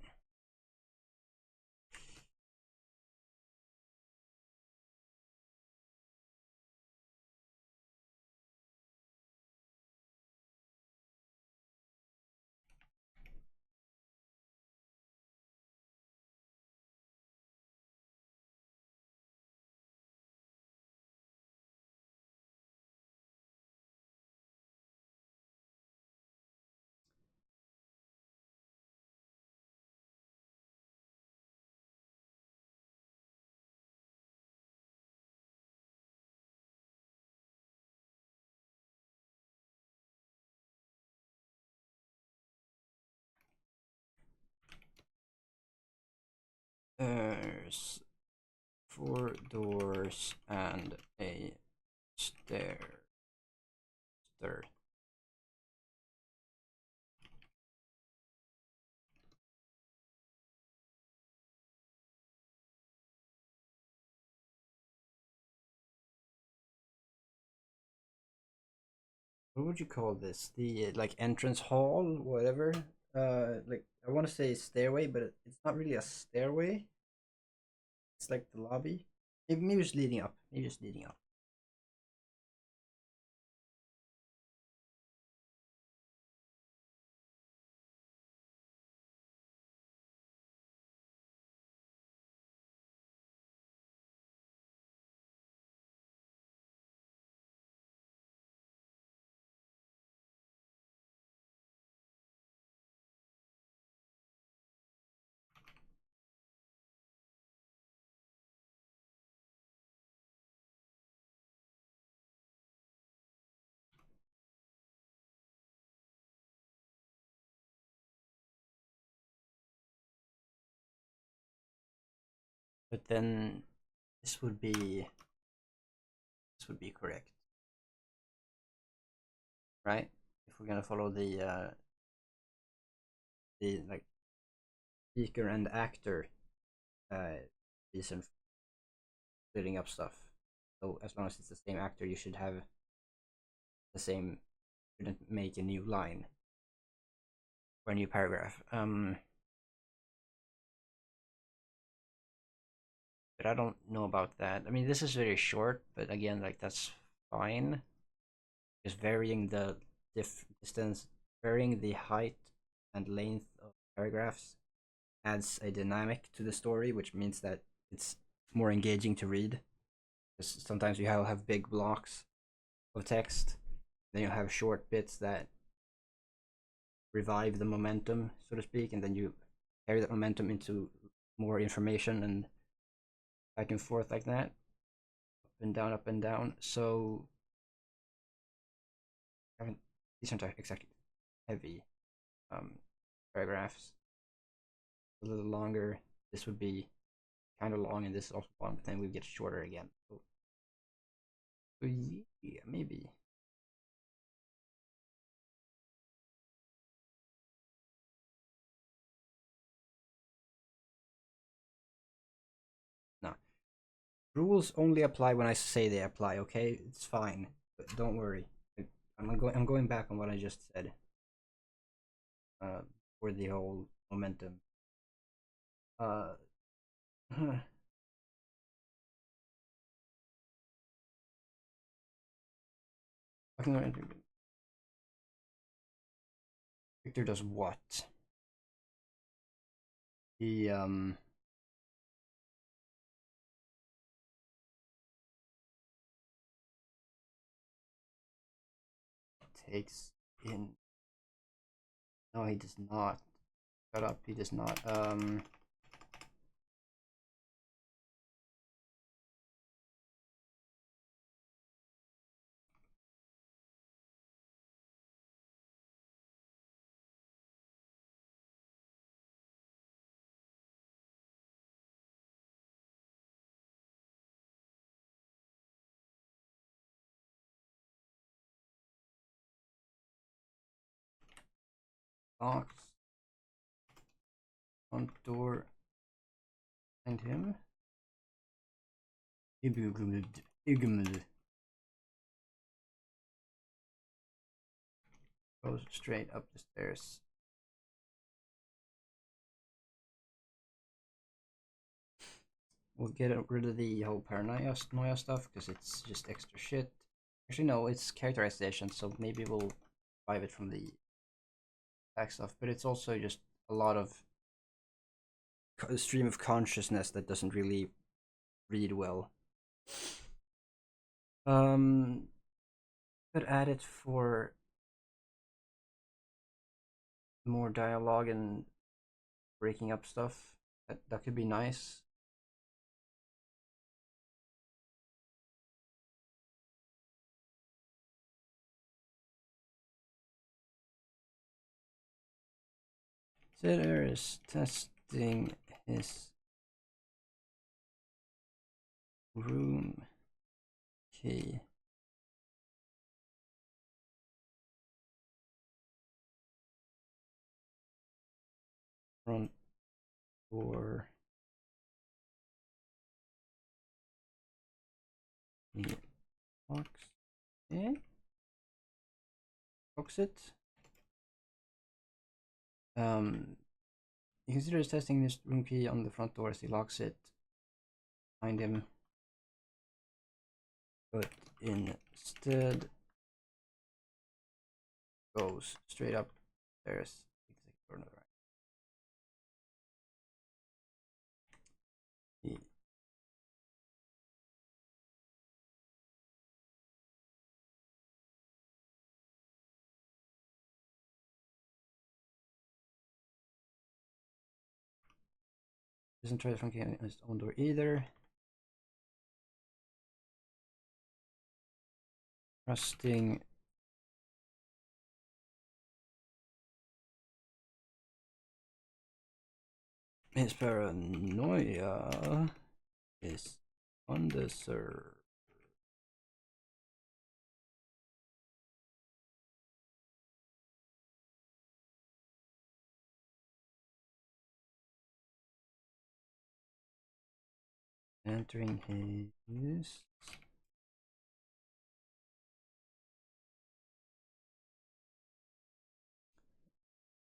There's 4 doors and a stair. Third. What would you call this? The like entrance hall, whatever. Like I want to say stairway, but it's not really a stairway. It's like the lobby. Maybe just leading up. Maybe just leading up. But then this would be this would be correct, right? If we're gonna follow the like speaker and actor reason for splitting up stuff. So as long as it's the same actor, you should have the same. Shouldn't make a new line or a new paragraph. But I don't know about that. I mean, this is very short, but again, like that's fine. Just varying the distance, varying the height and length of paragraphs adds a dynamic to the story, which means that it's more engaging to read. Because sometimes you have big blocks of text, then you have short bits that revive the momentum, so to speak, and then you carry that momentum into more information and back and forth like that, up and down, up and down. So I haven't these aren't exactly heavy paragraphs. A little longer. This would be kind of long, and this is also long, but then we get shorter again. So yeah, maybe. No. Rules only apply when I say they apply, okay? It's fine. But don't worry. I'm going back on what I just said. For the whole momentum. Uh Victor does what? He takes in. No, he does not. Shut up, he does not. Locks. Front door. Find him. Goes straight up the stairs. We'll get rid of the whole paranoia stuff because it's just extra shit. Actually, no, it's characterization, so maybe we'll buy it from the back stuff. But it's also just a lot of stream of consciousness that doesn't really read well. Could add it for more dialogue and breaking up stuff. That could be nice. Sitter is testing his room key. Front door. The box. Okay. Box it. He considers testing this room key on the front door as he locks it. Find him. But instead goes straight up stairs. He doesn't try the front key on his own door either. Trusting his paranoia is undeserved. Entering his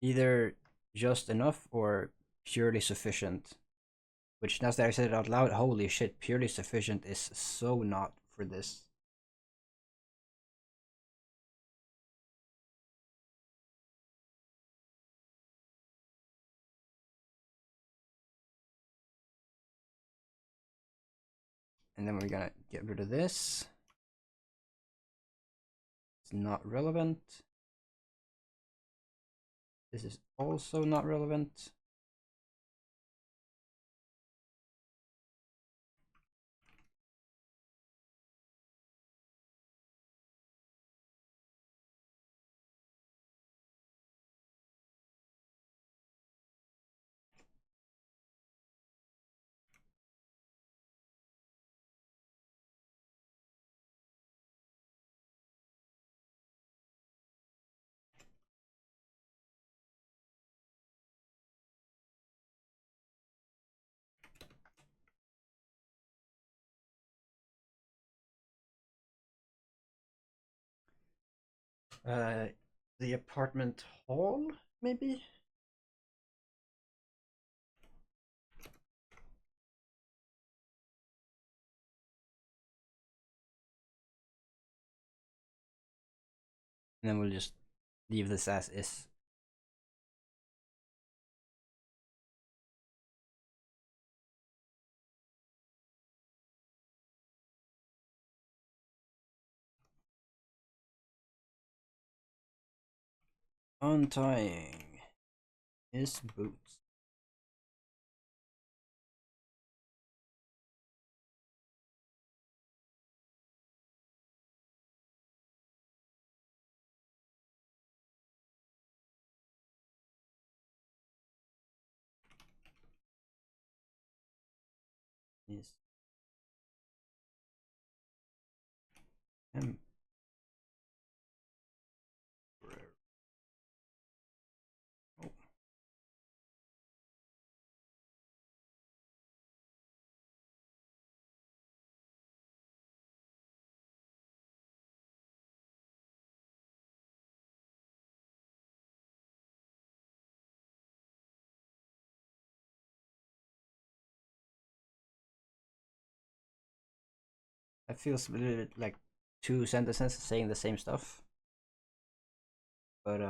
either just enough or purely sufficient. Which, now that I said it out loud, holy shit, purely sufficient is so not for this. And then we're gonna get rid of this. It's not relevant. This is also not relevant. The apartment hall, maybe? And then we'll just leave this as is. Untying his boots. His emperor. Oh. That feels a little bit like two sentences saying the same stuff. But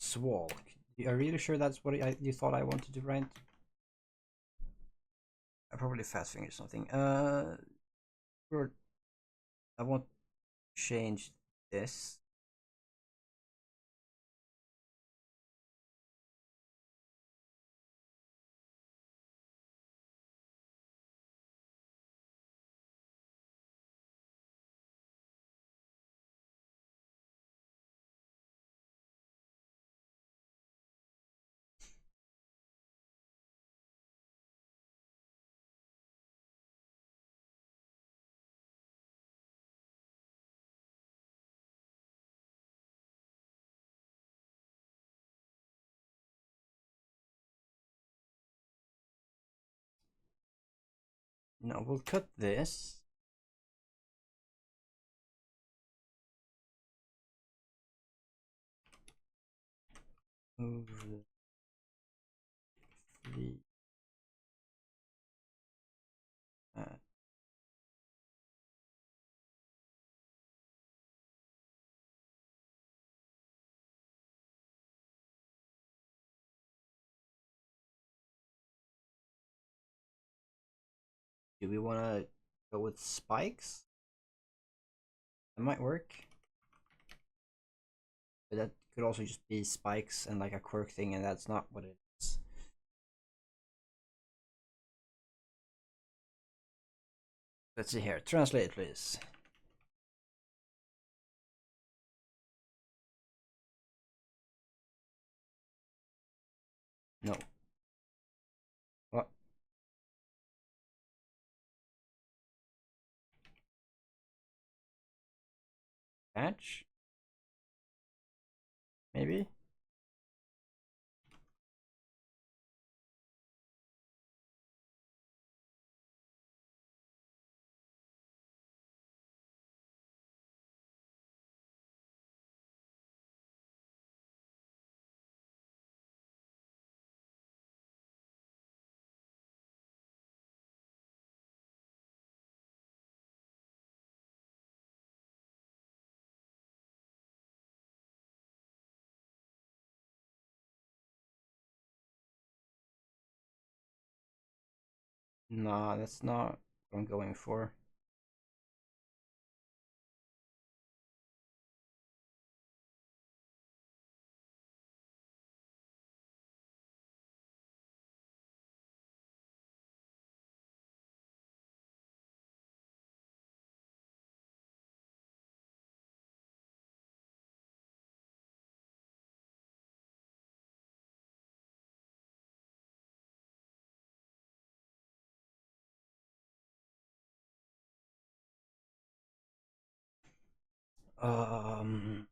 Swalk. Are you really sure that's what you thought I wanted to write? I probably fast fingered something. Sure. I want to change this. No, we'll cut this. Move the do we want to go with spikes? That might work. But that could also just be spikes and like a quirk thing, and that's not what it is. Let's see here. Translate, please. No. What? Patch? Maybe? Nah, that's not what I'm going for. Um,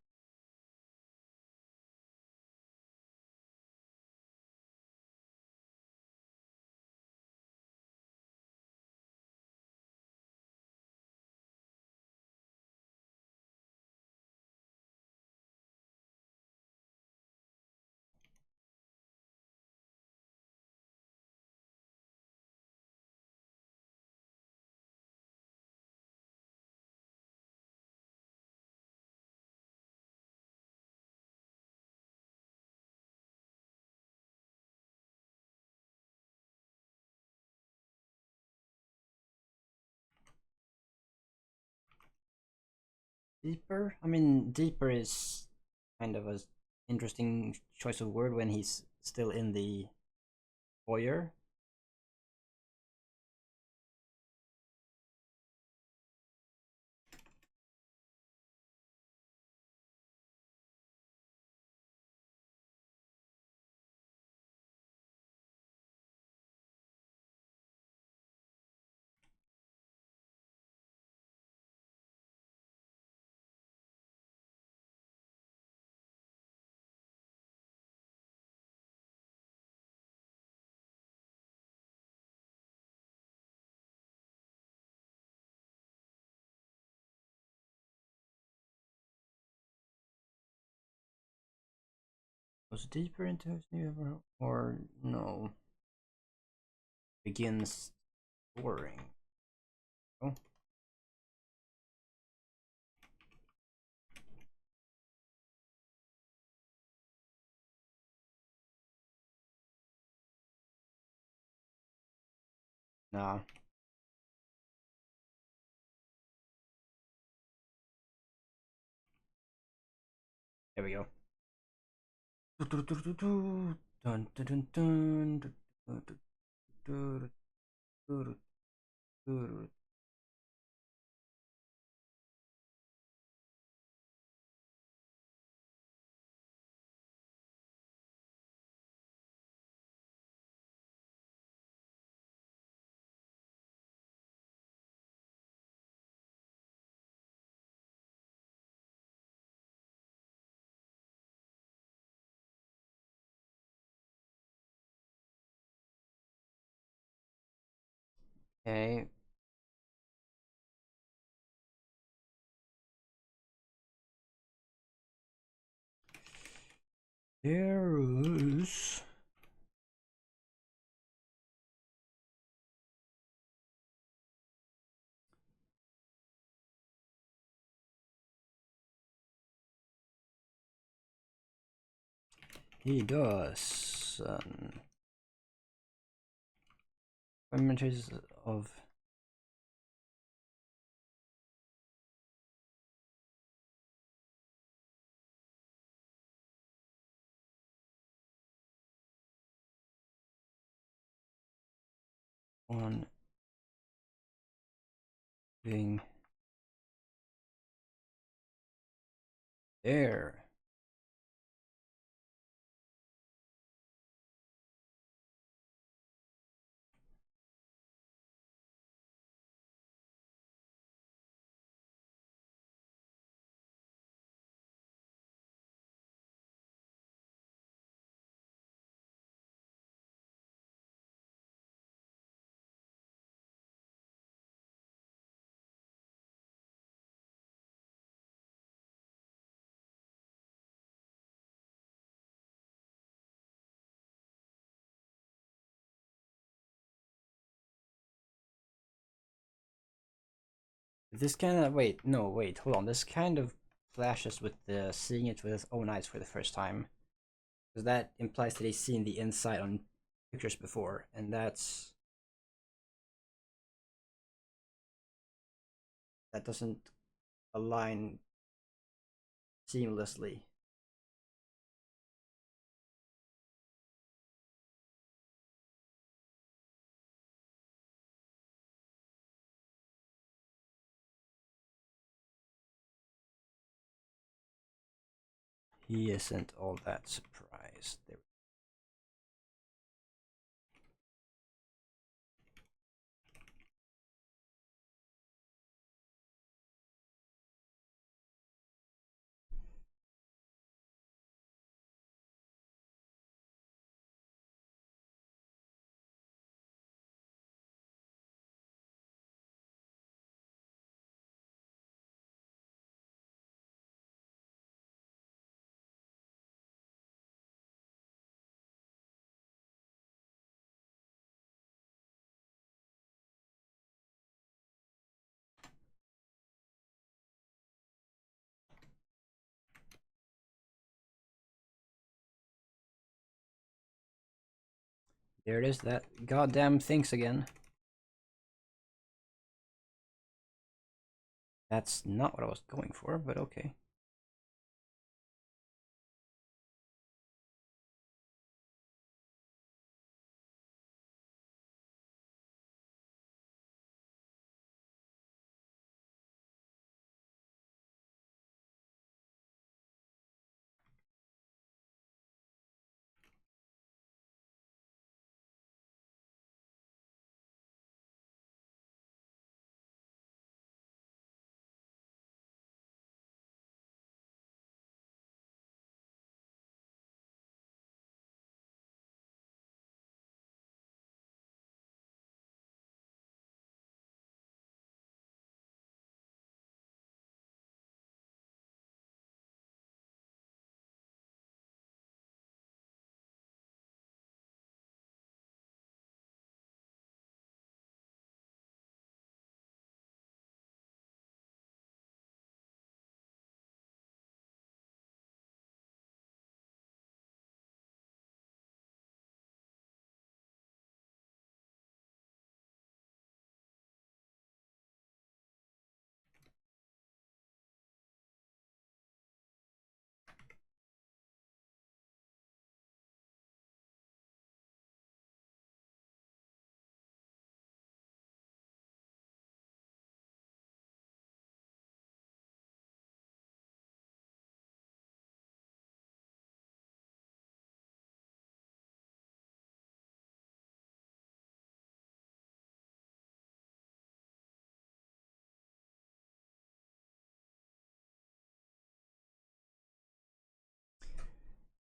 Deeper? I mean, deeper is kind of a interesting choice of word when he's still in the foyer. Goes deeper into his new ever, or no? Begins soaring. Oh, nah. There we go. Dun, dun, dun, dun, Okay. There is. He does. Images of on being there. This kind of wait, no, wait, hold on. This kind of clashes with the seeing it with his own eyes for the first time, because that implies that he's seen the inside on pictures before, and that doesn't align seamlessly. He isn't all that surprised. There it is, that goddamn things again. That's not what I was going for, but okay.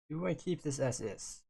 Do I keep this as is?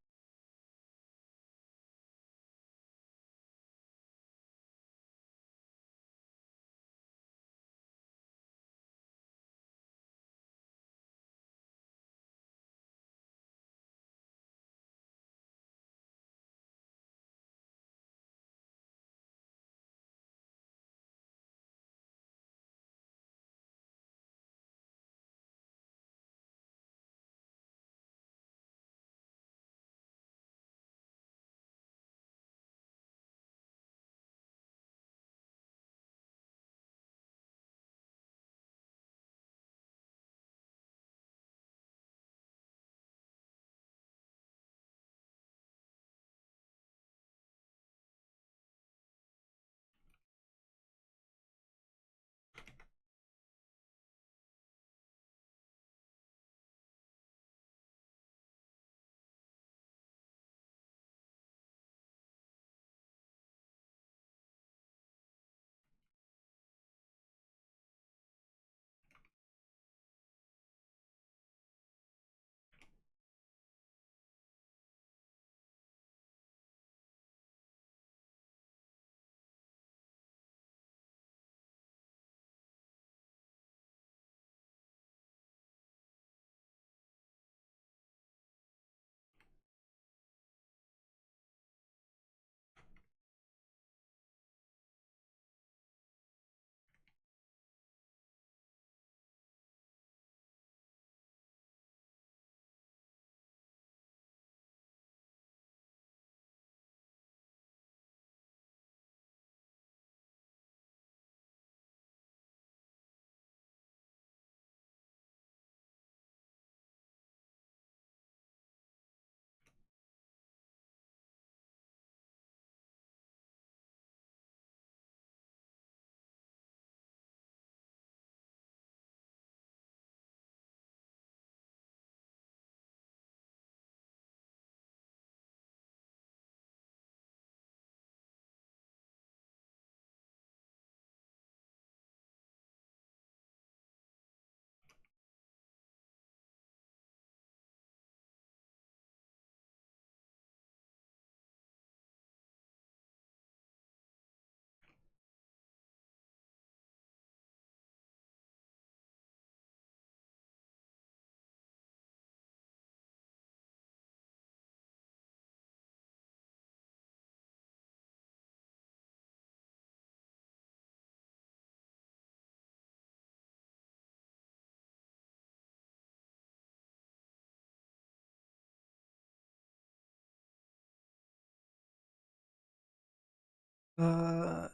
Uh,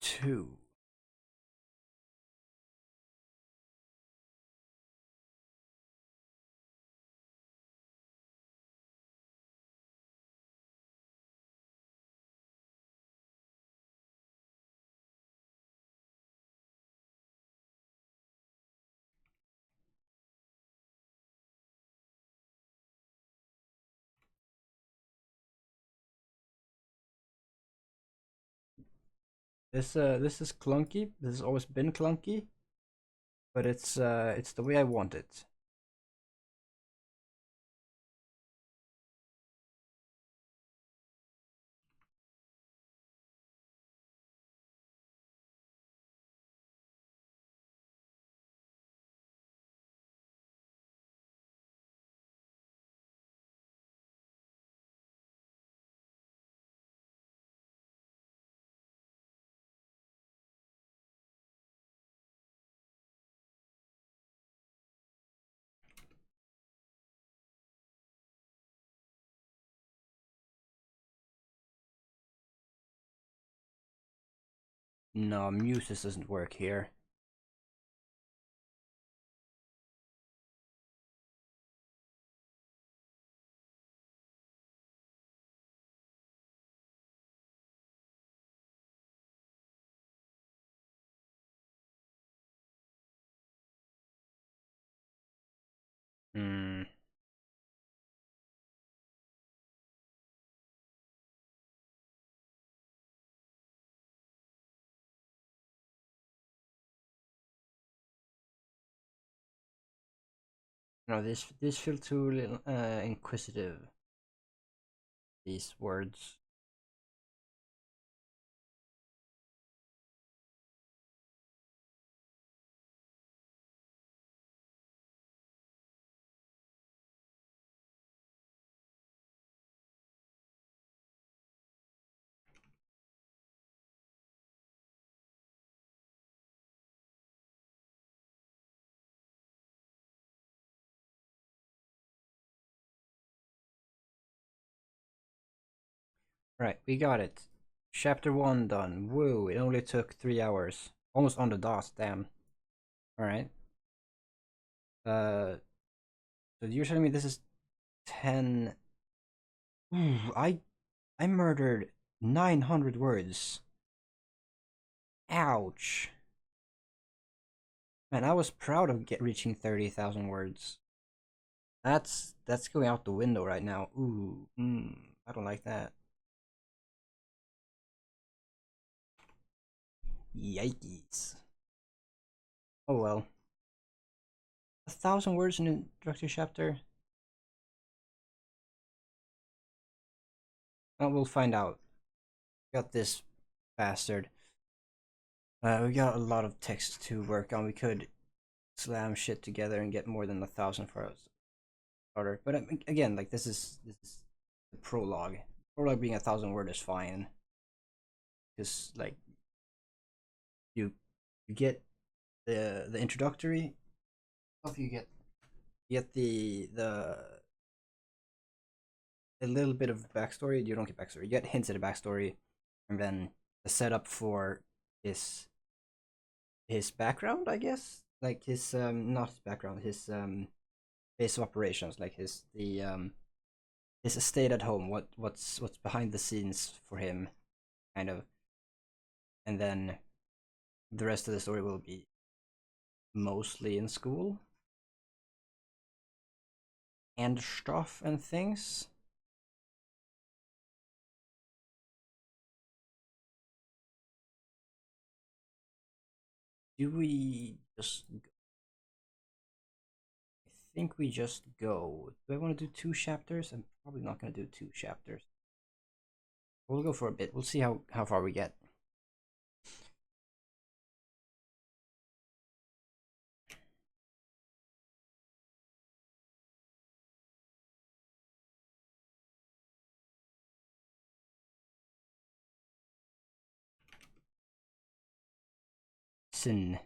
2. This is clunky. This has always been clunky, but it's the way I want it. No, Muses doesn't work here. Hmm. No, this feel too little, inquisitive. These words. Right, we got it. Chapter 1 done. Woo, it only took 3 hours. Almost on the dot, damn. Alright. So you're telling me this is 10. Ooh, I murdered 900 words. Ouch. Man, I was proud of reaching 30,000 words. That's going out the window right now. Ooh, I don't like that. Yikes. Oh well. 1,000 words in an introductory chapter? Well, we'll find out. Got this bastard. We got a lot of text to work on. We could slam shit together and get more than 1,000 for us starter. But again, like this is the prologue. Prologue being 1,000 word is fine. Just like you get the introductory stuff. You get the a little bit of backstory. You don't get backstory. You get hints at the backstory, and then the setup for his his background, I guess. Like his not his background, his base of operations, like his estate at home. What's behind the scenes for him, kind of, and then the rest of the story will be mostly in school and stuff and things. Do we just? I think we just go. Do I want to do 2 chapters? I'm probably not going to do 2 chapters. We'll go for a bit. We'll see how far we get. Sin.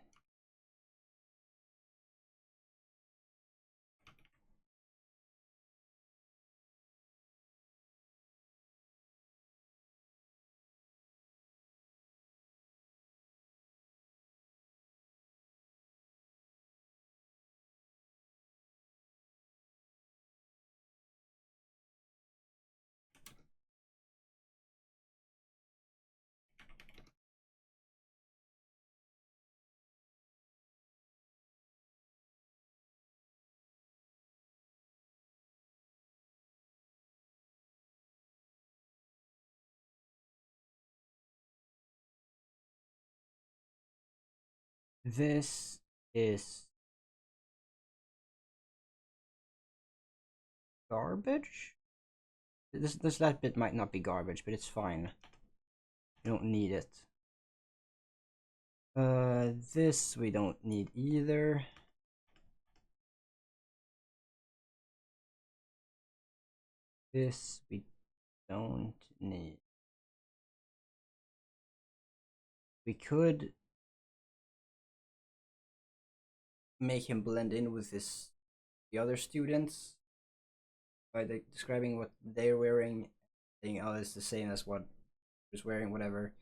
This is garbage. This that bit might not be garbage, but it's fine. We don't need it. This we don't need either. This we don't need. We could make him blend in with the other students by describing what they're wearing, saying, oh, it's the same as what he's wearing, whatever.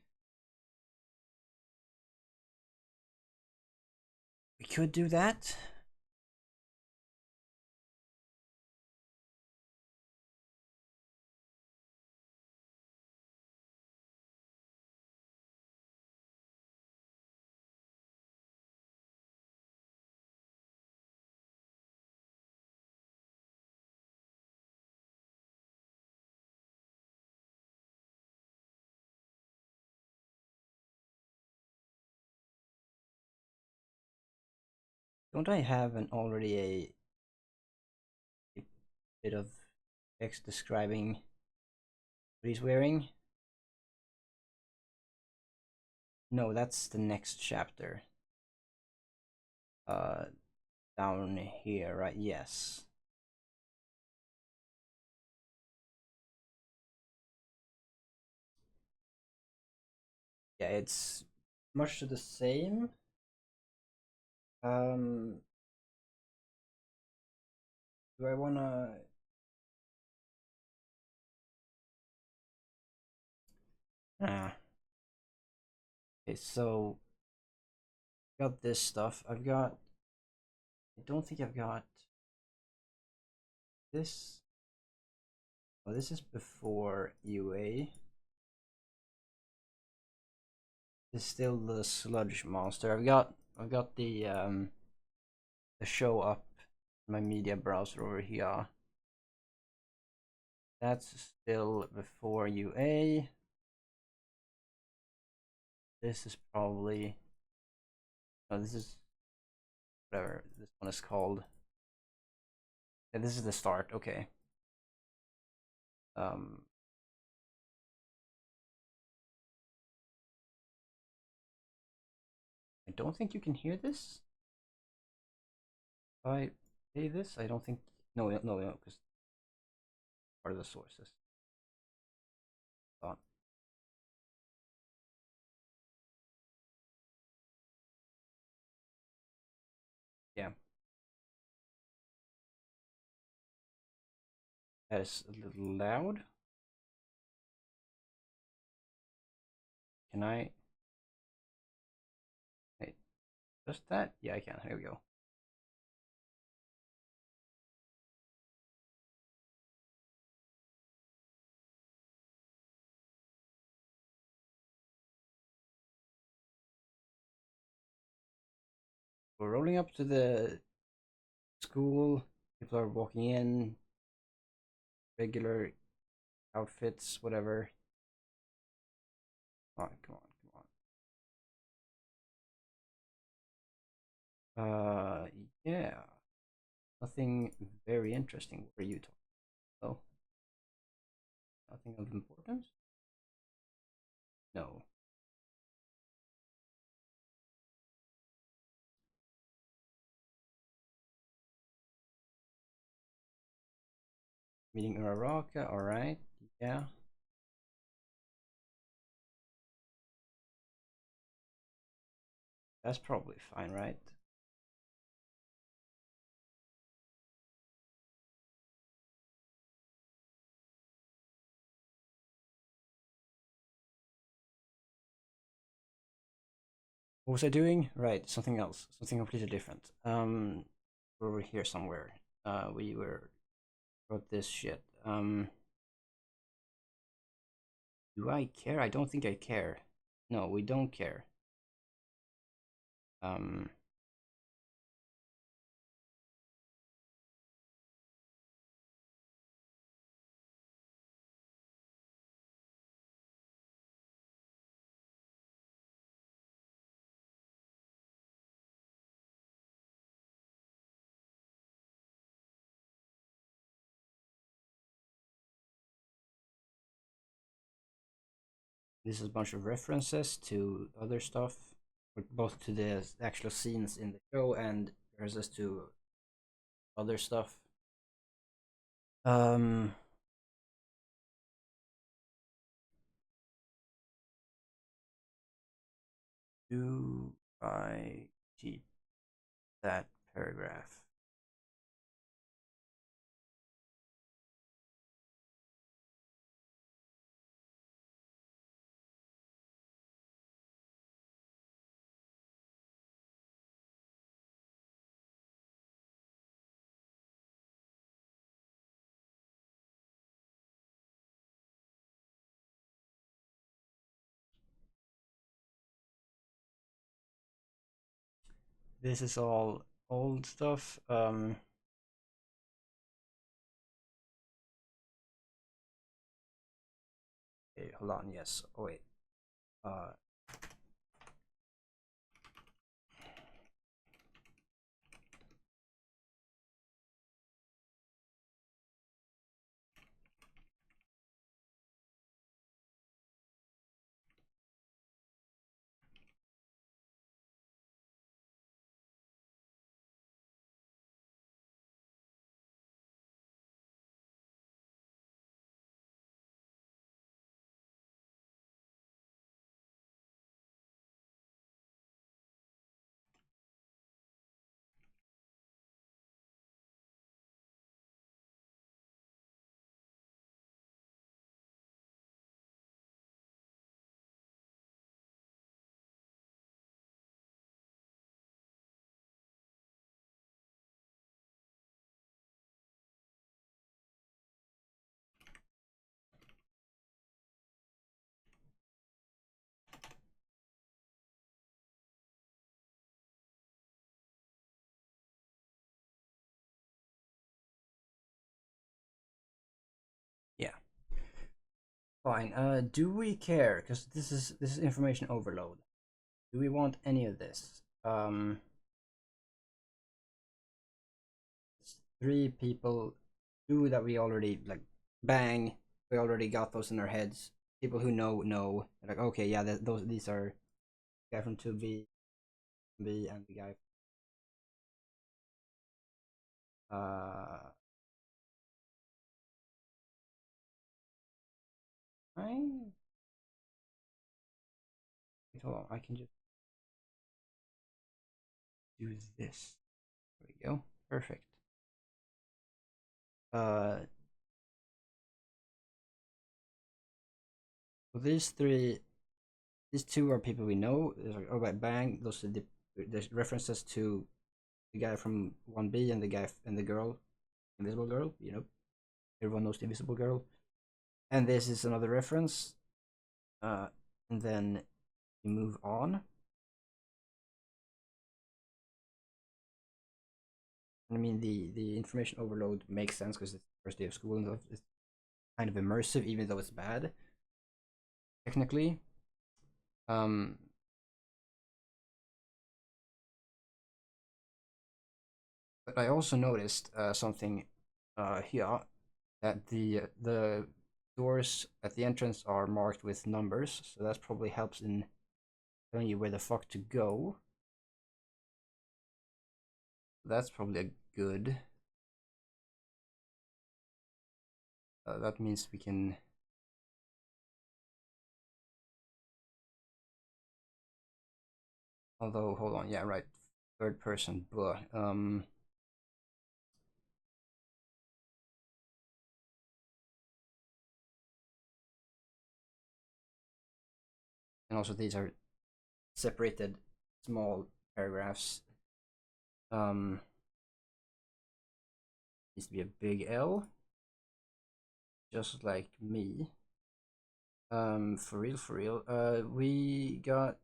We could do that. Don't I have an already a bit of text describing what he's wearing? No, that's the next chapter. Down here, right? Yes. Yeah, it's much the same. Do I wanna? Ah. Okay, so got this stuff. I've got. I don't think I've got this. Oh, this is before UA. It's still the sludge monster. I've got the show up in my media browser over here. That's still before UA. This is probably. No, this is whatever this one is called. Yeah, this is the start. Okay. Um. I don't think you can hear this. If I play this, I don't think. No, no, no, because part of the sources. On. Yeah, that is a little loud. Can I? Wait, just that? Yeah, I can. Here we go. We're rolling up to the school. People are walking in. Regular outfits, whatever. Come on, come on, come on. Yeah. Nothing very interesting. What are you talking about? Oh, nothing of importance? No. Meeting Uraraka, alright. Yeah. That's probably fine, right? What was I doing? Right, something else. Something completely different. Over here somewhere. We wrote this shit. Do I care? I don't think I care. No, we don't care. Um, This is a bunch of references to other stuff, both to the actual scenes in the show and references to other stuff. Um, do I cheat that paragraph? This is all old stuff. Okay, hold on. Yes. Oh wait. Uh, yeah. Fine. Do we care? Because this is information overload. Do we want any of this? Three people, two that we already like, bang. We already got those in our heads. People who know. Like, okay, yeah, these are the guy from 2B, and the guy. I hold on. I can just do this. There we go. Perfect. Uh, so these two are people we know. There's like, oh, right, bang. Those are the references to the guy from 1B and the guy and the girl, Invisible Girl. Everyone knows the Invisible Girl. And this is another reference. And then we move on. I mean, the information overload makes sense because it's the first day of school and it's kind of immersive, even though it's bad technically. Um, but I also noticed something here, that the doors at the entrance are marked with numbers, so that probably helps in telling you where the fuck to go. That's probably a good. That means we can. Although, hold on, yeah, right, third person, but and also these are separated small paragraphs. Needs to be a big L, just like me. For real, for real. We got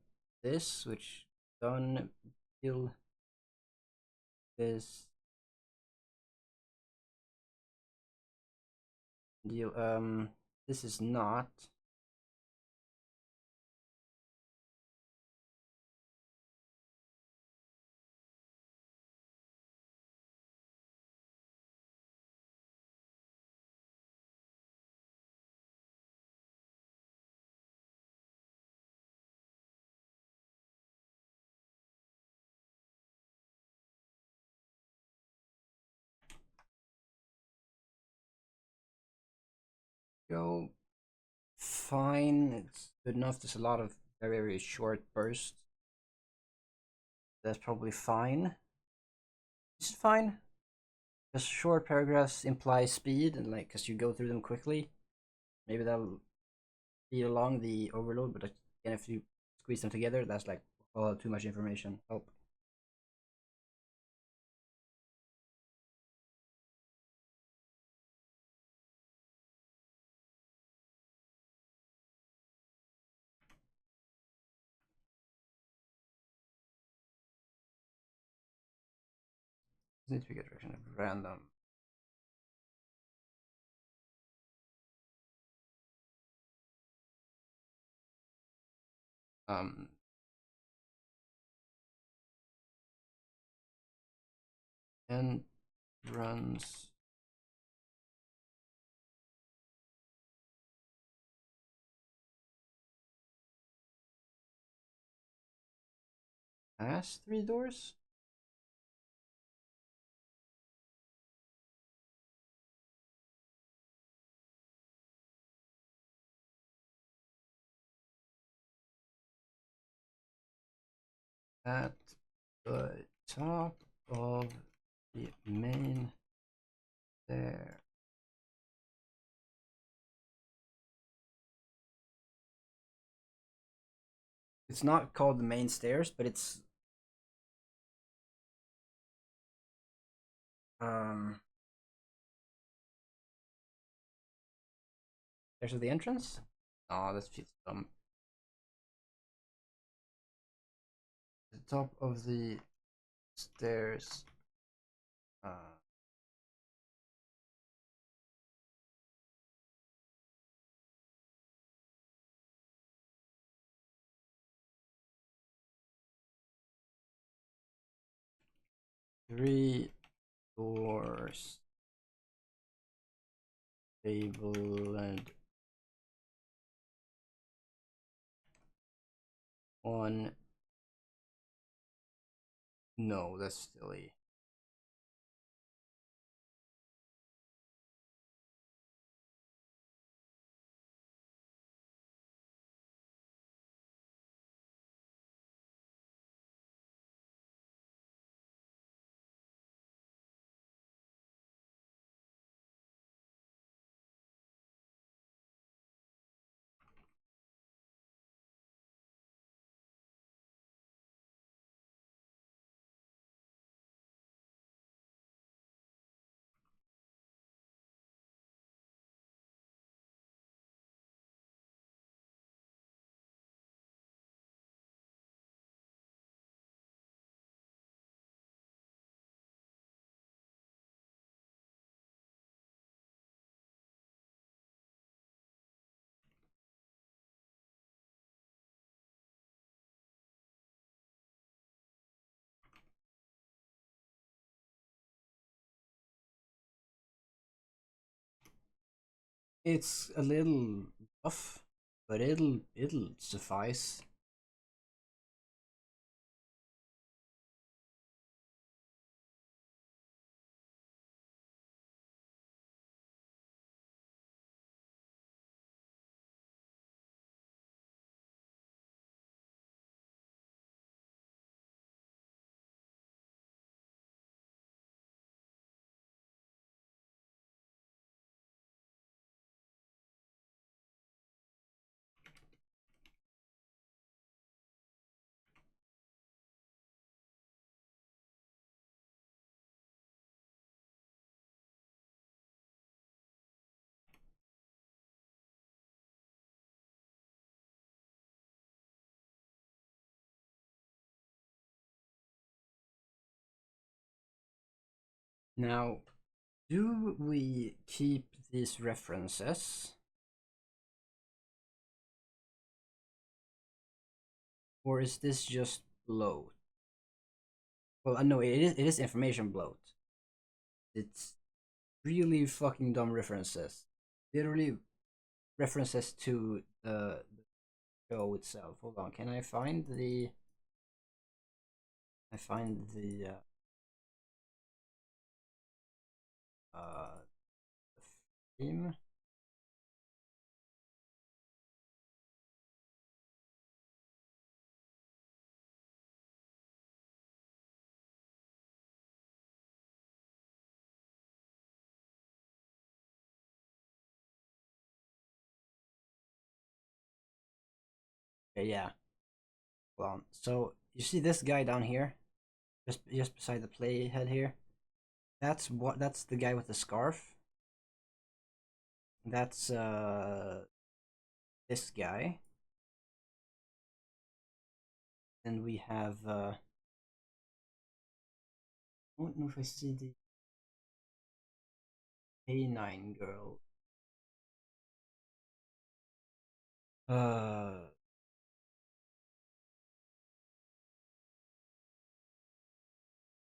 this, which done kill this deal. This is not. Go fine. It's good enough. There's a lot of very, very short bursts. That's probably fine. This is fine. Because short paragraphs imply speed, and like, because you go through them quickly. Maybe that'll speed along the overload, but again, if you squeeze them together, that's like, oh, too much information. Help. Need to be a direction of random. Um, and runs past 3 doors. At the top of the main there. It's not called the main stairs, but it's um there's the entrance. Oh, that's feels dumb. The top of the stairs. Uh, 3 doors. Table and one. No, that's silly. It's a little rough, but it'll suffice. Now, do we keep these references, or is this just bloat? Well, no, it is information bloat. It's really fucking dumb references. Literally references to the show itself. Hold on, can I find the? I find uh the theme. Okay, yeah. Hold on. So you see this guy down here, just beside the playhead here. That's the guy with the scarf. That's this guy. Then we have I don't know if I see the A9 girl. Uh,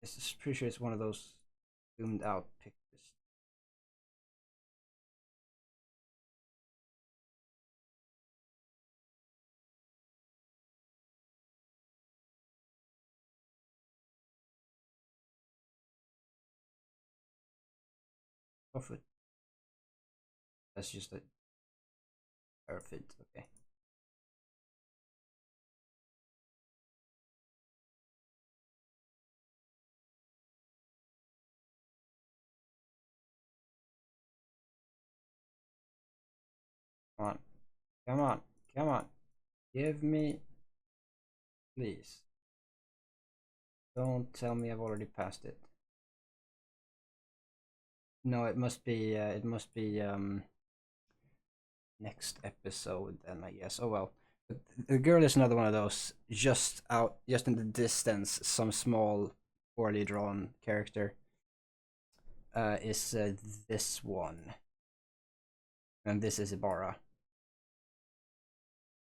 this is pretty sure it's one of those zoomed out pictures. Profit. That's just a perfect. Okay. Come on. Come on. Come on. Give me, please. Don't tell me I've already passed it. No, it must be. It must be next episode. Then I guess. Oh well. But the girl is another one of those just out, just in the distance. Some small, poorly drawn character. Is this one, and this is Ibarra.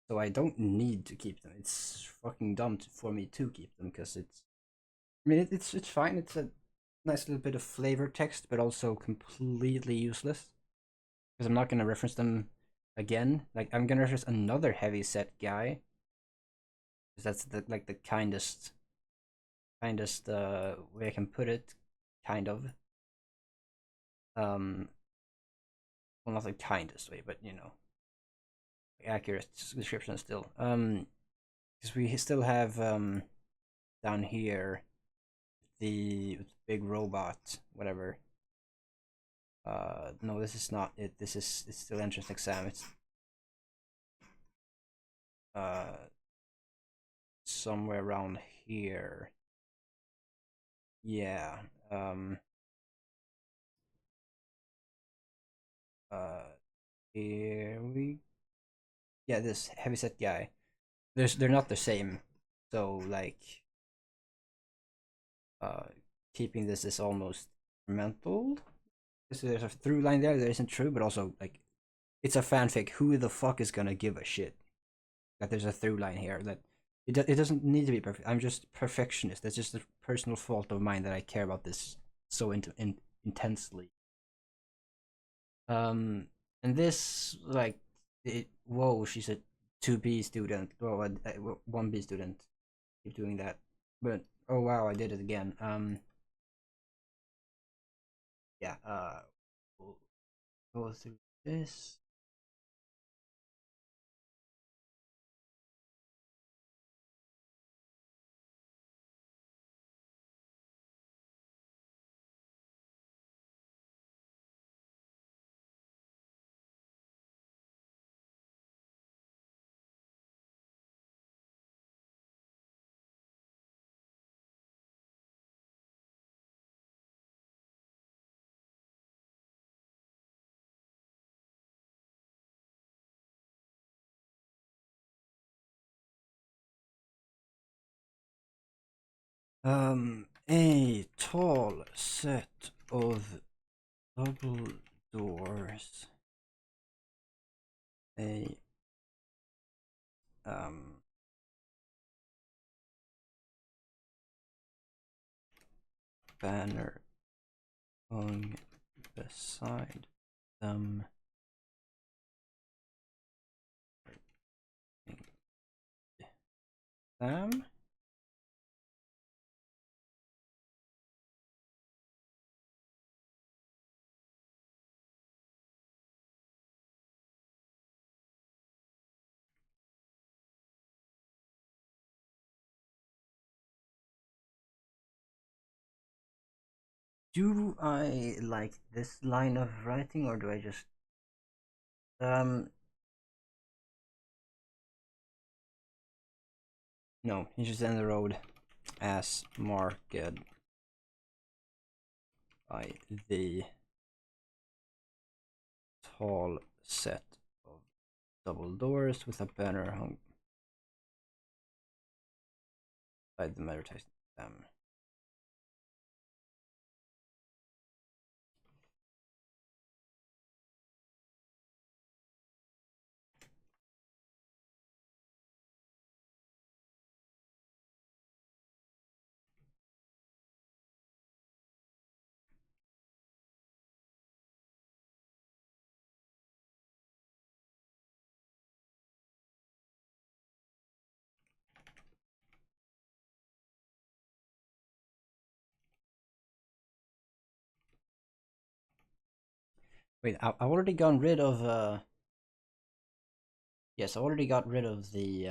So I don't need to keep them. It's fucking dumb for me to keep them because it's. I mean, it's fine. It's a nice little bit of flavor text, but also completely useless because I'm not gonna reference them again. Like I'm gonna reference another heavy set guy because that's like the kindest way I can put it, kind of. Um, well, not the kindest way, but you know, accurate description still. Because we still have down here the big robot, whatever. No, this is not it. It's still entrance exam. It's uh somewhere around here. Yeah. Uh here we yeah, this heavyset guy. They're not the same. So like uh keeping this is almost mental. There's a through line there that isn't true, but also like it's a fanfic. Who the fuck is gonna give a shit that there's a through line here? That it doesn't need to be perfect. I'm just perfectionist. That's just a personal fault of mine that I care about this so intensely. Um, and this like whoa, she's a 2B student or a 1B student. Keep doing that, but oh wow, I did it again. Yeah. We'll go through this. A tall set of double doors. A um banner on beside them. Them. Do I like this line of writing or do I just um No, hinges in the road as marked by the tall set of double doors with a banner hung beside the advertising them. Wait, I've already gotten rid of yes, I already got rid of the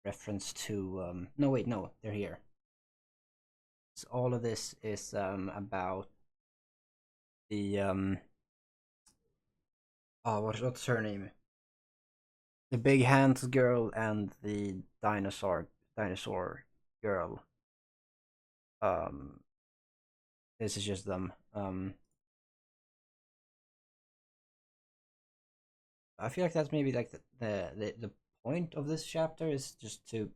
reference to no wait, no, they're here. So all of this is about the oh what's her name? The big hands girl and the dinosaur girl. Um this is just them. I feel like that's maybe like the point of this chapter is just to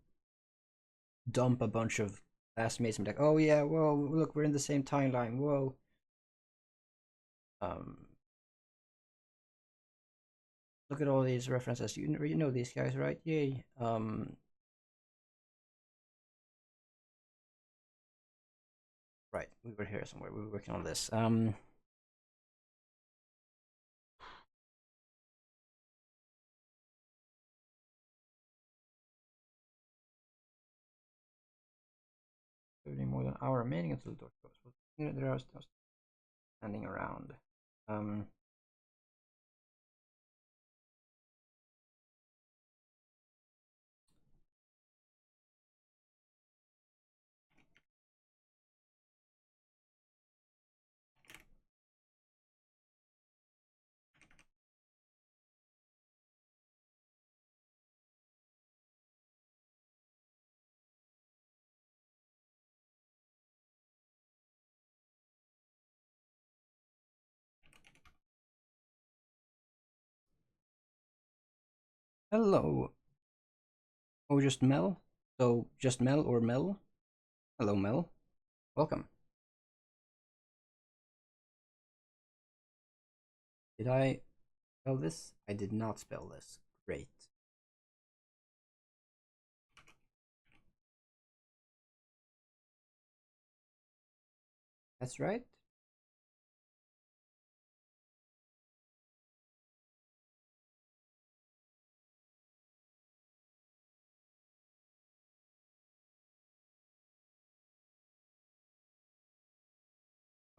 dump a bunch of classmates and be like, oh yeah, whoa, look, we're in the same timeline, whoa. Um, look at all these references. You know these guys, right? Yay. Right, we were here somewhere. We were working on this. 30 more than an hour remaining until the door closes. There are still standing around. Um, hello. Oh, just Mel? So, just Mel or Mel? Hello, Mel. Welcome. Did I spell this? I did not spell this. Great. That's right.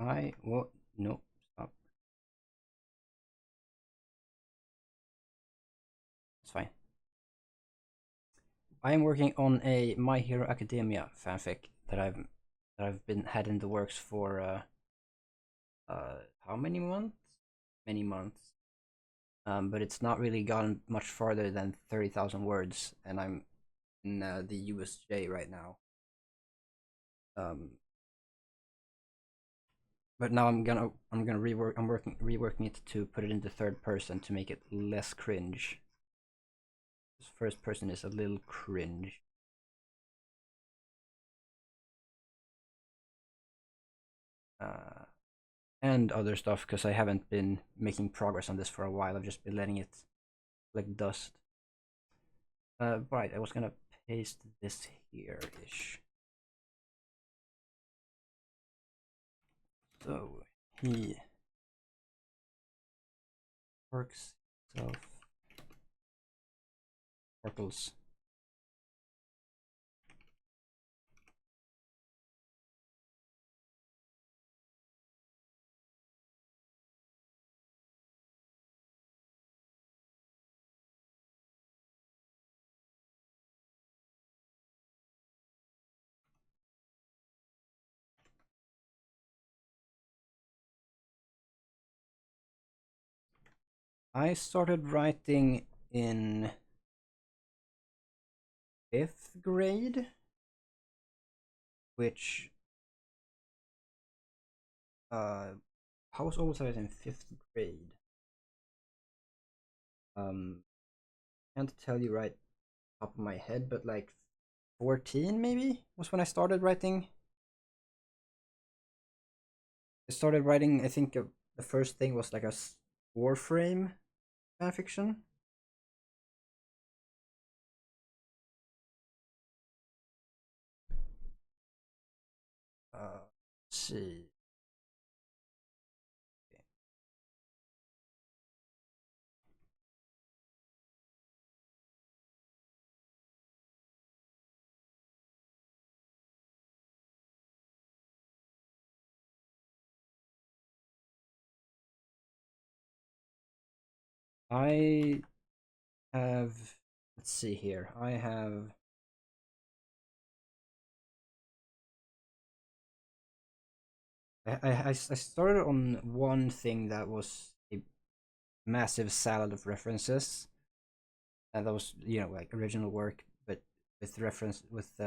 I what? No, stop. It's fine. I am working on a My Hero Academia fanfic that I've been had in the works for how many months? Many months. But it's not really gotten much farther than 30,000 words, and I'm in the USJ right now. Um, but now I'm gonna reworking it to put it into third person to make it less cringe. This first person is a little cringe. And other stuff because I haven't been making progress on this for a while. I've just been letting it like dust. Right, I was gonna paste this here ish. So he works himself portals. I started writing in fifth grade, which how old was I in fifth grade? Can't tell you right top of my head, but like 14 maybe was when I started writing. I started writing. I think the first thing was like a Warframe fanfiction. Let's see. I have. Let's see here. I have. I started on one thing that was a massive salad of references, and that was like original work, but with reference with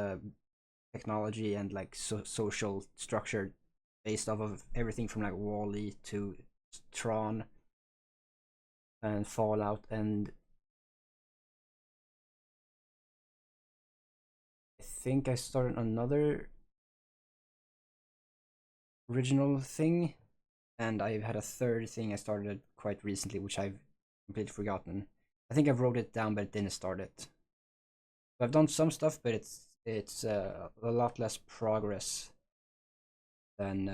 technology and like social structure based off of everything from like Wall-E to Tron and Fallout, and I think I started another original thing, and I had a third thing I started quite recently, which I've completely forgotten. I think I wrote it down, but didn't start it. So I've done some stuff, but it's a lot less progress than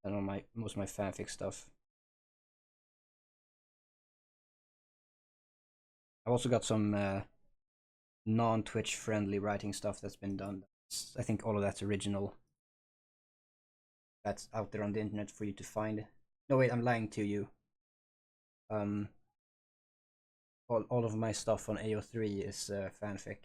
on my most of my fanfic stuff. I've also got some non-Twitch friendly writing stuff that's been done. I think all of that's original. That's out there on the internet for you to find. No, wait, I'm lying to you. Um, all of my stuff on AO3 is fanfic.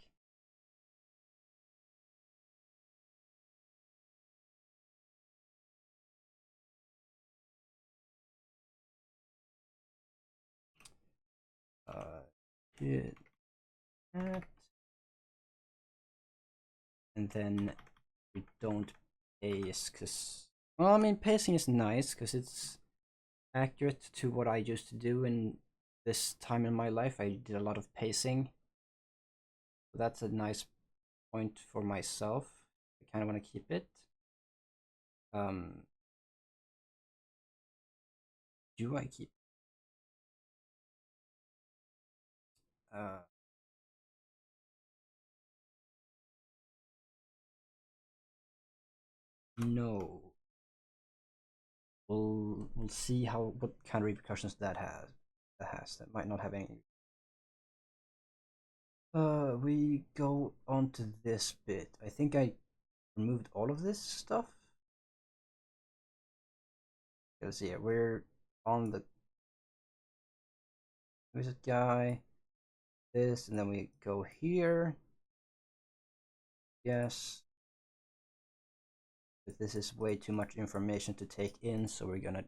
Hit that, and then we don't pace because, well, I mean, pacing is nice because it's accurate to what I used to do in this time in my life. I did a lot of pacing, so that's a nice point for myself. I kind of want to keep it. Um, do I keep? Uh, no. We'll see how what kind of repercussions that has. That might not have any. We go on to this bit. I think I removed all of this stuff. Let's see. We're on the wizard guy. This, and then we go here. Yes. But this is way too much information to take in, so we're gonna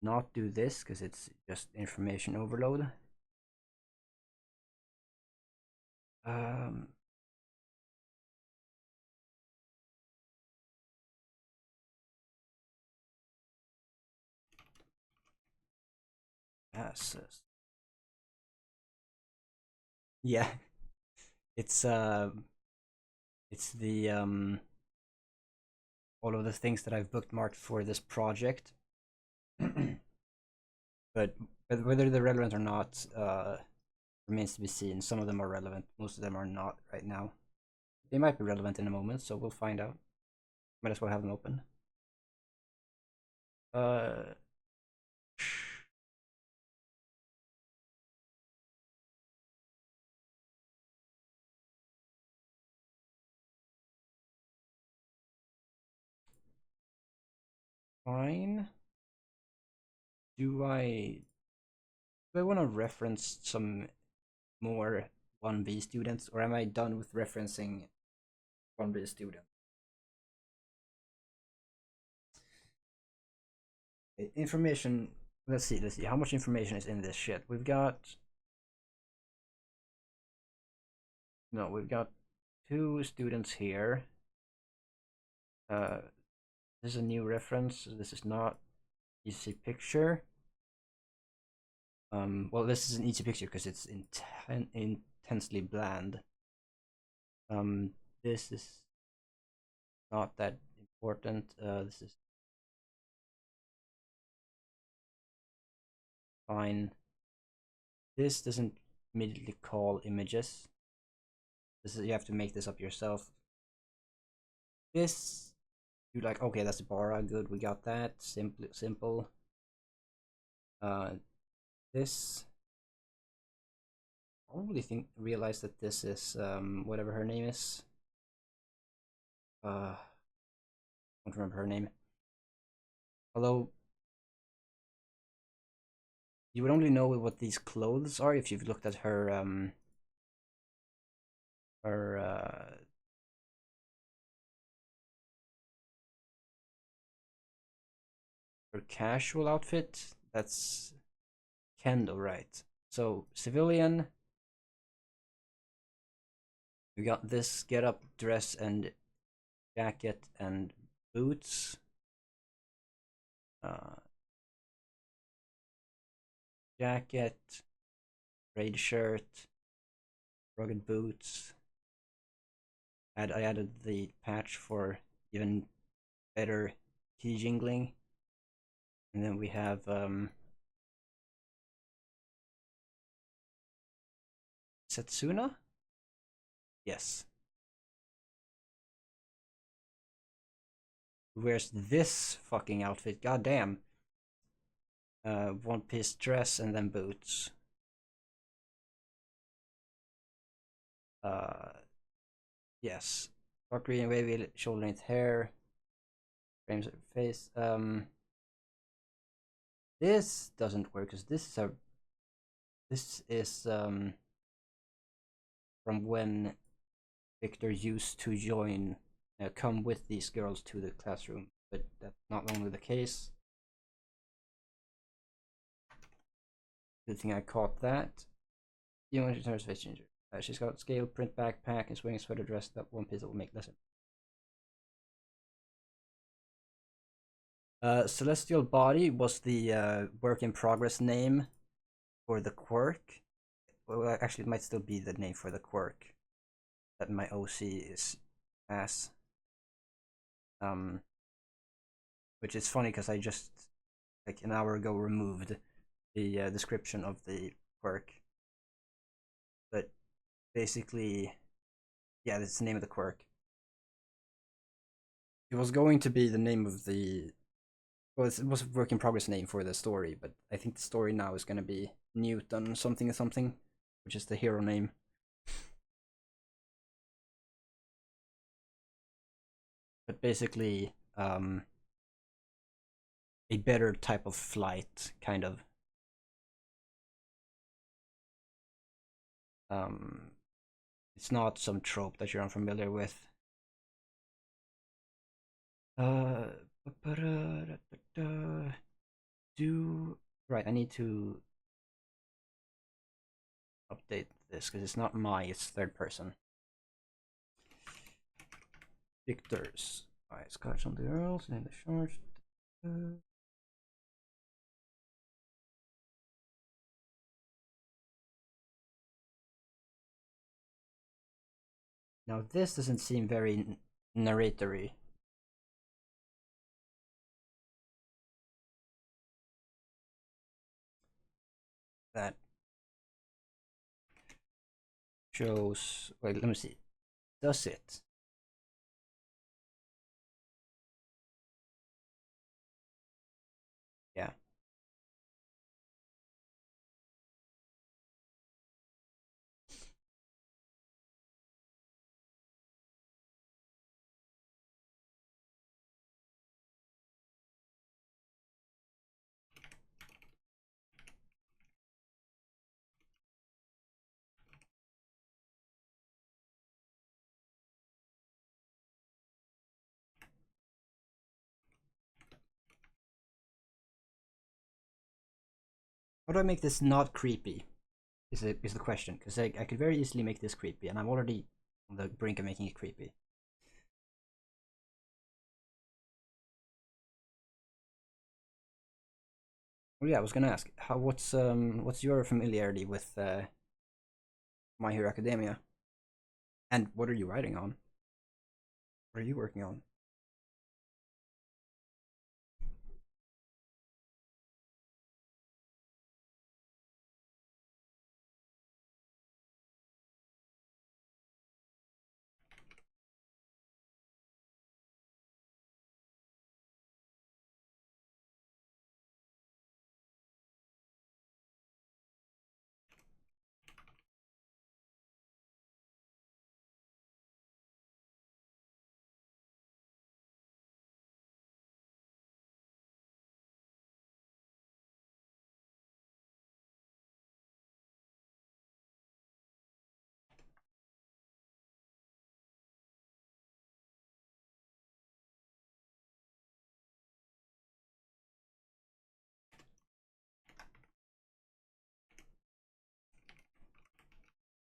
not do this because it's just information overload. Um, Passes. Yeah, it's it's the all of the things that I've bookmarked for this project. but whether they're relevant or not remains to be seen. Some of them are relevant, most of them are not right now. They might be relevant in a moment, so we'll find out. Might as well have them open. Uh, Fine. Do I want to reference some more 1B students, or am I done with referencing 1B students? Information. Let's see. Let's see. How much information is in this shit? We've got. No, we've got two students here. This is a new reference. This is not easy picture. Well, this is an easy picture because it's intensely bland. This is not that important. This is fine. This doesn't immediately call images. This is, you have to make this up yourself. This, you like, okay, that's a bara, good, we got that. Simple. This, probably realize that this is whatever her name is. I don't remember her name. Although you would only know what these clothes are if you've looked at her her her casual outfit. That's Kendall, right? So civilian. We got this get up, dress, and jacket and boots. Jacket, raid shirt, rugged boots. I added the patch for even better key jingling. And then we have Setsuna? Yes. Who wears this fucking outfit? God damn. One piece dress and then boots. Yes. Dark green wavy shoulder length hair. Frames her face. This doesn't work because this is from when Victor used to join, come with these girls to the classroom, but that's not only the case. Good thing I caught that. You know, she turns face changer. She's got scale print backpack and swinging sweater dress. That one piece that will make less. Celestial Body was the work in progress name for the quirk. Well, actually, it might still be the name for the quirk that my OC is as. Which is funny because I just like an hour ago removed the description of the quirk. But basically, yeah, that's the name of the quirk. It was going to be the name of the, well, it was a work in progress name for the story, but I think the story now is going to be Newton something something, which is the hero name. But basically, a better type of flight, kind of. It's not some trope that you're unfamiliar with. Do right. I need to update this because it's not my. It's third person. Victor's. Alright, Scotch on the Earls and the shorts. Now this doesn't seem very narratory. That shows. Wait, let me see. Does it? Yeah. How do I make this not creepy? Is the question, because I could very easily make this creepy, and I'm already on the brink of making it creepy. Oh yeah, I was gonna ask, what's your familiarity with My Hero Academia, and what are you writing on? What are you working on?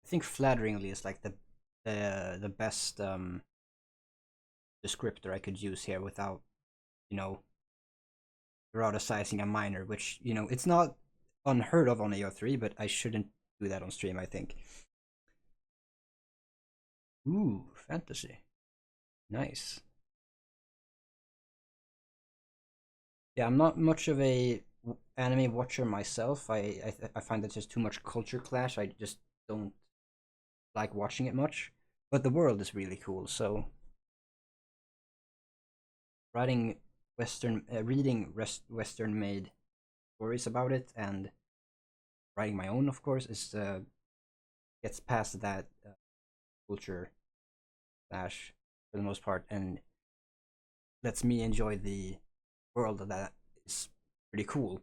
I think flatteringly is like the best descriptor I could use here without, you know, eroticizing a minor, which, you know, it's not unheard of on AO3, but I shouldn't do that on stream, I think. Ooh, fantasy. Nice. Yeah, I'm not much of a anime watcher myself. I find that there's too much culture clash. I just don't like watching it much. But the world is really cool, so writing reading Western made stories about it and writing my own, of course, is gets past that culture clash for the most part and lets me enjoy the world that is pretty cool.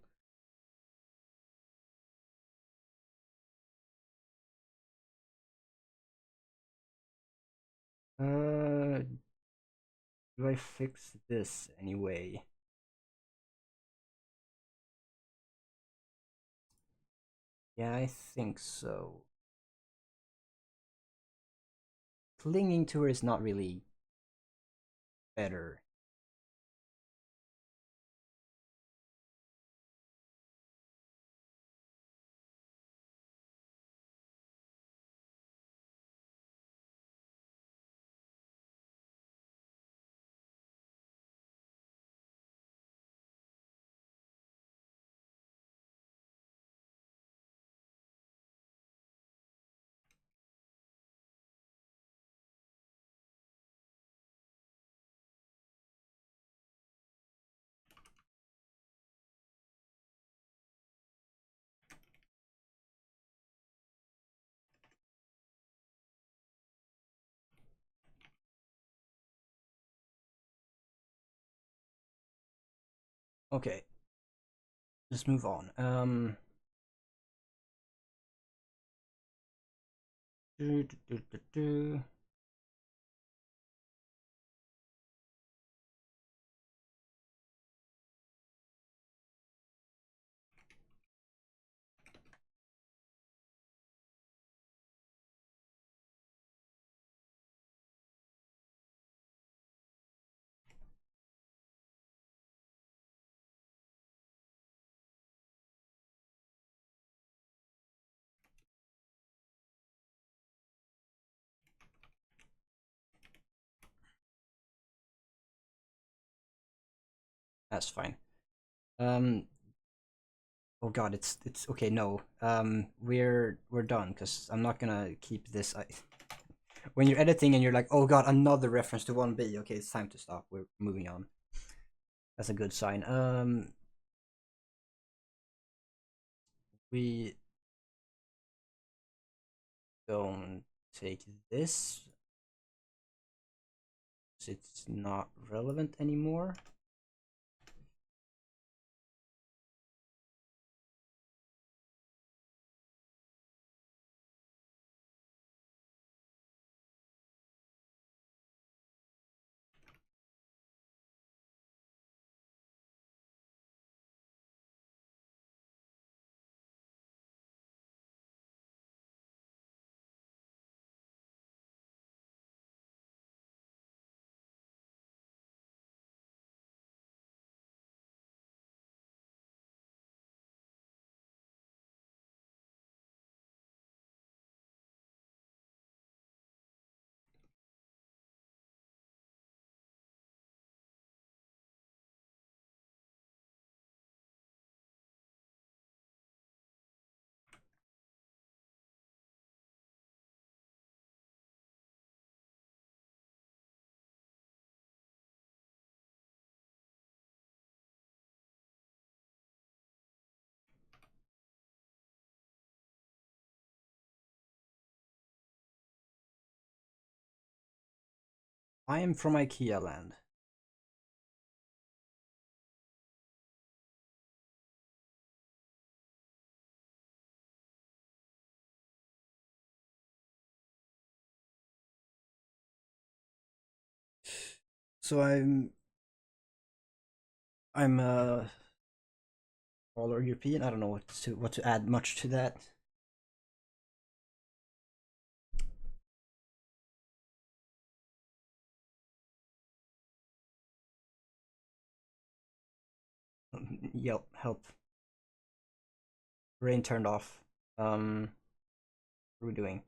Uh, do I fix this anyway? Yeah, I think so. Clinging to her is not really better. Okay, let's move on. Do, do, do, do, do. That's fine. Um, oh god, it's okay. No, we're done because I'm not gonna keep this. When you're editing and you're like, oh god, another reference to 1B. Okay, it's time to stop. We're moving on. That's a good sign. We don't take this. It's not relevant anymore. I am from IKEA land. So I'm all European. I don't know what to add much to that. Yep, help. Rain turned off. What are we doing?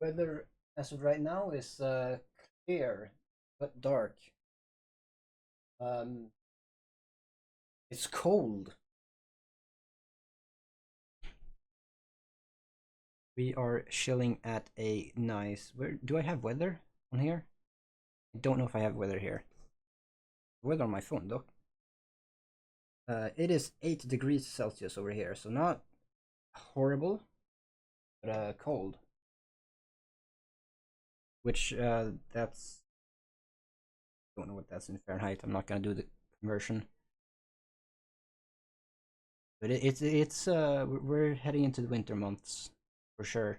Weather as of right now is clear but dark. Um, it's cold. We are chilling at a nice. Where do I have weather on here? I don't know if I have weather here. Weather on my phone though. It is 8 degrees Celsius over here, so not horrible, but cold. Which that's don't know what that's in Fahrenheit. I'm not gonna do the conversion. But it's we're heading into the winter months for sure.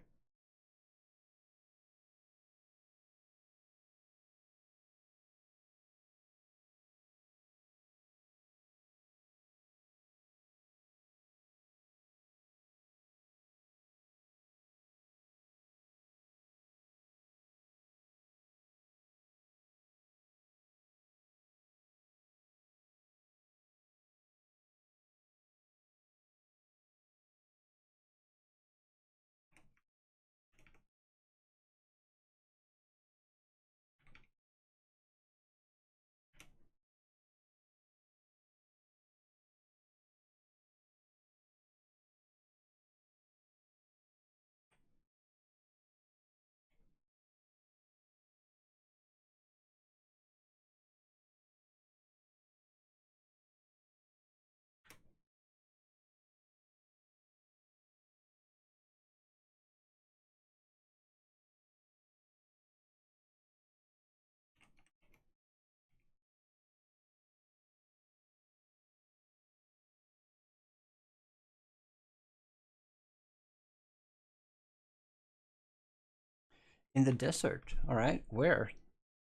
In the desert. All right, where?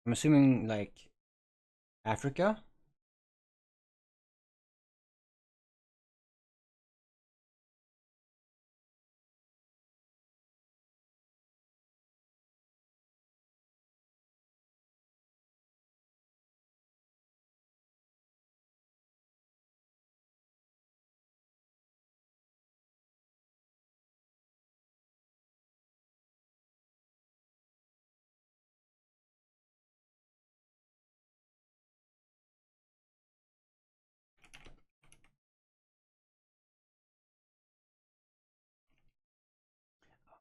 I'm assuming like Africa.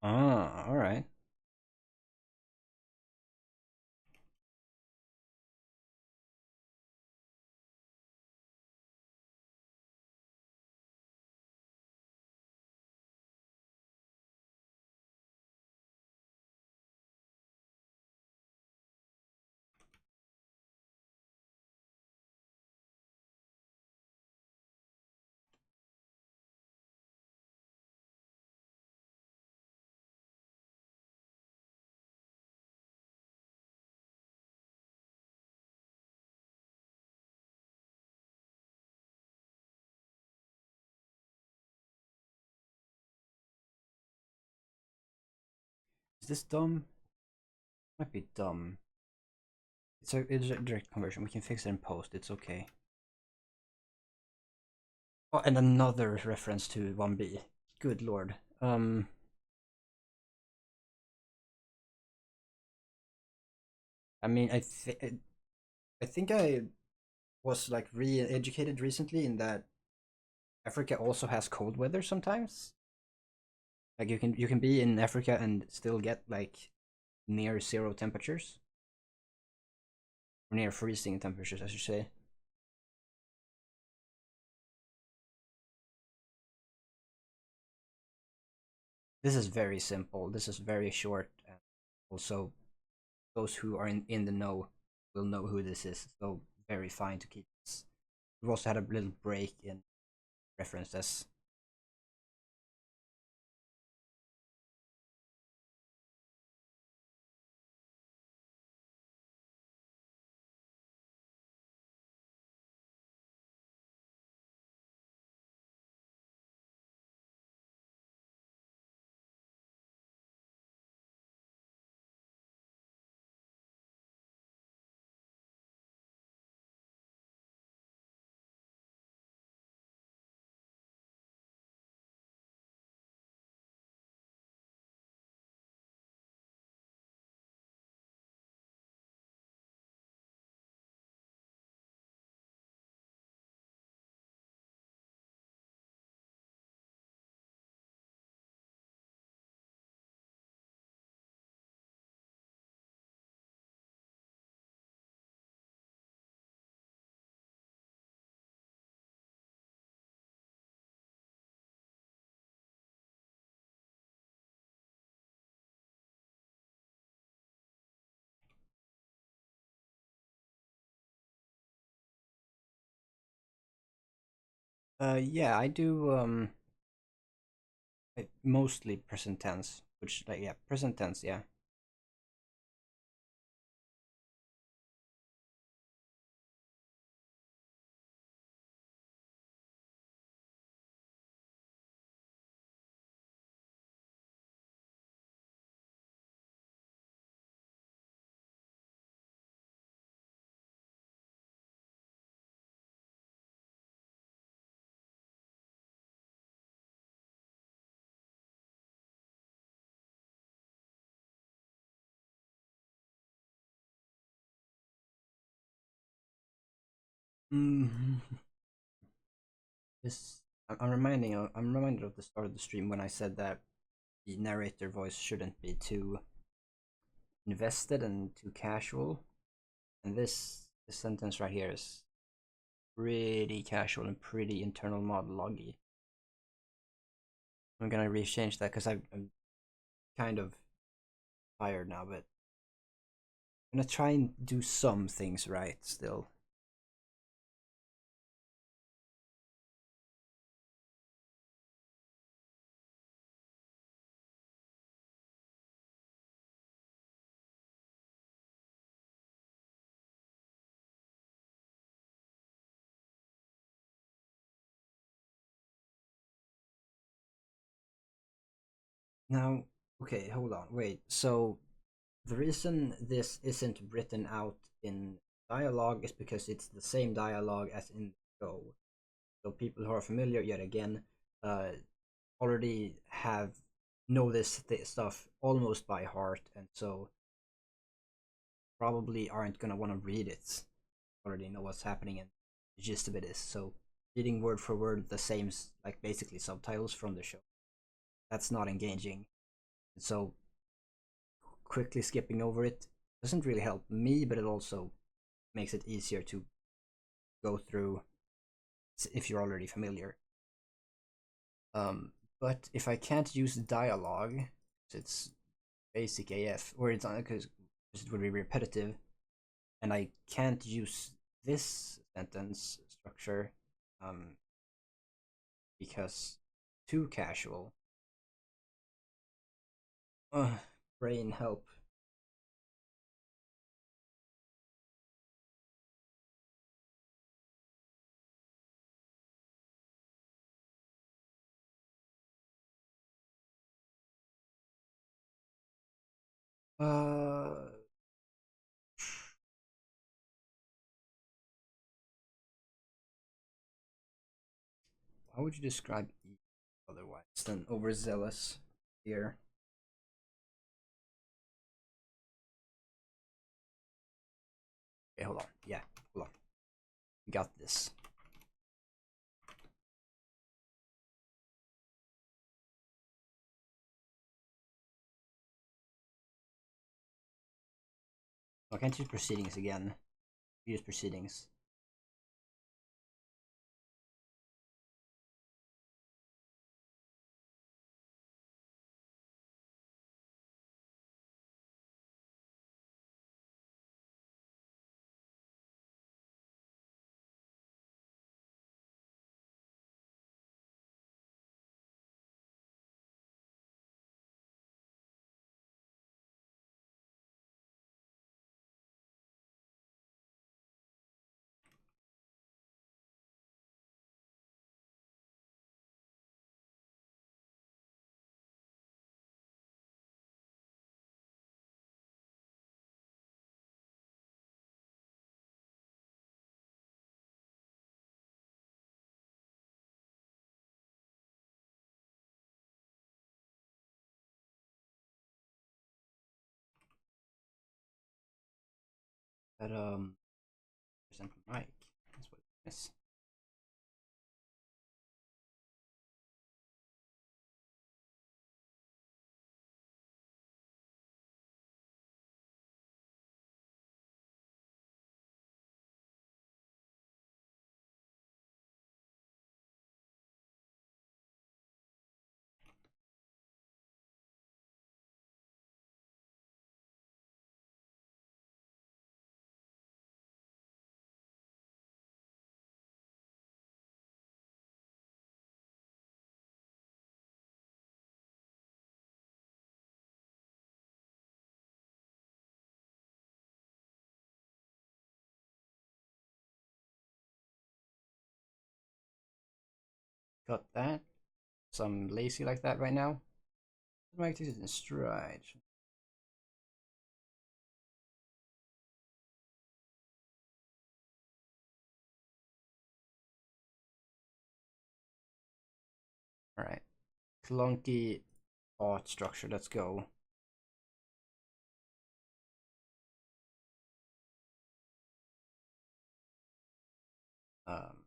Ah, all right. Is this dumb? Might be dumb. It's a direct conversion. We can fix it in post. It's okay. Oh, and another reference to 1B. Good lord. I mean, I think I was like re-educated recently in that Africa also has cold weather sometimes. Like you can be in Africa and still get like near zero temperatures, or near freezing temperatures, I should say. This is very simple. This is very short. And also, those who are in the know will know who this is. So very fine to keep this. We've also had a little break in references. Yeah, I do. Mostly present tense, which like yeah, present tense. Yeah. Mm, this I'm reminded of the start of the stream when I said that the narrator voice shouldn't be too invested and too casual. And this sentence right here is pretty casual and pretty internal monologue. I'm gonna rechange that because I'm kind of tired now, but I'm gonna try and do some things right still. Now, okay, hold on, wait. So the reason this isn't written out in dialogue is because it's the same dialogue as in the show. So people who are familiar, yet again, uh, already have know this stuff almost by heart, and so probably aren't gonna want to read it. Already know what's happening and the gist of it is. So reading word for word the same, like basically subtitles from the show, that's not engaging. And so quickly skipping over it doesn't really help me, but it also makes it easier to go through if you're already familiar. Um, but if I can't use dialogue, it's basic AF, or it's because it would be repetitive, and I can't use this sentence structure um, because too casual. Ugh, brain help. Uh, how would you describe E otherwise than overzealous here? Okay, hold on. Yeah, hold on. We got this. I can't use proceedings again. Use proceedings. But present mic. That's what it is. Got that. So I'm lazy like that right now. Might take it in stride. All right. Clunky thought structure. Let's go. Um,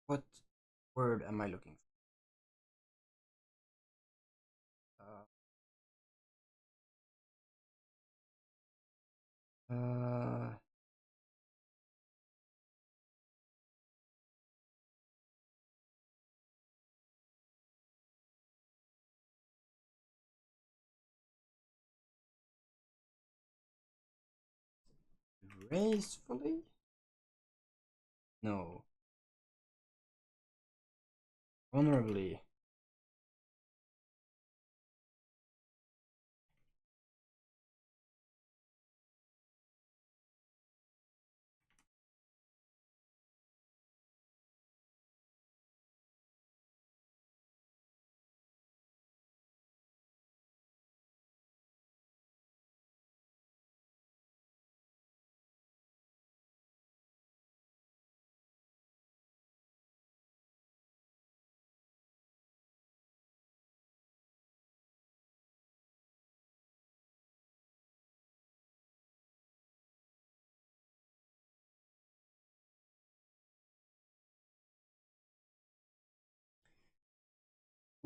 what word am I looking for? Uh, gracefully? No. Honorably.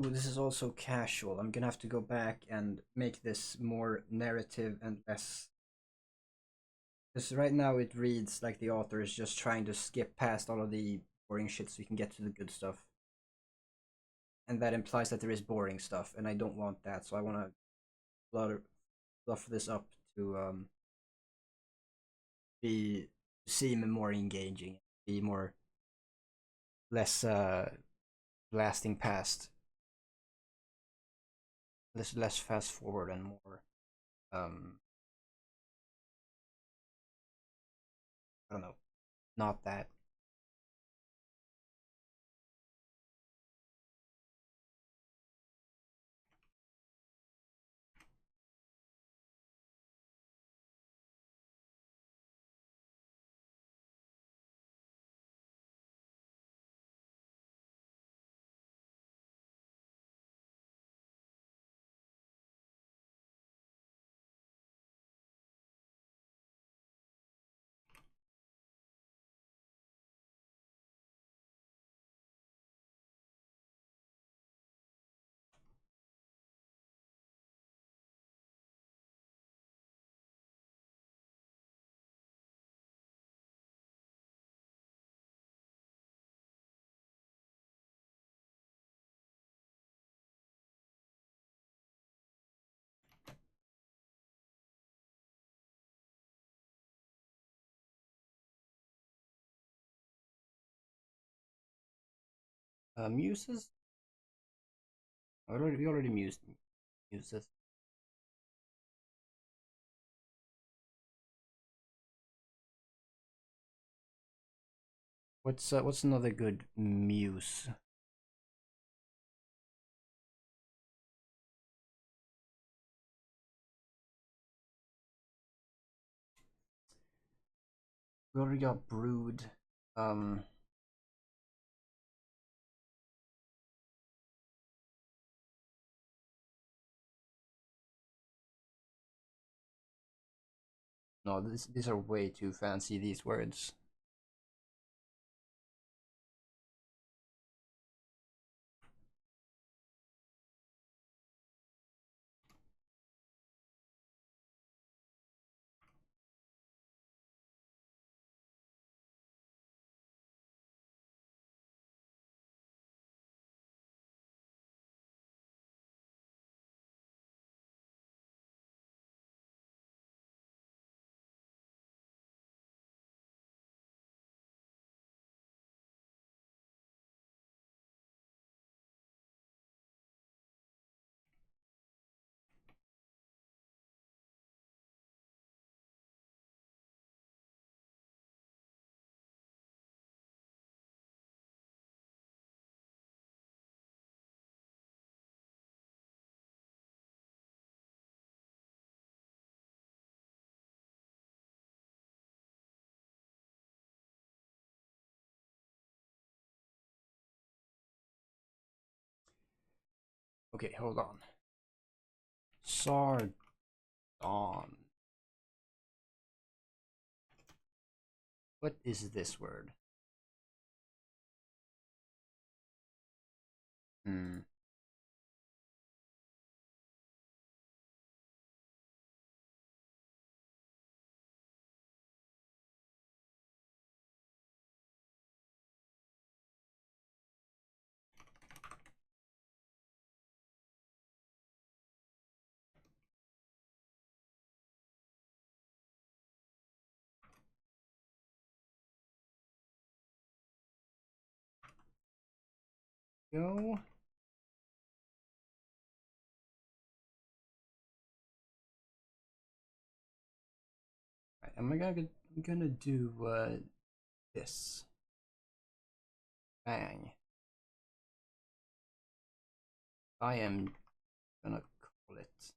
Ooh, this is also casual. I'm gonna have to go back and make this more narrative and less. Because right now it reads like the author is just trying to skip past all of the boring shit so we can get to the good stuff. And that implies that there is boring stuff, and I don't want that, so I want to fluff this up to be seem more engaging, be more less blasting past, less fast forward and more um I don't know, not that. Muses. We already mused muses. What's another good muse? We already got brood. Um, no, these are way too fancy. These words. Okay, hold on. Sardon. What is this word? Hmm. Go. Right, I'm gonna do this. Bang. I am gonna call it.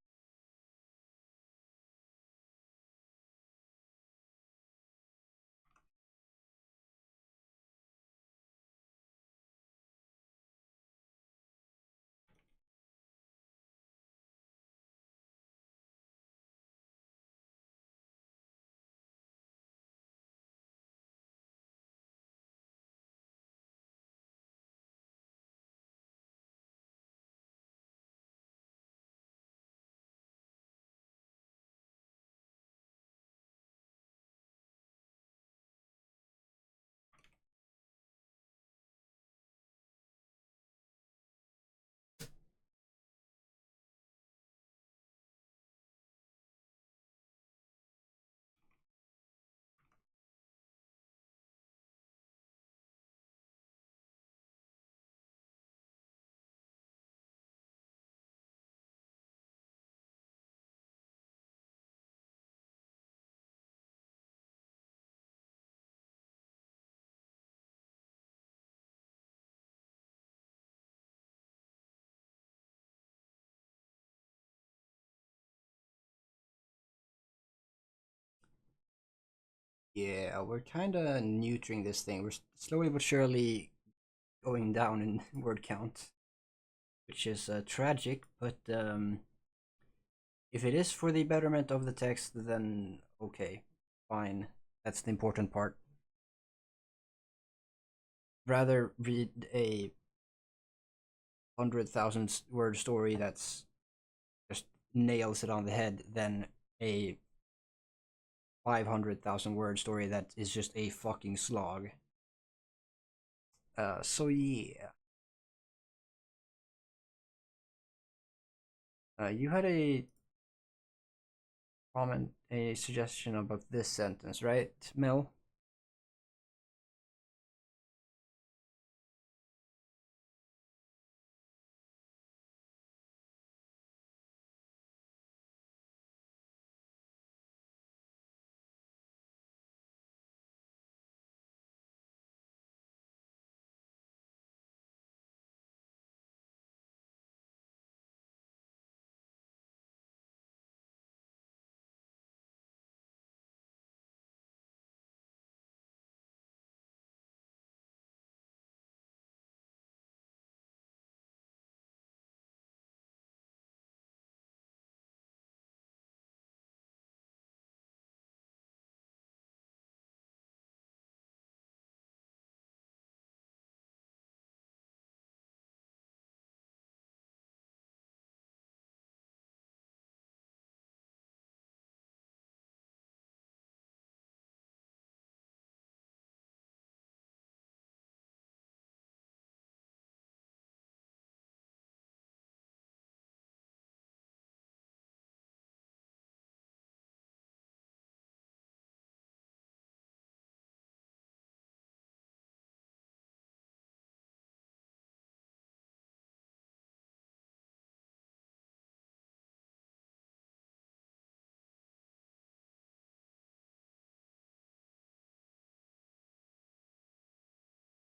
Yeah, we're kind of neutering this thing. We're slowly but surely going down in word count, which is tragic. But if it is for the betterment of the text, then okay, fine. That's the important part. Rather read a 100,000 word story that's just nails it on the head than a 500,000 word story that is just a fucking slog. So yeah. You had a comment, a suggestion about this sentence, right, Mel?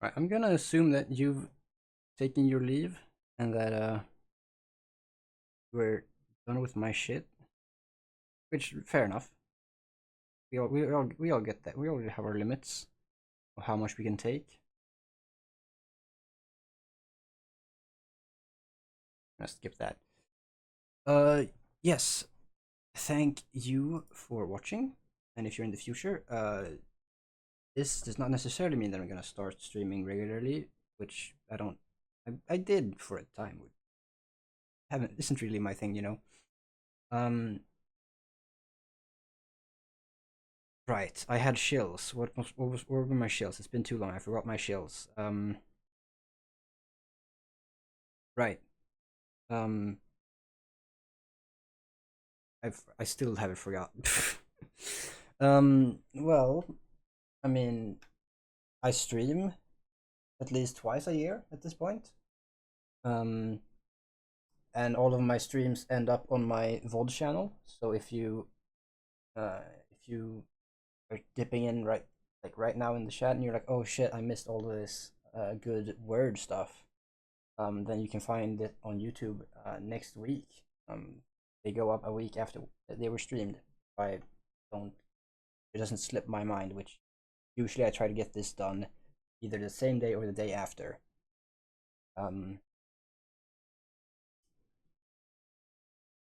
Right, I'm gonna assume that you've taken your leave and that we're done with my shit. Which fair enough. We all get that. We all have our limits of how much we can take. Let's skip that. Uh, yes. Thank you for watching. And if you're in the future, this does not necessarily mean that I'm gonna start streaming regularly, which I don't. I did for a time. Haven't isn't really my thing, you know. Um, right. I had shills. What were my shills? It's been too long. I forgot my shills. Right. Um, I still haven't forgotten. Well, I mean, I stream at least twice a year at this point. Um, and all of my streams end up on my VOD channel. So if you are dipping in right now in the chat and you're like, oh shit, I missed all of this good word stuff, then you can find it on YouTube next week. They go up a week after they were streamed. I don't, it doesn't slip my mind, which usually I try to get this done either the same day or the day after. Um,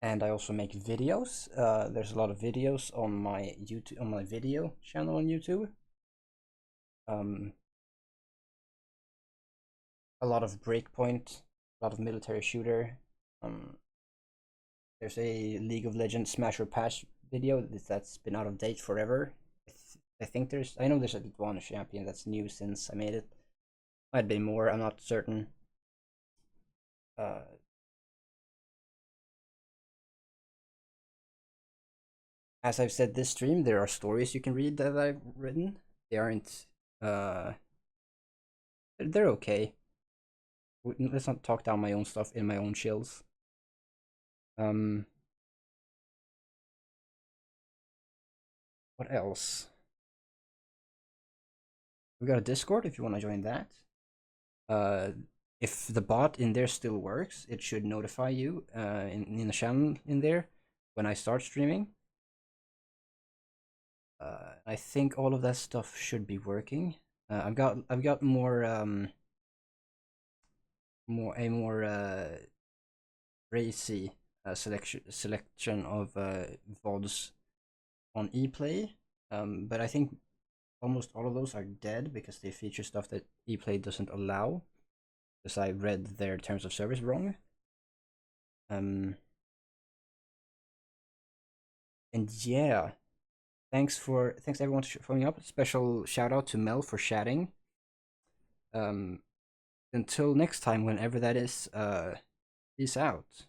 and I also make videos. There's a lot of videos on my YouTube, on my video channel on YouTube. Um, a lot of breakpoint, a lot of military shooter. Um, there's a League of Legends Smash or Patch video that's been out of date forever. I think I know there's at least one champion that's new since I made it. Might be more, I'm not certain. Uh, as I've said this stream, there are stories you can read that I've written. They aren't, uh, they're okay. Let's not talk down my own stuff in my own chills. What else? We got a Discord if you want to join that. Uh, if the bot in there still works, it should notify you in the channel in there when I start streaming. I think all of that stuff should be working. I've got more more racy selection of VODs on ePlay, but I think almost all of those are dead because they feature stuff that ePlay doesn't allow. Because I read their terms of service wrong. And yeah, thanks everyone for showing up. Special shout out to Mel for chatting. Um, until next time, whenever that is. Peace out.